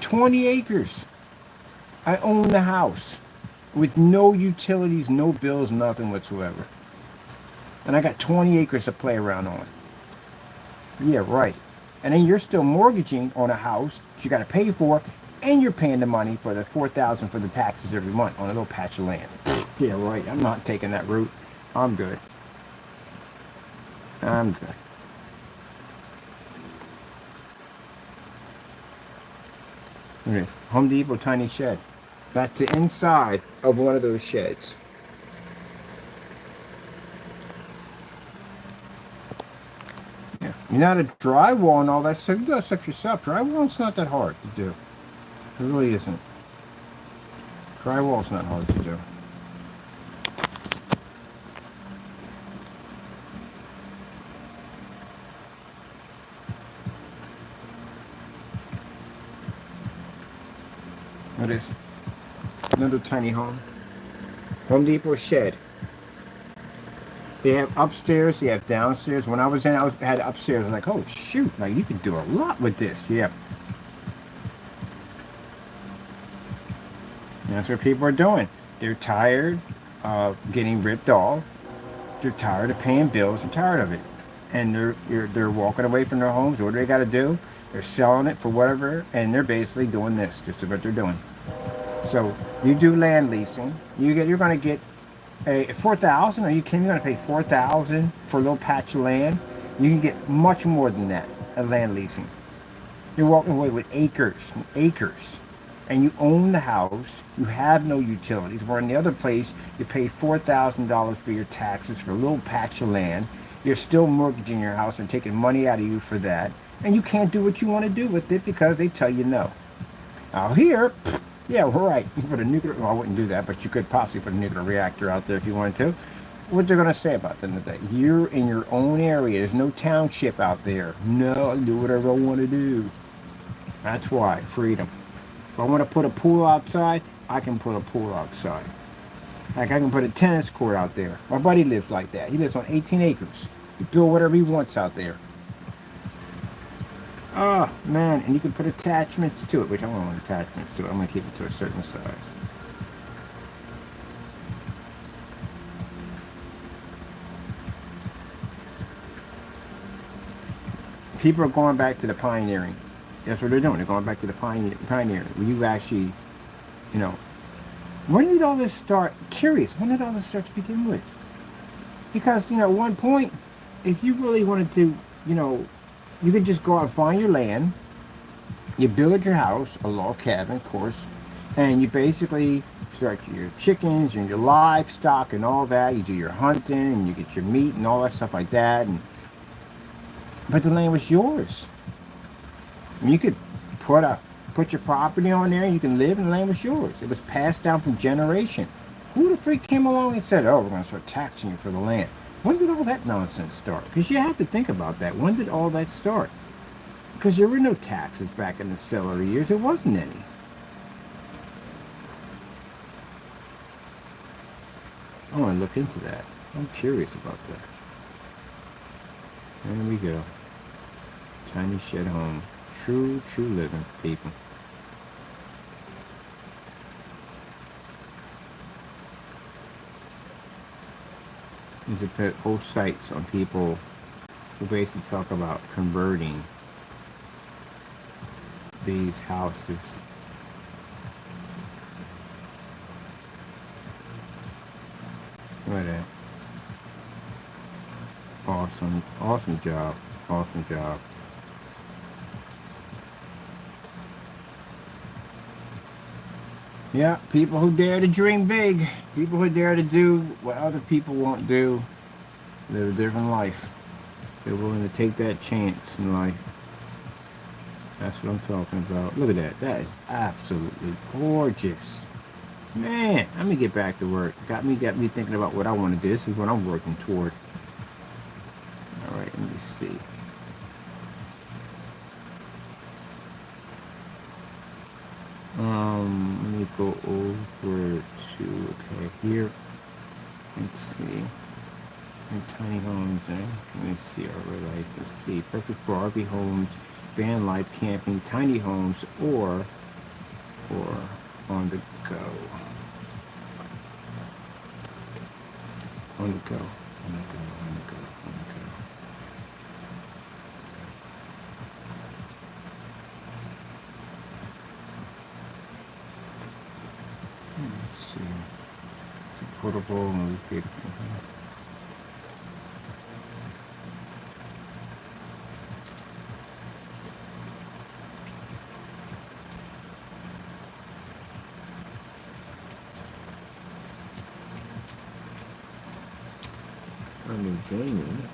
20 acres. I own the house with no utilities, no bills, nothing whatsoever. And I got 20 acres to play around on. Yeah, right. And then you're still mortgaging on a house that you got to pay for, and you're paying the money for the $4,000 for the taxes every month on a little patch of land. Yeah, right. I'm not taking that route. I'm good. I'm good. Look at this. Home Depot tiny shed. That's the inside of one of those sheds. Yeah. You're not a drywall and all that stuff. You do that stuff yourself. Drywall's not that hard to do. It really isn't. Drywall's not hard to do. What is? Another tiny home. Home Depot shed. They have upstairs, they have downstairs. When I was in, I had upstairs. I was like, oh shoot, like you can do a lot with this. Yeah. And that's what people are doing. They're tired of getting ripped off. They're tired of paying bills. They're tired of it. And they're walking away from their homes. What do they got to do? They're selling it for whatever, and they're basically doing this. This is what they're doing. So you do land leasing. You're going to get a 4,000. Are you kidding? You're going to pay 4,000 for a little patch of land. You can get much more than that at land leasing. You're walking away with acres and acres, and you own the house. You have no utilities. Where in the other place, you pay $4,000 for your taxes for a little patch of land. You're still mortgaging your house and taking money out of you for that. And you can't do what you want to do with it because they tell you no. Out here, Yeah, we're right. You put a nuclear, well, I wouldn't do that, but you could possibly put a nuclear reactor out there if you wanted to. What they're going to say about them today? You're in your own area. There's no township out there. No, I do whatever I want to do. That's why, freedom. If I want to put a pool outside, I can put a pool outside. Like I can put a tennis court out there. My buddy lives like that. He lives on 18 acres. He build whatever he wants out there. Oh, man. And you can put attachments to it, which I don't want attachments to it. I'm going to keep it to a certain size. People are going back to the pioneering. That's what they're doing. They're going back to the pioneering. Where you actually, you know, when did all this start? Curious. When did all this start to begin with? Because, at one point, if you really wanted to, you could just go out and find your land. You build your house, a log cabin, of course, and you basically start your chickens and your livestock and all that. You do your hunting and you get your meat and all that stuff like that. But the land was yours. And you could put your property on there and you can live and the land was yours. It was passed down from generation. Who the freak came along and said, oh, we're going to start taxing you for the land? When did all that nonsense start? Because you have to think about that. When did all that start? Because there were no taxes back in the settler years. There wasn't any. I want to look into that. I'm curious about that. There we go. Tiny shed home. True living, people. There's a whole sites on people who basically talk about converting these houses. Look at that. Awesome job. Awesome job. Yeah, people who dare to dream big. People who dare to do what other people won't do. Live a different life. They're willing to take that chance in life. That's what I'm talking about. Look at that. That is absolutely gorgeous. Man, let me get back to work. Got me thinking about what I want to do. This is what I'm working toward. All right, let me see. Let me go over to, okay, here. Let's see. And tiny homes, Let me see our life. Let's see. Perfect for RV homes, van life, camping, tiny homes, or on the go. On the go. On the go. On the go. On the go. Let's see. It's a portable movie theater. I mean, gaming.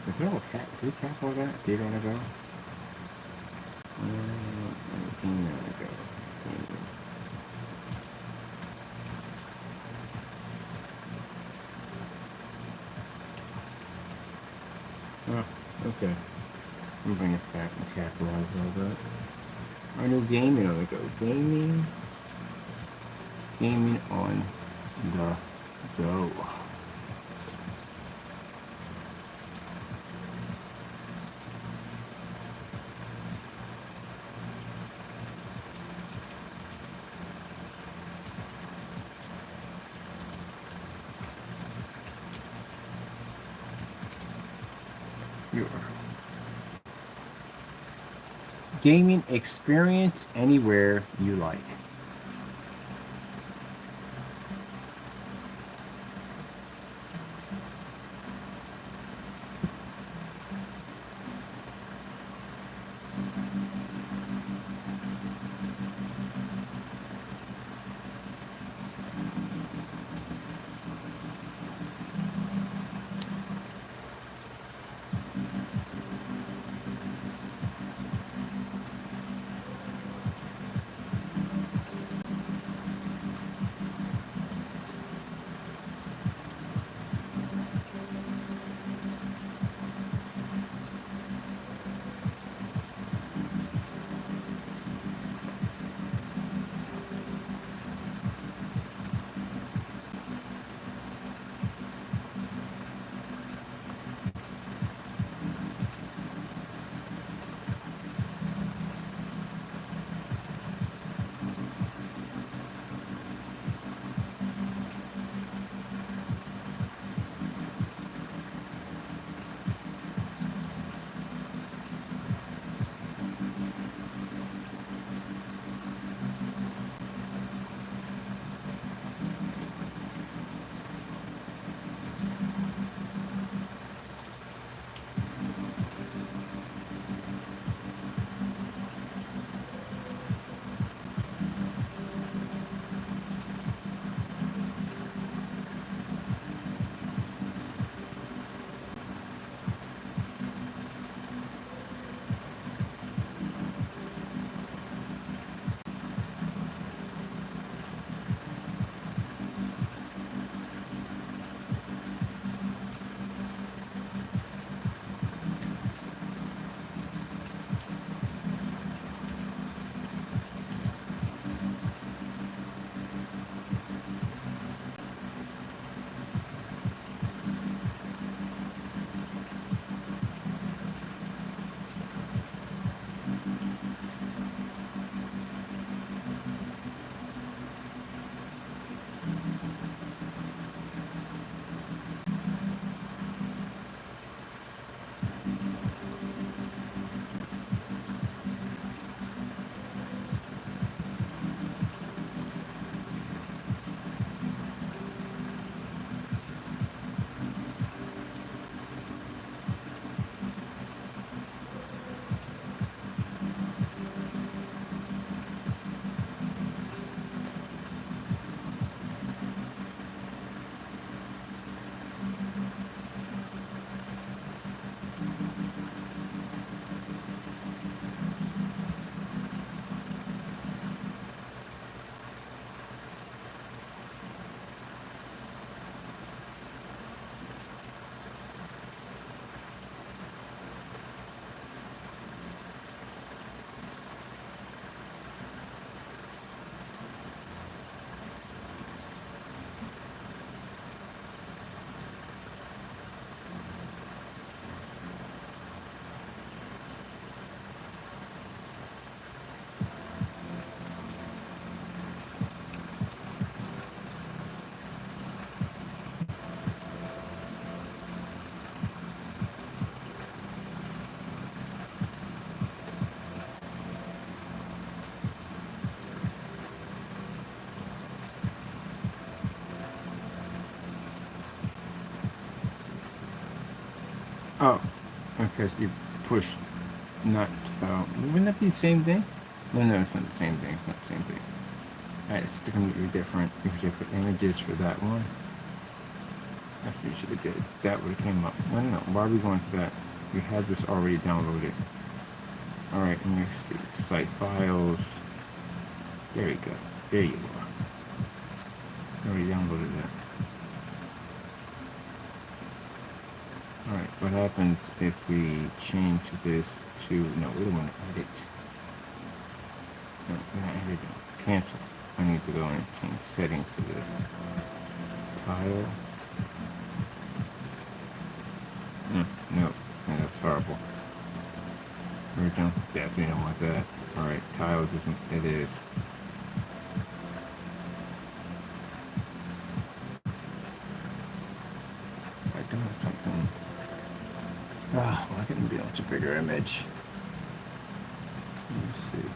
Is there a cat? Did we cap all that? Did you want to go? Gaming on the go. Gaming. Oh, okay. I'm bring us back and capitalize a little bit. I know gaming on the go. Gaming on the go. Gaming experience anywhere you like. Oh, because you push not, wouldn't that be the same thing? No, it's not the same thing. It's not the same thing. Alright, it's completely different because I put images for that one. Actually, you should have did it. That would have came up. No. Why are we going to that? We had this already downloaded. Alright, let me see. Site files. There you go. There you are. I already downloaded that. Alright, what happens if we change this to, no, we don't want to edit. No, we're not editing. Cancel. I need to go and change settings to this. Tile. No, that's horrible. Original, definitely don't want that. Alright, tiles isn't, it is. I don't have something. Oh, why couldn't it be much a bigger image? Let me see.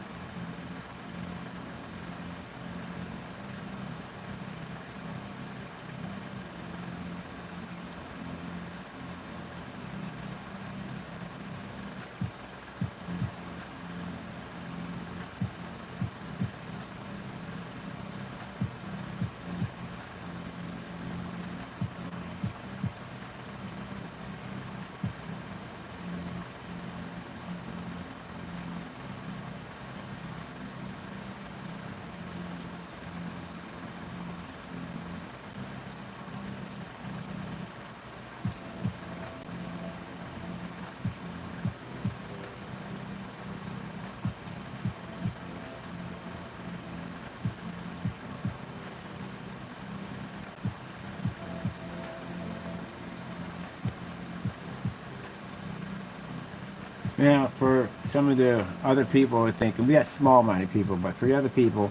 Now, for some of the other people are thinking, we got small-minded people, but for the other people,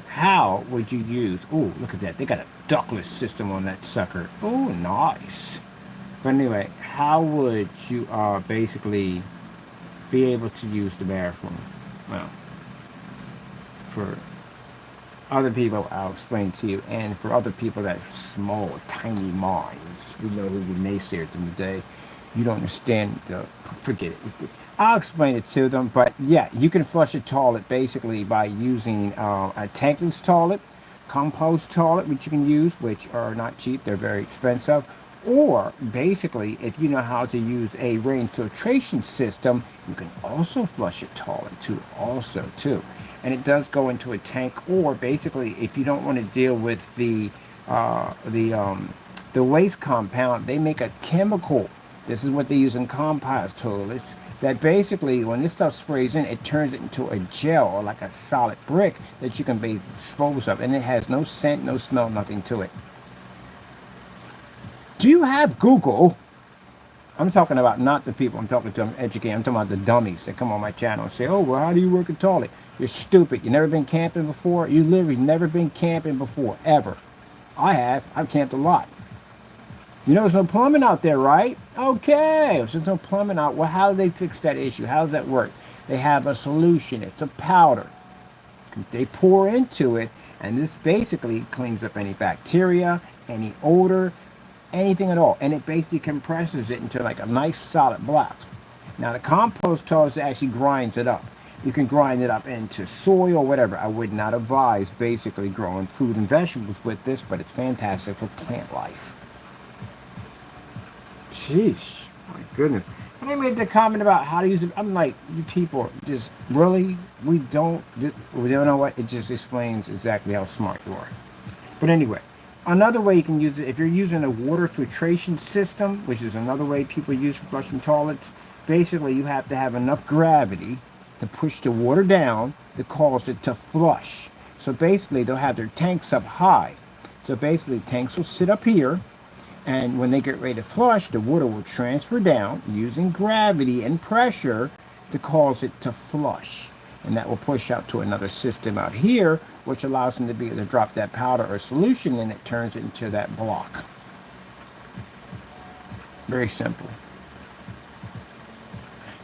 how would you use, oh, look at that, they got a ductless system on that sucker. Oh, nice. But anyway, how would you basically be able to use the bathroom? Well, for other people, I'll explain to you, and for other people that have small, tiny minds, we know who the naysayers in the day, you don't understand forget it. I'll explain it to them, but yeah, you can flush a toilet basically by using a tankless toilet, compost toilet, which you can use, which are not cheap, they're very expensive. Or basically, if you know how to use a rain filtration system, you can also flush a toilet too. And it does go into a tank. Or basically, if you don't want to deal with the waste compound, they make a chemical. This is what they use in compost toilets. That basically, when this stuff sprays in, it turns it into a gel or like a solid brick that you can dispose of, and it has no scent, no smell, nothing to it. Do you have Google? I'm talking about not the people I'm talking to, I'm educating. I'm talking about the dummies that come on my channel and say, oh, well, how do you work a toilet? You're stupid. You never been camping before? You literally never been camping before, ever. I have. I've camped a lot. You know there's no plumbing out there, right? Okay, if there's no plumbing out, well, how do they fix that issue? How does that work? They have a solution. It's a powder. They pour into it, and this basically cleans up any bacteria, any odor, anything at all. And it basically compresses it into like a nice solid block. Now, the compost toilet actually grinds it up. You can grind it up into soil or whatever. I would not advise basically growing food and vegetables with this, but it's fantastic for plant life. Sheesh, my goodness. And I made the comment about how to use it. I'm like, you people just really, we don't know what, it just explains exactly how smart you are. But anyway, another way you can use it, if you're using a water filtration system, which is another way people use for flushing toilets, basically you have to have enough gravity to push the water down to cause it to flush. So basically they'll have their tanks up high. So basically tanks will sit up here, and when they get ready to flush, the water will transfer down using gravity and pressure to cause it to flush. And that will push out to another system out here, which allows them to be able to drop that powder or solution, and it turns it into that block. Very simple.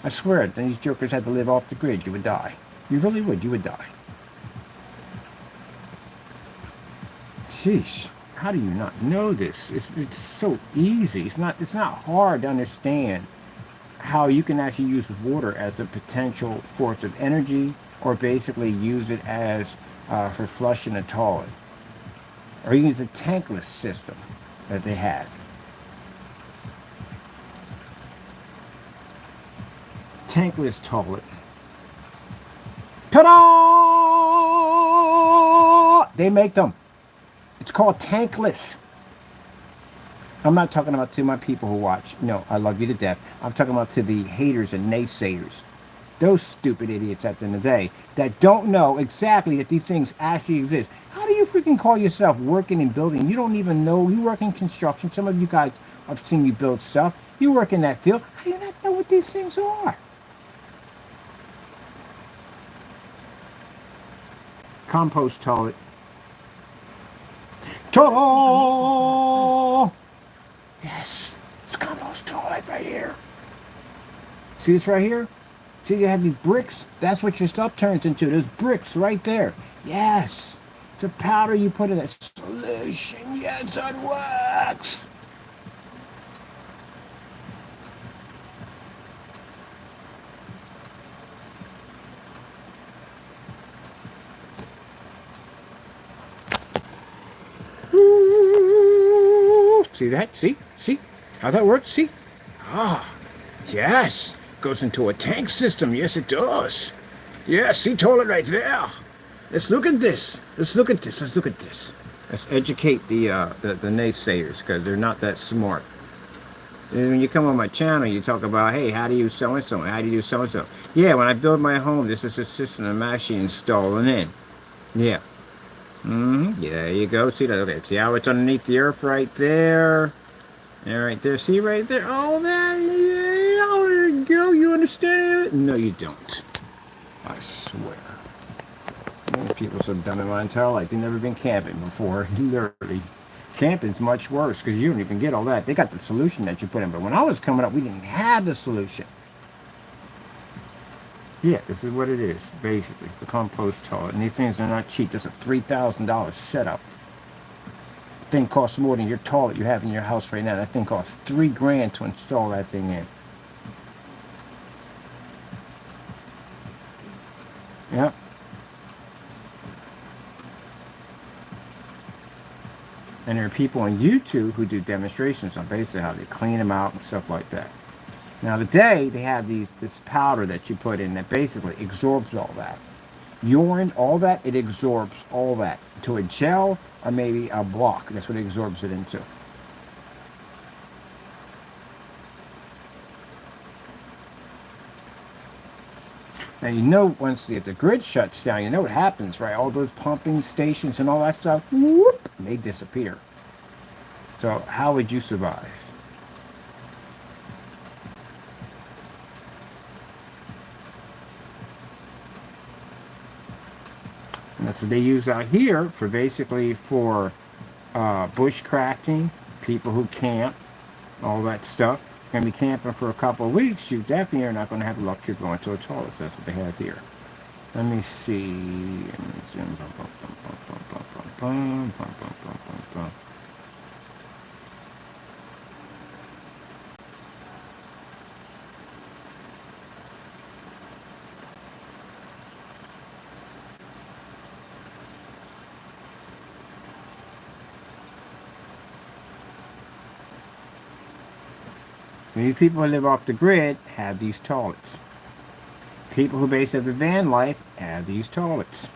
I swear, if these jokers had to live off the grid, you would die. You really would. You would die. Sheesh. How do you not know this? It's so easy. It's not hard to understand how you can actually use water as a potential source of energy, or basically use it as for flushing a toilet, or use a tankless system that they have. Tankless toilet. Ta-da! They make them. It's called tankless. I'm not talking about to my people who watch. No, I love you to death. I'm talking about to the haters and naysayers. Those stupid idiots at the end of the day that don't know exactly that these things actually exist. How do you freaking call yourself working in building? You don't even know. You work in construction. Some of you guys, I've seen you build stuff. You work in that field. How do you not know what these things are? Compost toilet. Ta-da! Yes, it's compost toilet right here. See this right here? See, you have these bricks? That's what your stuff turns into. There's bricks right there. Yes. It's a powder you put in a solution. Yes, it works. See that? See? See how that works? See? Ah, yes. Goes into a tank system. Yes, it does. Yeah, see toilet right there. Let's look at this. Let's look at this. Let's look at this. Let's educate the naysayers, because they're not that smart. And when you come on my channel, you talk about, hey, how do you so and so? How do you do so and so? Yeah, when I build my home, this is a system I'm actually installing in. Yeah. Yeah, there you go. See that? Okay. See how it's underneath the earth right there? And right there. See right there? All that. Yeah, oh, there you go. You understand it? No, you don't. I swear. Many people have done it my entire life. They've never been camping before. Literally. Camping's much worse because you don't even get all that. They got the solution that you put in. But when I was coming up, we didn't have the solution. Yeah, this is what it is, basically. The compost toilet. And these things are not cheap. Just a $3,000 setup. The thing costs more than your toilet you have in your house right now. That thing costs $3 grand to install that thing in. Yeah. And there are people on YouTube who do demonstrations on basically how they clean them out and stuff like that. Now today they have this powder that you put in that basically absorbs all that. Urine, all that, it absorbs all that to a gel or maybe a block. That's what it absorbs it into. Now you know once if the grid shuts down, you know what happens, right? All those pumping stations and all that stuff, whoop, they disappear. So how would you survive? And that's what they use out here for basically for bushcrafting, people who camp, all that stuff. Going to be camping for a couple of weeks, you definitely are not going to have the luxury of going to a toilet. So that's what they have here. Let me see. Many people who live off the grid have these toilets. People who basically have the van life have these toilets.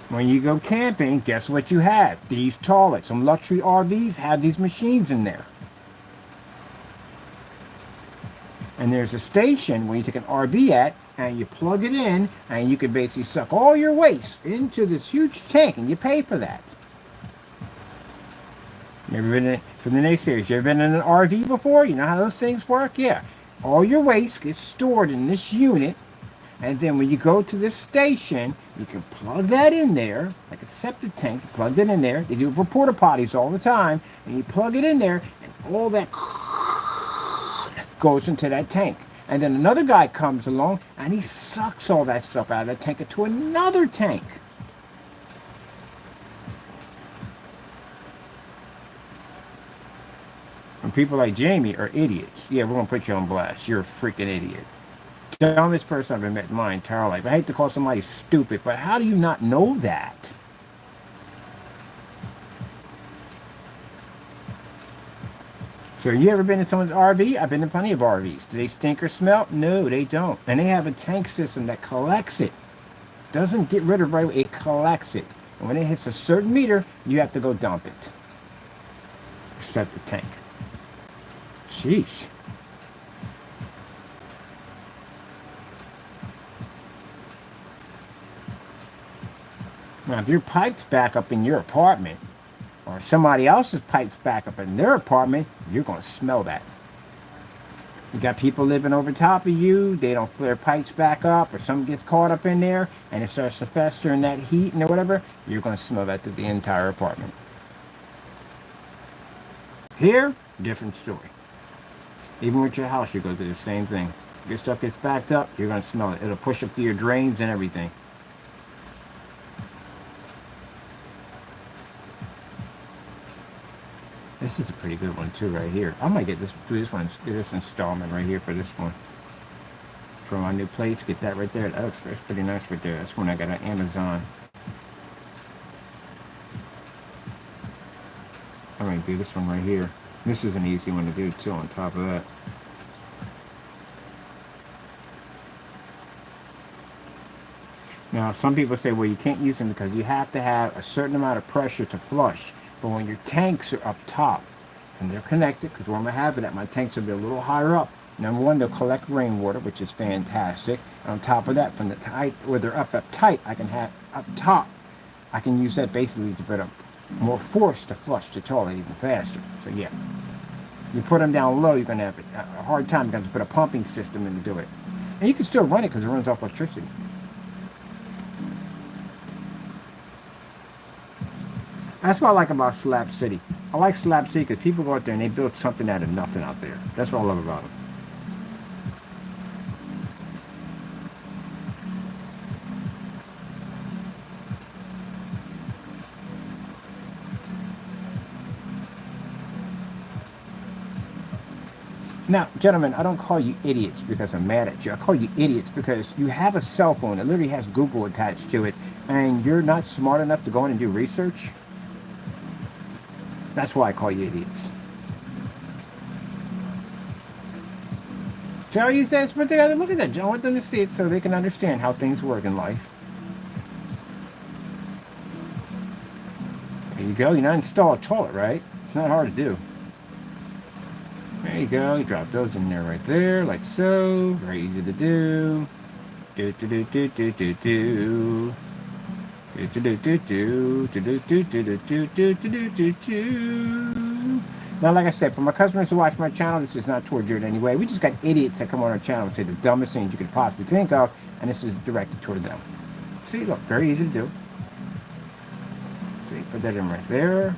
When you go camping, guess what you have? These toilets. Some luxury RVs have these machines in there. And there's a station where you take an RV at and you plug it in and you can basically suck all your waste into this huge tank and you pay for that. You ever been for the naysayers? You ever been in an RV before? You know how those things work? Yeah. All your waste gets stored in this unit, and then when you go to this station, you can plug that in there, like a septic tank. Plug it in there. They do it for porta potties all the time, and you plug it in there, and all that goes into that tank. And then another guy comes along, and he sucks all that stuff out of that tank into another tank. And people like Jamie are idiots. Yeah, we're going to put you on blast. You're a freaking idiot. Dumbest person I've ever met in my entire life. I hate to call somebody stupid, but how do you not know that? So you ever been in someone's RV? I've been in plenty of RVs. Do they stink or smell? No, they don't. And they have a tank system that collects it. Doesn't get rid of right away, it collects it. And when it hits a certain meter, you have to go dump it. Except the tank. Jeez. Now, if your pipe's back up in your apartment, or somebody else's pipe's back up in their apartment, you're going to smell that. You got people living over top of you, they don't fill their pipes back up, or something gets caught up in there, and it starts to fester in that heat and whatever, you're going to smell that through the entire apartment. Here, different story. Even with your house, you go through the same thing. Your stuff gets backed up, you're going to smell it. It'll push up through your drains and everything. This is a pretty good one too, right here. I might do this installment right here for this one. For my new place, get that right there. That's pretty nice right there. That's one I got on Amazon. I'm gonna do this one right here. This is an easy one to do too, on top of that. Now, some people say, well, you can't use them because you have to have a certain amount of pressure to flush. But when your tanks are up top, and they're connected, because where I'm going to have it at, my tanks will be a little higher up. Number one, they'll collect rainwater, which is fantastic. And on top of that, from the tight, where they're up tight, I can have up top, I can use that basically to put up more force to flush the toilet even faster. So yeah, you put them down low, you're going to have a hard time. You're going to put a pumping system in to do it. And you can still run it because it runs off electricity. That's what I like about Slab City. I like Slab City because people go out there and they build something out of nothing out there. That's what I love about them. Now, gentlemen, I don't call you idiots because I'm mad at you. I call you idiots because you have a cell phone that literally has Google attached to it, and you're not smart enough to go in and do research. That's why I call you idiots. So you says, but they gotta look at that. I want them to see it so they can understand how things work in life. There you go. You now install a toilet, right? It's not hard to do. There you go. You drop those in there right there, like so. Very easy to do. Do do do do do do do. Now, like I said, for my customers who watch my channel, this is not towards you in any way. We just got idiots that come on our channel and say the dumbest things you could possibly think of, and this is directed toward them. See, look, very easy to do. So you put that in right there,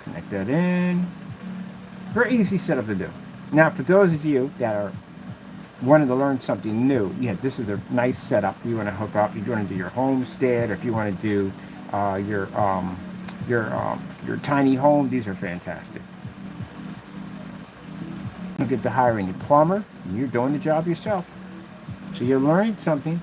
connect that in. Very easy setup to do. Now, for those of you that are wanting to learn something new, yeah, this is a nice setup. You want to hook up, you want to do your homestead, or if you want to do your tiny home, these are fantastic. You get to hiring a plumber, and you're doing the job yourself. So you're learning something.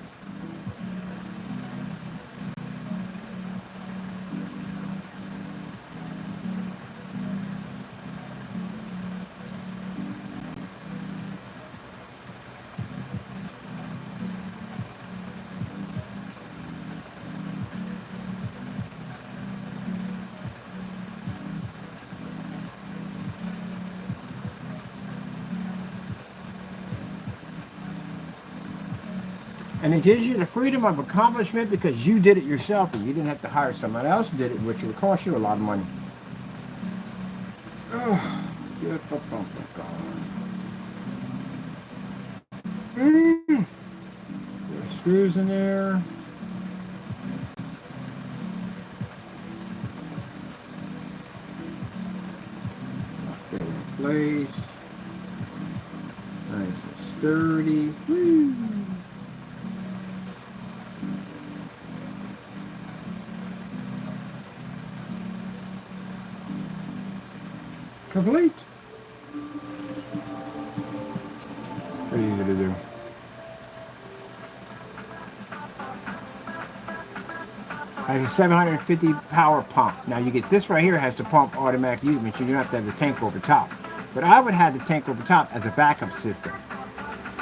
And it gives you the freedom of accomplishment because you did it yourself and you didn't have to hire someone else who did it, which would cost you a lot of money. There's screws in there. Lock that in place. Nice and sturdy. Woo. Complete. Has a 750 power pump. Now you get this right here, has the pump automatically, which you don't have to have the tank over top. But I would have the tank over top as a backup system.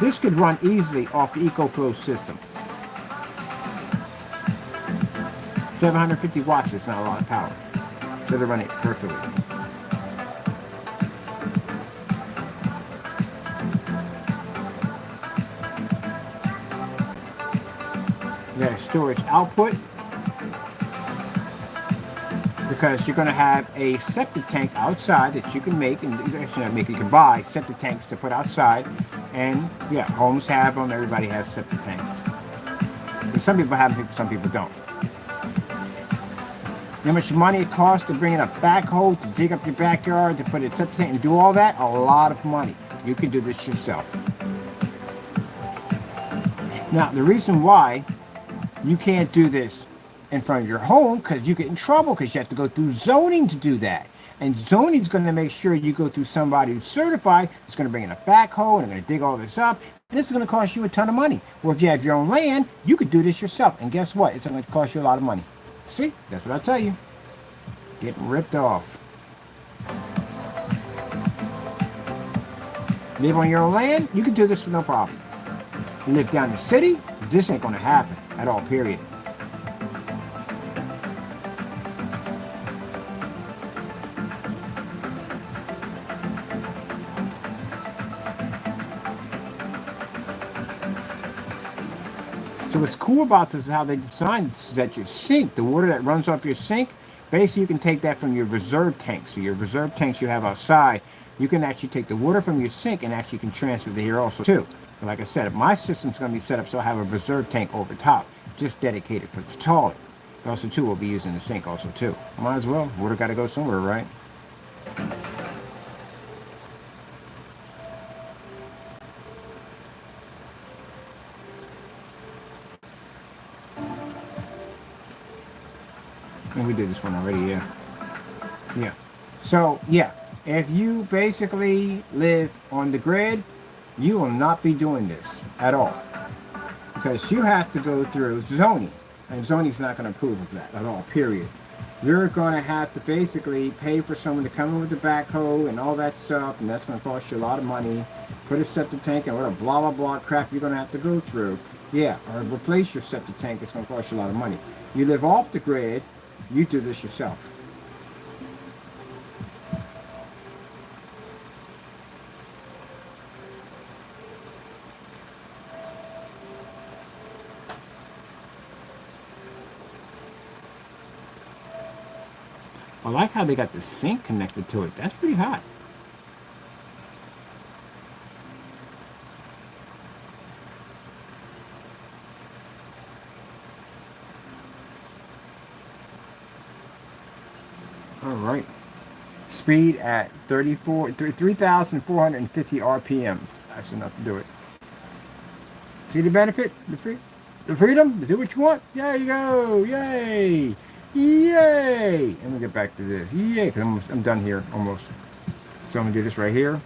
This could run easily off the EcoFlow system. 750 watts is not a lot of power. So they run it perfectly. You got a storage output, because you're going to have a septic tank outside that you can make, and actually not make, you can buy septic tanks to put outside. And yeah, homes have them, everybody has septic tanks. And some people have them, some people don't. You know how much money it costs to bring in a backhoe to dig up your backyard, to put a septic tank and do all that? A lot of money. You can do this yourself. Now, the reason why you can't do this in front of your home, because you get in trouble, because you have to go through zoning to do that. And zoning is going to make sure you go through somebody who's certified. It's going to bring in a backhoe, and they're going to dig all this up. And this is going to cost you a ton of money. Well, if you have your own land, you could do this yourself. And guess what? It's going to cost you a lot of money. See? That's what I tell you. Getting ripped off. Live on your own land, you can do this with no problem. You live down in the city, this ain't going to happen at all, period. So what's cool about this is how they designed this, is that your sink, the water that runs off your sink, basically you can take that from your reserve tanks. So your reserve tanks you have outside, you can actually take the water from your sink and actually can transfer it here also too. But like I said, my system's going to be set up so I have a reserve tank over top, just dedicated for the toilet. Also too, we'll be using the sink also too. Might as well, water got to go somewhere, right? And we did this one already, yeah. Yeah. So, yeah, if you basically live on the grid, you will not be doing this at all. Because you have to go through zoning. And zoning's not going to approve of that at all, period. You're going to have to basically pay for someone to come in with the backhoe and all that stuff, and that's going to cost you a lot of money. Put a septic tank and what a blah, blah, blah crap you're going to have to go through. Yeah, or replace your septic tank, it's going to cost you a lot of money. You live off the grid, you do this yourself. I like how they got the sink connected to it. That's pretty hot. All right. Speed at 3,450 RPMs. That's enough to do it. See the benefit? The freedom to do what you want? There you go. Yay. Yay. And we'll get back to this. Yay. Because I'm done here almost. So I'm going to do this right here.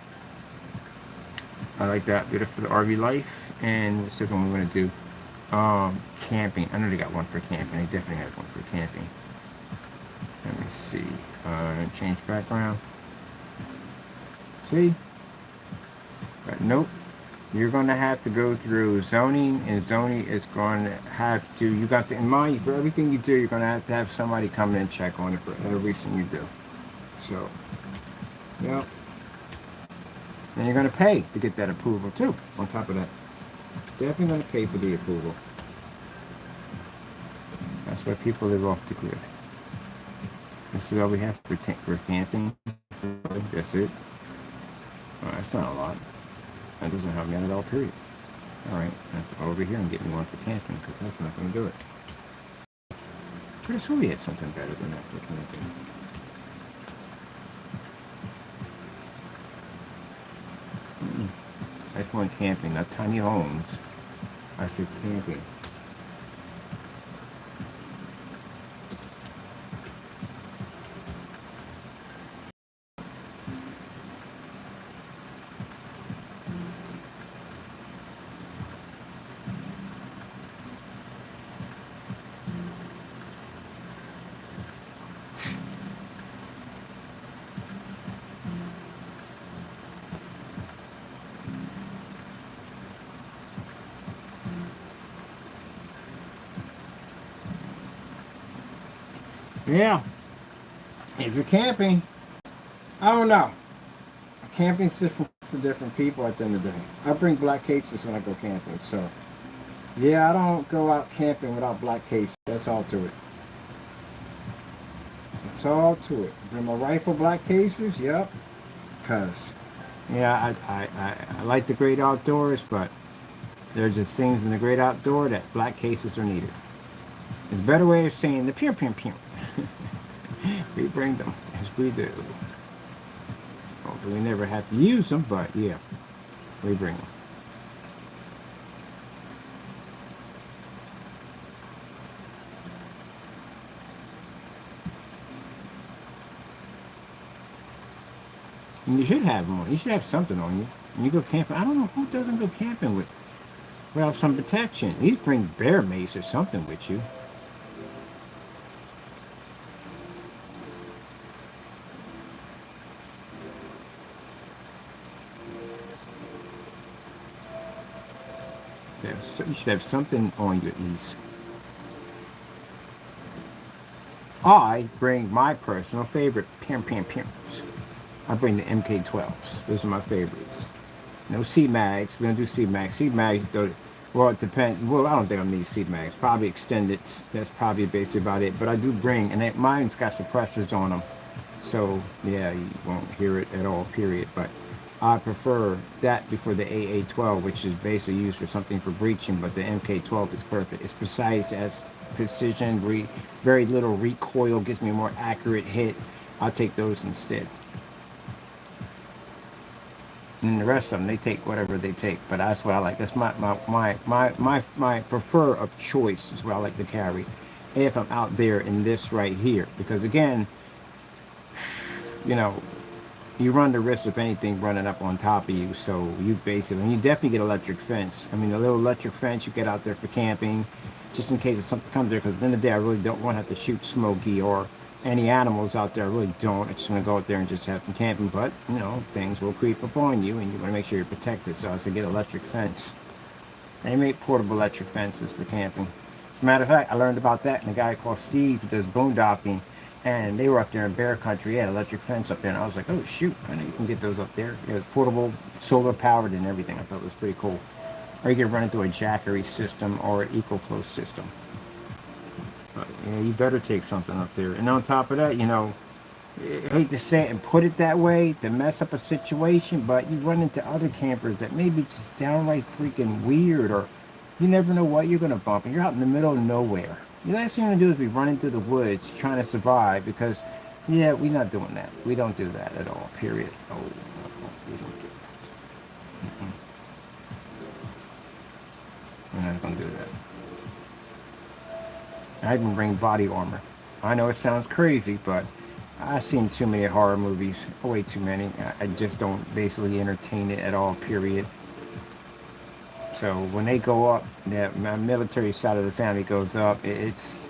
I like that. Did it for the RV life. And what's this one we're going to do? Camping. I know they got one for camping. They definitely have one for camping. Let me see. Change background. See? But nope. You're going to have to go through zoning, and zoning is going to have to, you got to, in mind, for everything you do, you're going to have somebody come in and check on it for everything you do. So, yeah. And you're going to pay to get that approval too, on top of that. Definitely going to pay for the approval. That's why people live off the grid. This is all we have for camping. That's it. Oh, that's not a lot. That doesn't help me out at all, period. Alright, I have to go over here and get me one for camping, because that's not going to do it. Pretty sure we had something better than that for camping. I want camping, not tiny homes. I said camping. Yeah, if you're camping, I don't know. Camping's different for different people at the end of the day. I bring black cases when I go camping, so yeah, I don't go out camping without black cases. That's all to it. That's all to it. Bring my rifle black cases, yep. Cause yeah, I like the great outdoors, but there's just things in the great outdoor that black cases are needed. It's a better way of saying the pew pew pew. We bring them, as we do. Hopefully we never have to use them, but yeah, we bring them. And you should have them on. You should have something on you. When you go camping, I don't know who doesn't go camping without some protection. You bring bear mace or something with you. You should have something on you at least. I bring my personal favorite, pam pam pams. I bring the MK12s. Those are my favorites. No C-Mags. We don't do C-Mags. C-Mags, well, it depends. Well, I don't think I'll need C-Mags. Probably extended. That's probably basically about it. But I do bring, and mine's got suppressors on them. So, yeah, you won't hear it at all, period. But I prefer that before the AA-12, which is basically used for something for breaching. But the MK-12 is perfect. It's precise, as precision, very little recoil, gives me a more accurate hit. I'll take those instead. And the rest of them, they take whatever they take. But that's what I like. That's my prefer of choice is what I like to carry if I'm out there in this right here. Because again, you know, you run the risk of anything running up on top of you. So you basically, and you definitely get electric fence. I mean, the little electric fence you get out there for camping, just in case if something comes there. Because at the end of the day, I really don't want to have to shoot Smokey or any animals out there. I really don't. I just want to go out there and just have some camping. But, you know, things will creep up on you, and you want to make sure you're protected. So I said get electric fence. They make portable electric fences for camping. As a matter of fact, I learned about that and a guy called Steve who does boondocking. And they were up there in bear country. He had electric fence up there. And I was like, oh, shoot. I know you can get those up there. It was portable, solar powered and everything. I thought it was pretty cool. Or you could run it through a Jackery system or an EcoFlow system. But, yeah, you better take something up there. And on top of that, you know, I hate to say it and put it that way to mess up a situation, but you run into other campers that may be just downright freaking weird, or you never know what you're going to bump. And you're out in the middle of nowhere. The last thing you're going to do is be running through the woods trying to survive because, yeah, we're not doing that. We don't do that at all, period. Oh, no, we don't do that. We're not going to do that. I even bring body armor. I know it sounds crazy, but I've seen too many horror movies, way too many. I just don't basically entertain it at all, period. So when they go up, my military side of the family goes up, it's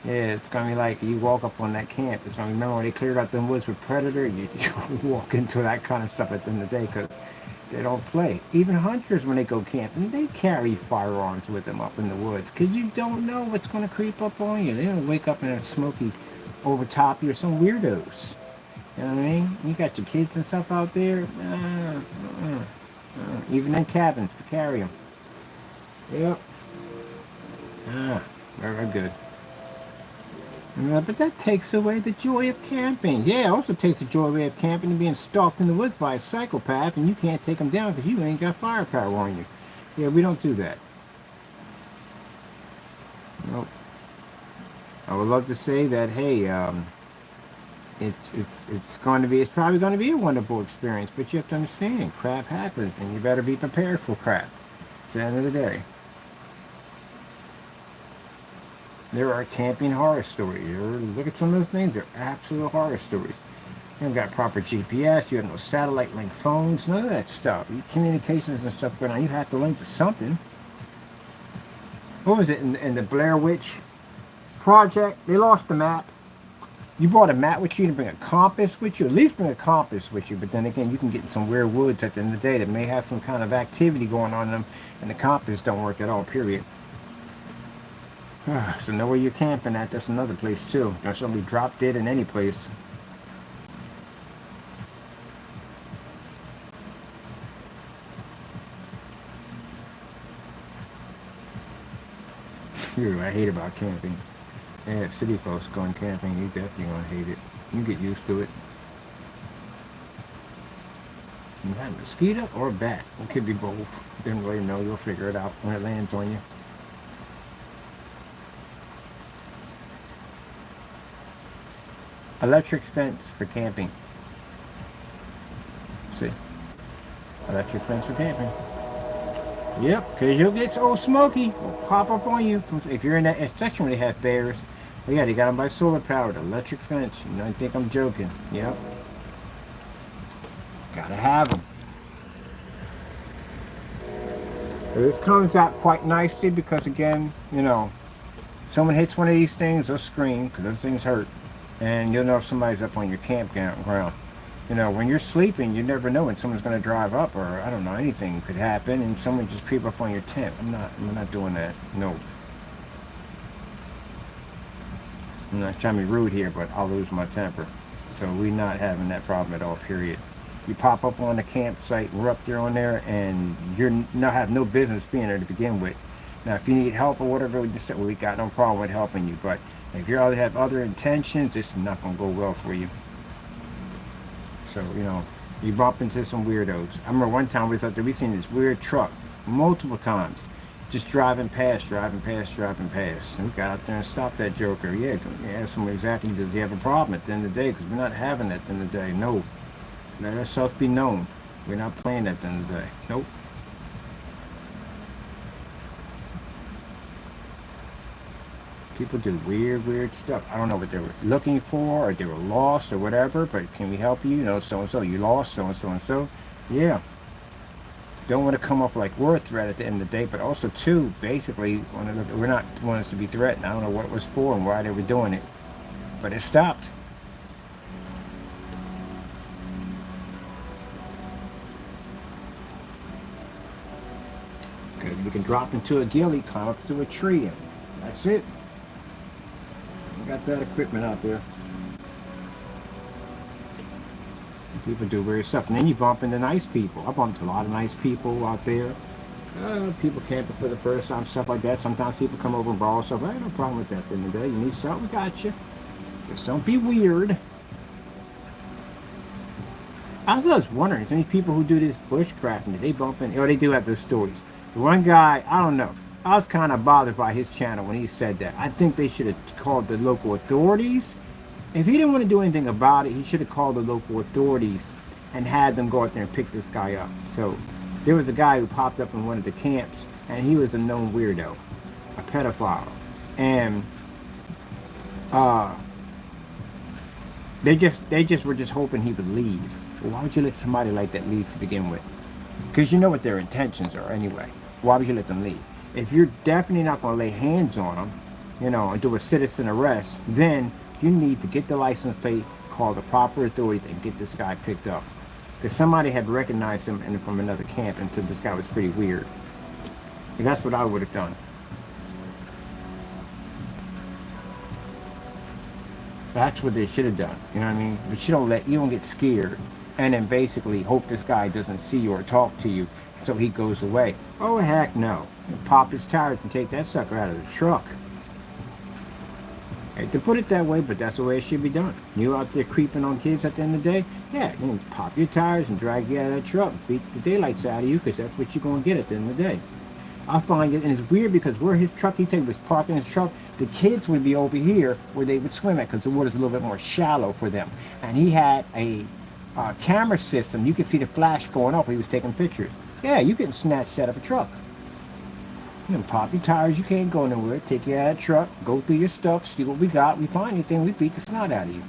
going to be like you walk up on that camp. It's going to remember when they cleared out the woods with Predator, you just walk into that kind of stuff at the end of the day because they don't play. Even hunters, when they go camping, they carry firearms with them up in the woods because you don't know what's going to creep up on you. They don't wake up in a smoky over top you or some weirdos. You know what I mean? You got your kids and stuff out there. Even in cabins, we carry them. Yep. Very good. But that takes away the joy of camping. Yeah, it also takes the joy away of camping and being stalked in the woods by a psychopath, and you can't take them down because you ain't got firepower on you. Yeah, we don't do that. Nope. I would love to say that, hey, it's probably going to be a wonderful experience, but you have to understand, crap happens, and you better be prepared for crap. At the end of the day, there are camping horror stories. Look at some of those things; they're absolute horror stories. You haven't got proper GPS. You have no satellite link phones. None of that stuff. Communications and stuff going on. You have to link to something. What was it in the Blair Witch Project? They lost the map. You brought a map with you to bring a compass with you. At least bring a compass with you. But then again, you can get in some weird woods at the end of the day that may have some kind of activity going on in them, and the compass don't work at all, period. So know where you're camping at. That's another place too. Don't somebody drop dead in any place. Here's what I hate about camping. Yeah, city folks going camping, you definitely gonna hate it. You get used to it. You have a mosquito or a bat. It could be both. Didn't really know. You'll figure it out when it lands on you. Electric fence for camping. See? Electric fence for camping. Yep, because you'll get old Smoky. Will pop up on you. If you're in that section where they have bears. Oh yeah, they got them by solar powered. Electric fence. You know, I think I'm joking. Yep. Gotta have them. This comes out quite nicely because, again, you know, someone hits one of these things, they'll scream because those things hurt. And you'll know if somebody's up on your campground. You know, when you're sleeping, you never know when someone's going to drive up, or I don't know, anything could happen, and someone just creep up on your tent. I'm not doing that. No. I'm not trying to be rude here, but I'll lose my temper. So we're not having that problem at all, period. You pop up on the campsite, we're up there on there, and you're not have no business being there to begin with. Now, if you need help or whatever, we got no problem with helping you. But if you have other intentions, this is not going to go well for you. So, you know, you bump into some weirdos. I remember one time we seen this weird truck multiple times, just driving past. And we got out there and stopped that joker. Yeah, ask him exactly, does he have a problem at the end of the day? Because we're not having that at the end of the day. No. Let ourselves be known. We're not playing at the end of the day. Nope. People do weird stuff. I don't know what they were looking for, or they were lost, or whatever, but can we help you? You know, so-and-so, you lost, so-and-so. Yeah. Don't want to come off like we're a threat at the end of the day, but also, too, basically, we're not wanting us to be threatened. I don't know what it was for and why they were doing it, but it stopped. Good. We can drop into a ghillie, climb up to a tree, and that's it. Got that equipment out there. People do weird stuff, and then you bump into nice people. I bumped into a lot of nice people out there. People camping for the first time, stuff like that. Sometimes people come over and borrow stuff. I ain't no problem with that at the end of the day. You need something, we got you. Just don't be weird. I was wondering, there's any people who do this bushcrafting, did they bump in? Oh, they do have those stories. The one guy, I don't know. I was kind of bothered by his channel when he said that. I think they should have called the local authorities. If he didn't want to do anything about it, he should have called the local authorities and had them go out there and pick this guy up. So there was a guy who popped up in one of the camps, and he was a known weirdo, a pedophile. And they just were just hoping he would leave. Well, why would you let somebody like that leave to begin with? Because you know what their intentions are anyway. Why would you let them leave? If you're definitely not going to lay hands on them, you know, and do a citizen arrest, then you need to get the license plate, call the proper authorities, and get this guy picked up. Because somebody had recognized him from another camp and said this guy was pretty weird. And that's what I would have done. That's what they should have done. You know what I mean? But you don't get scared and then basically hope this guy doesn't see you or talk to you, so he goes away. Oh, heck no. Pop his tires and take that sucker out of the truck. I hate to put it that way, but that's the way it should be done. You out there creeping on kids at the end of the day, yeah, you can pop your tires and drag you out of that truck, beat the daylights out of you, because that's what you're going to get at the end of the day. I find it, and it's weird because where his truck, he said he was parking his truck, the kids would be over here where they would swim at because the water's a little bit more shallow for them. And he had a camera system. You could see the flash going up when he was taking pictures. Yeah, you can snatch that of a truck. You can pop your tires, you can't go nowhere, take you out of the truck, go through your stuff, see what we got. We find anything, we beat the snot out of you.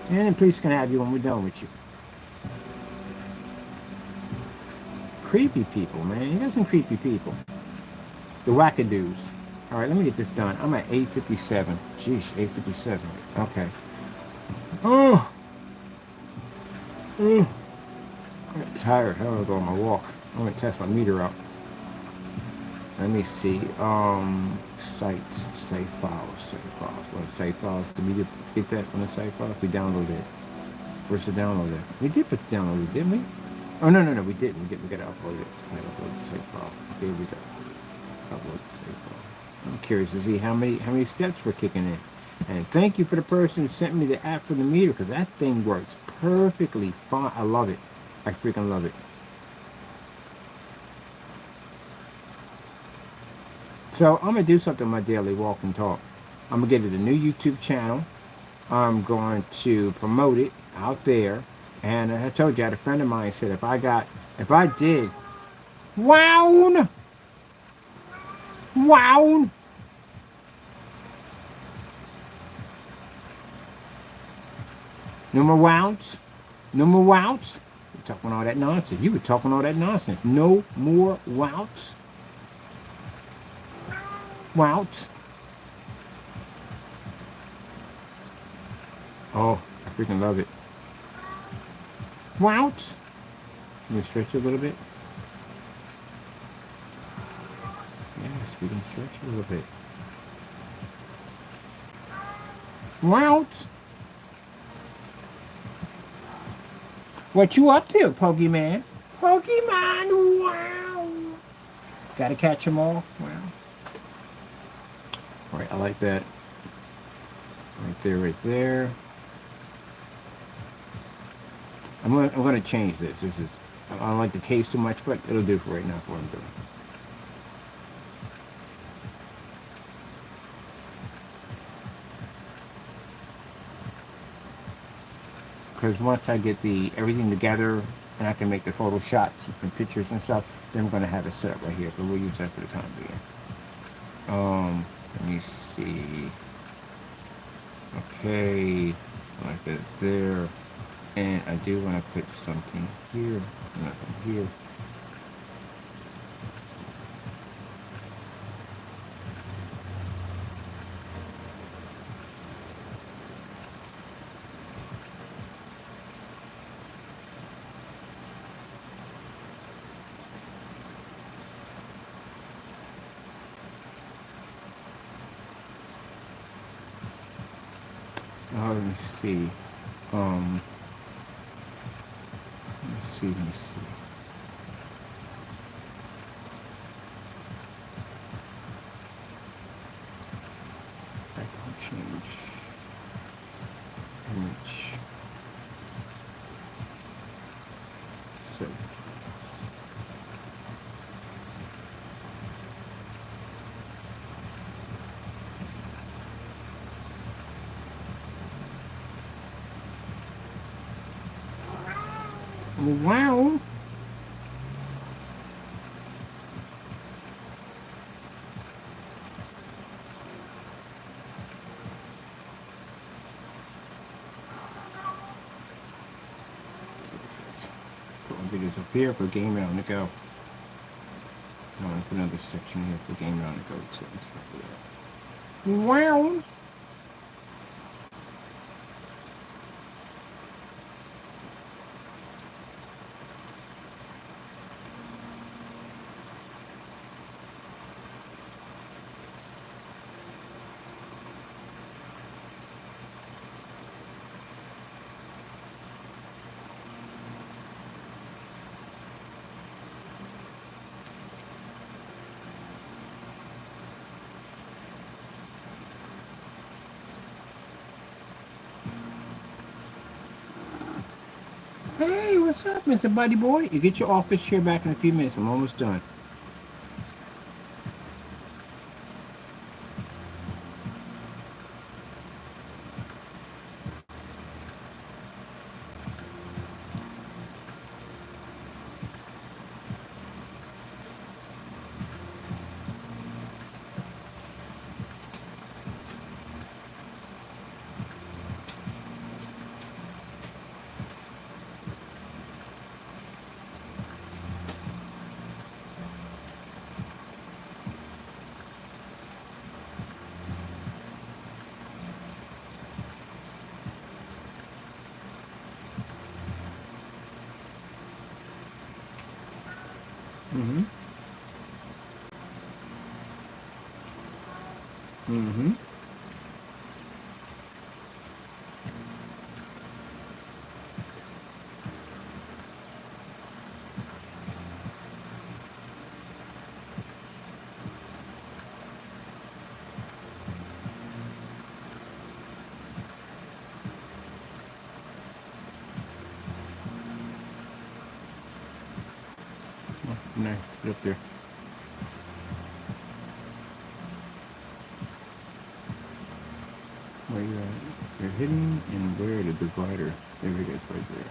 And the police can have you when we're done with you. Creepy people, man. You got some creepy people. The wackadoos. All right, let me get this done. I'm at 8:57. Jeez, 8:57. Okay. Oh. I'm tired. I'm gonna go on my walk. I'm gonna test my meter out. Let me see. Sites, save files, save files. What save files? Did we get that on the save files? We downloaded it. Where's the download at? We did put the download, didn't we? Oh no, no, no, we didn't. We did. We gotta upload it. I gotta upload the save file. Here we go. Upload the save file. I'm curious to see how many steps we're kicking in. And thank you for the person who sent me the app for the meter, because that thing works perfectly fine. I love it. I freaking love it. So I'm gonna do something on my daily walk and talk. I'm gonna get it a new YouTube channel. I'm going to promote it out there. And I told you, I had a friend of mine said if I did, wow, wow. No more wounds. No more wounds. You're talking all that nonsense. You were talking all that nonsense. No more wounds. Wounds. Oh, I freaking love it. Wounds. Can we stretch it a little bit? Yes, we can stretch it a little bit. Wounds. What you up to, Pokemon? Pokemon, wow. Gotta catch them all. Wow. All right, I like that. Right there, right there. I'm gonna change this. This is, I don't like the case too much, but it'll do for right now for what I'm doing. Because once I get everything together and I can make the photo shots and pictures and stuff, then I'm gonna have it set up right here. But we'll use that for the time being. Let me see. Okay, like that there. And I do want to put something here, nothing here. Let me see. Let me see. Let me see. Background change. Image. So. Wow. Put my videos up here for game round to go. I want to put another section here for game round to go to. Wow. Hey, what's up, Mr. Buddy Boy? You get your office chair back in a few minutes. I'm almost done. Mm-hmm. Nice. Get up there. Where you at? You're hitting and where the divider. There it is, right there.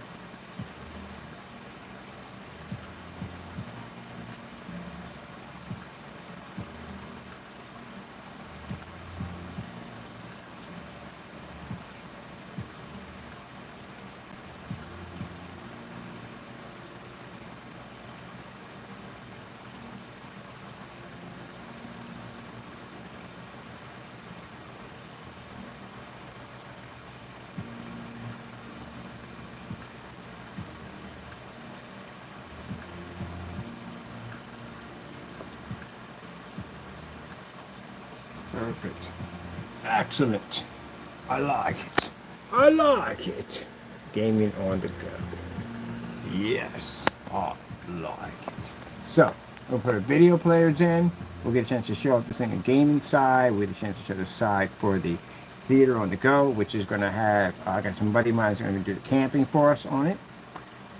Perfect. Excellent. I like it. I like it. Gaming on the go. Yes, I like it. So, we'll put our video players in. We'll get a chance to show off this thing on gaming side. We'll get a chance to show the side for the theater on the go, which is going to have, I got some buddy of mine who's going to do the camping for us on it.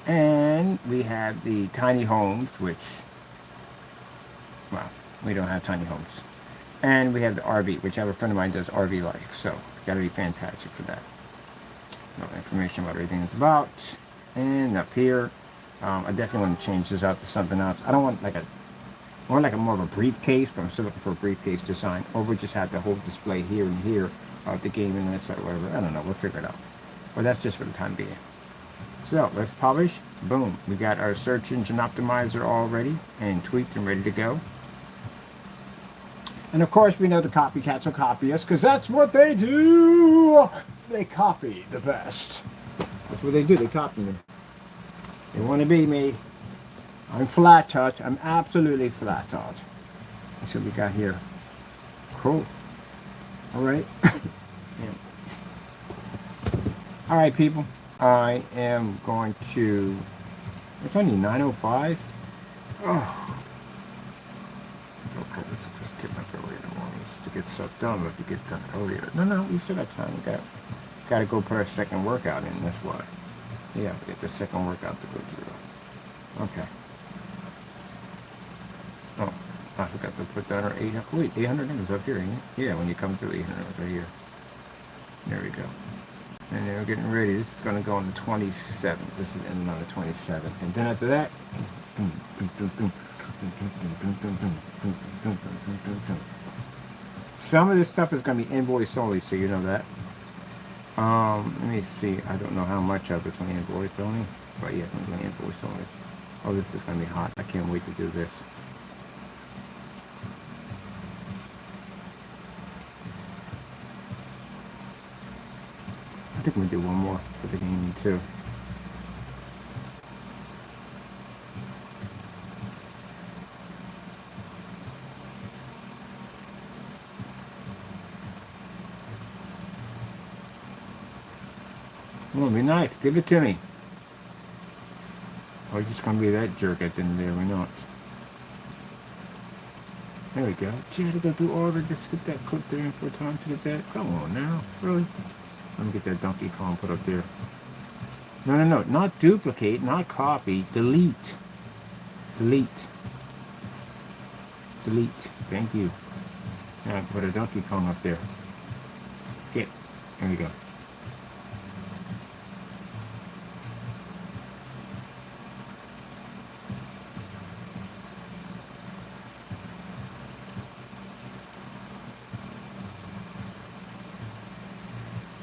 And we have the tiny homes, which, well, we don't have tiny homes. And we have the RV, which I have a friend of mine does RV life. So, got to be fantastic for that. No information about everything it's about. And up here, I definitely want to change this out to something else. I don't want like a more of a briefcase, but I'm still looking for a briefcase design. Or we just have the whole display here and here of the game and that side, whatever. I don't know. We'll figure it out. But that's just for the time being. So let's publish. Boom. We got our search engine optimizer all ready and tweaked and ready to go. And of course, we know the copycats will copy us because that's what they do. They copy the best. That's what they do. They copy me. They want to be me. I'm flat touch. I'm absolutely flat touch. That's what we got here. Cool. All right. Yeah. All right, people. I am going to. It's only 9:05. Oh. Okay, let's just get up early in the morning to get stuff done. But to get done earlier. No, we still got time. We got to go put our second workout in. That's why. Yeah, we get the second workout to go through. Okay. Oh, I forgot to put down our 800. Wait, 800 is up here, ain't it? Yeah, when you come through 800 right here. There we go. And then we're getting ready. This is going to go on the 27th. This is ending on the 27th. And then after that, some of this stuff is going to be invoice only, so you know that. Let me see. I don't know how much of it's going to be invoice only, but yeah, it's going to be invoice only. Oh, this is going to be hot. I can't wait to do this. I think we'll do one more for the gaming too. Well, be nice. Give it to me. Or just gonna be that jerk at the end there. We're not. There we go. Gee, I had to go through all of this to get that clip there in for time to get that. Come on now. Really? Let me get that Donkey Kong put up there. No. Not duplicate, not copy. Delete. Delete. Delete. Thank you. Now put a Donkey Kong up there. Get. There we go.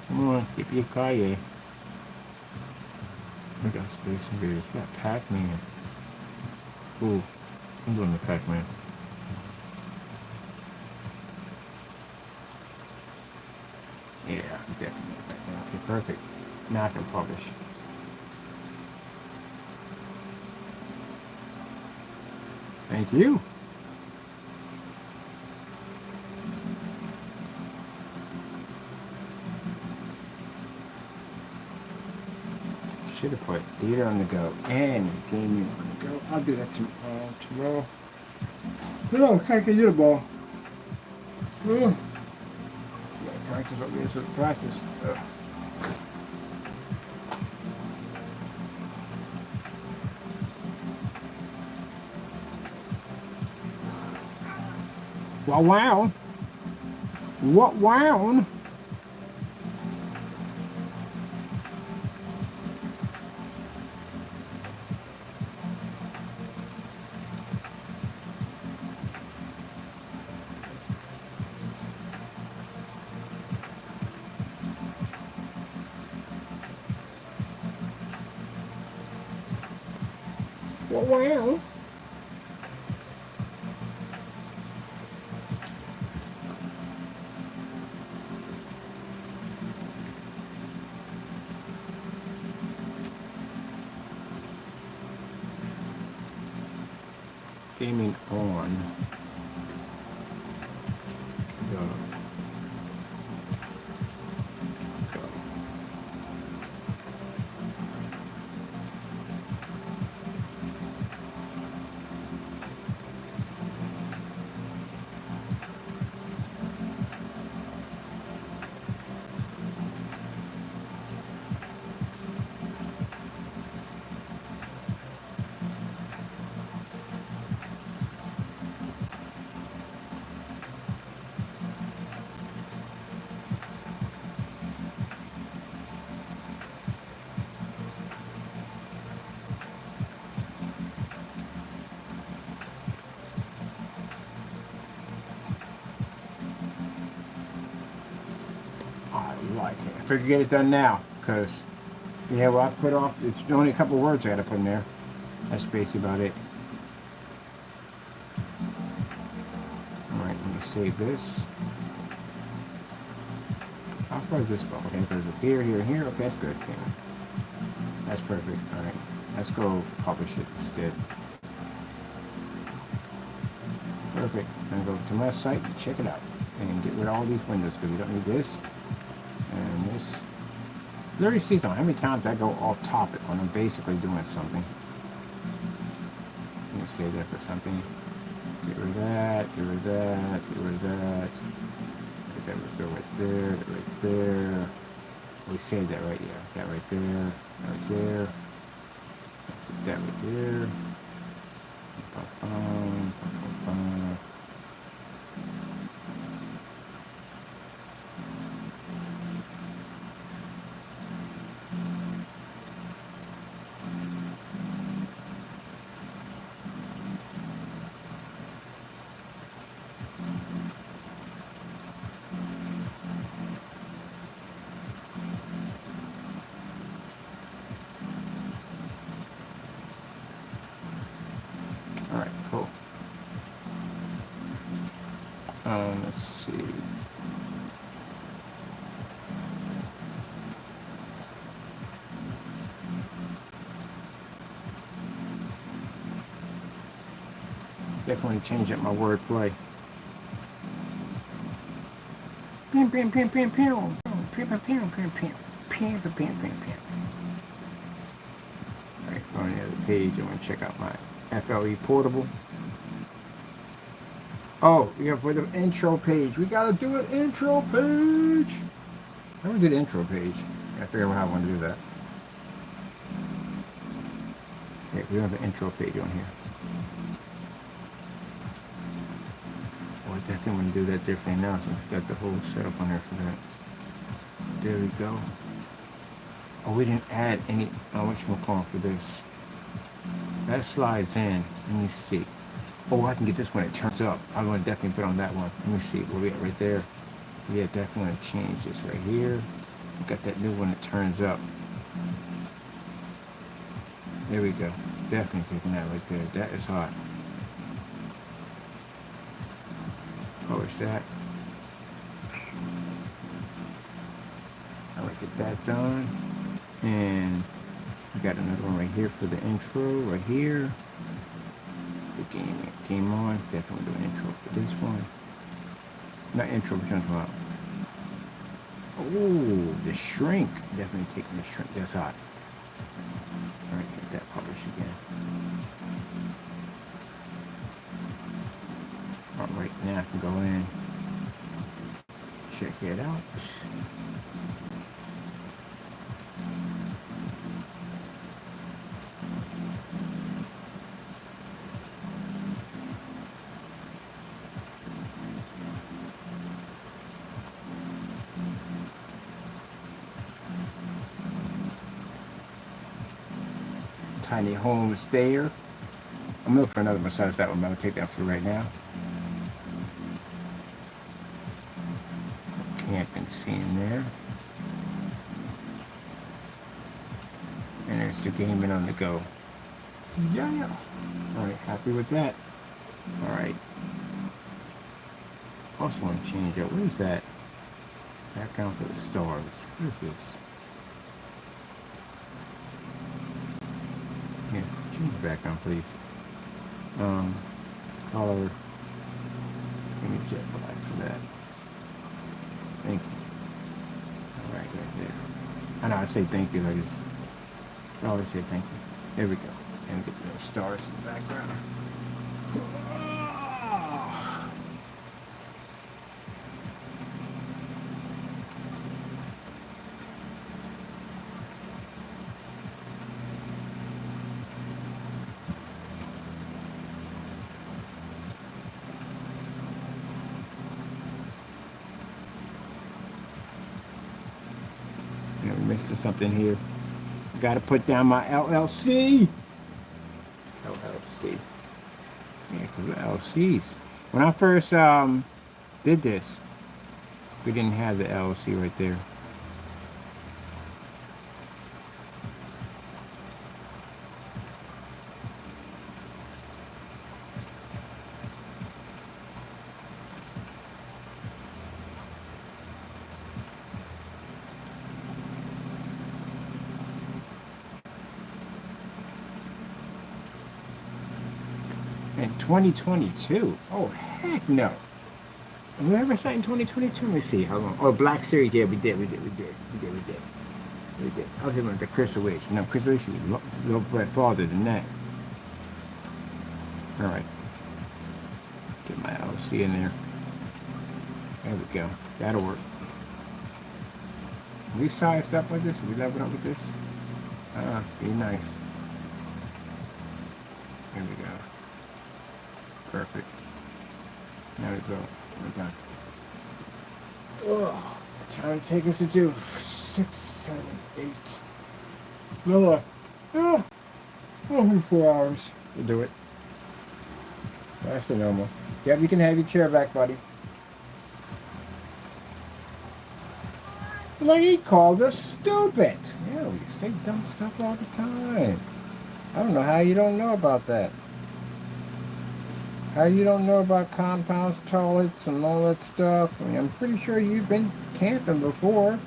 Come on, yippee-ki-yay. We got Space Invaders. We got Pac-Man. Ooh, I'm doing the Pac-Man. Yeah, definitely Pac-Man. Okay, perfect. Now I can publish. Thank you. should have put theater on the go and gaming on the go. I'll do that tomorrow. No, can't get you the ball. Oh. Practice what we are supposed to practice. Ugh. Wow. What wow? Wow. Gaming on. Go. Go. I figure get it done now, because yeah, well I put off. It's only a couple words I got to put in there. That's basically about it. All right, let me save this. How far is this go? Okay, because it's here, here, here. Okay, that's good. Okay. That's perfect. All right, let's go publish it instead. Perfect. I'm going to go to my site and check it out and get rid of all these windows because we don't need this. And this, literally see how many times I go off topic when I'm basically doing something. Let me save that for something. Get rid of that, get rid of that, get rid of that. That would go right there, that right there. We saved that right, yeah. That right there, right there. That right there. Bum, bum, bum. Alright, cool. Let's see. Definitely change up my wordplay. Pim, pim, pim, pim, pim. Pim, pim, pim, pim, pim. Pim, pim, pim, pim, pim. Alright, on the other page, I want to check out my FLE Portable. Oh, yeah, for the intro page. We gotta do an intro page. How do we do the intro page? I gotta figure out how I want to do that. Okay, we have an intro page on here. Oh, I definitely want to do that differently now, so I've got the whole setup on there for that. There we go. Oh, we didn't add any, whatchamacallit for this. That slides in. Let me see. Oh, I can get this when it turns up. I'm going to definitely put on that one. Let me see. Where we at right there? Yeah, definitely going to change this right here. We got that new one that turns up. There we go. Definitely taking that right there. That is hot. Publish that. I'll get that done. And we got another one right here for the intro, right here. The game on. Definitely do an intro for this one. Not intro, but turns out. Oh, the shrink. Definitely taking the shrink. That's hot. All right, get that published again. All right, now I can go in, check it out. Tiny home stayer. I'm looking for another besides that one, but I'm gonna take that for right now. Camping scene there. And there's the gaming on the go. Yeah. Alright, happy with that. Alright. Also want to change up. What is that? Background for the stars. What is this? Yeah, change the background, please. Color. Give me jet black for that. Thank you. Alright, right there. I know I say thank you, I always say thank you. There we go. And get those stars in the background. I'm missing something here. I gotta put down my LLC. LLC. Yeah, because LLCs. When I first did this, we didn't have the LLC right there. In 2022? Oh, heck no. Did we ever start in 2022? Let me see. How long? Oh, Black Series. Yeah, we did. I was thinking about the Crystal Witch. No, Crystal Witch was a little bit farther than that. Alright. Get my LLC in there. There we go. That'll work. Are we sized up with this? Are we leveling up with this? Be nice. There we go. Perfect. There we go. We're done. Oh, time to take us to do 6, 7, 8. No, only 4 hours. We'll do it. That's the normal. Yep, you can have your chair back, buddy. Like he called us stupid. Yeah, we say dumb stuff all the time. I don't know how you don't know about that. How you don't know about compounds, toilets, and all that stuff? I mean, I'm pretty sure you've been camping before.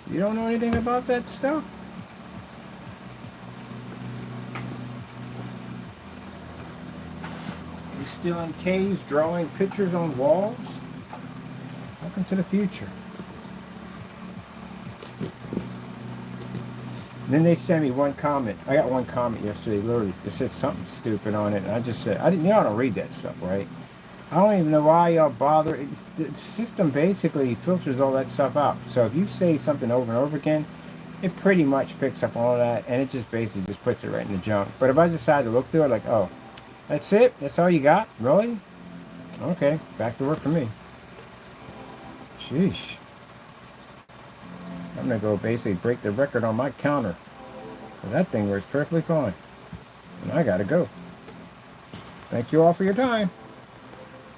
You don't know anything about that stuff? You still in caves drawing pictures on walls? Welcome to the future. And then they sent me one comment. I got one comment yesterday, literally. It said something stupid on it, and I just said, I don't read that stuff, right? I don't even know why y'all bother. The system basically filters all that stuff out. So if you say something over and over again, it pretty much picks up all that, and it just basically just puts it right in the junk. But if I decide to look through it, like, oh, that's it? That's all you got? Really? Okay, back to work for me. Sheesh. I'm going to go basically break the record on my counter. Well, that thing works perfectly fine. And I got to go. Thank you all for your time.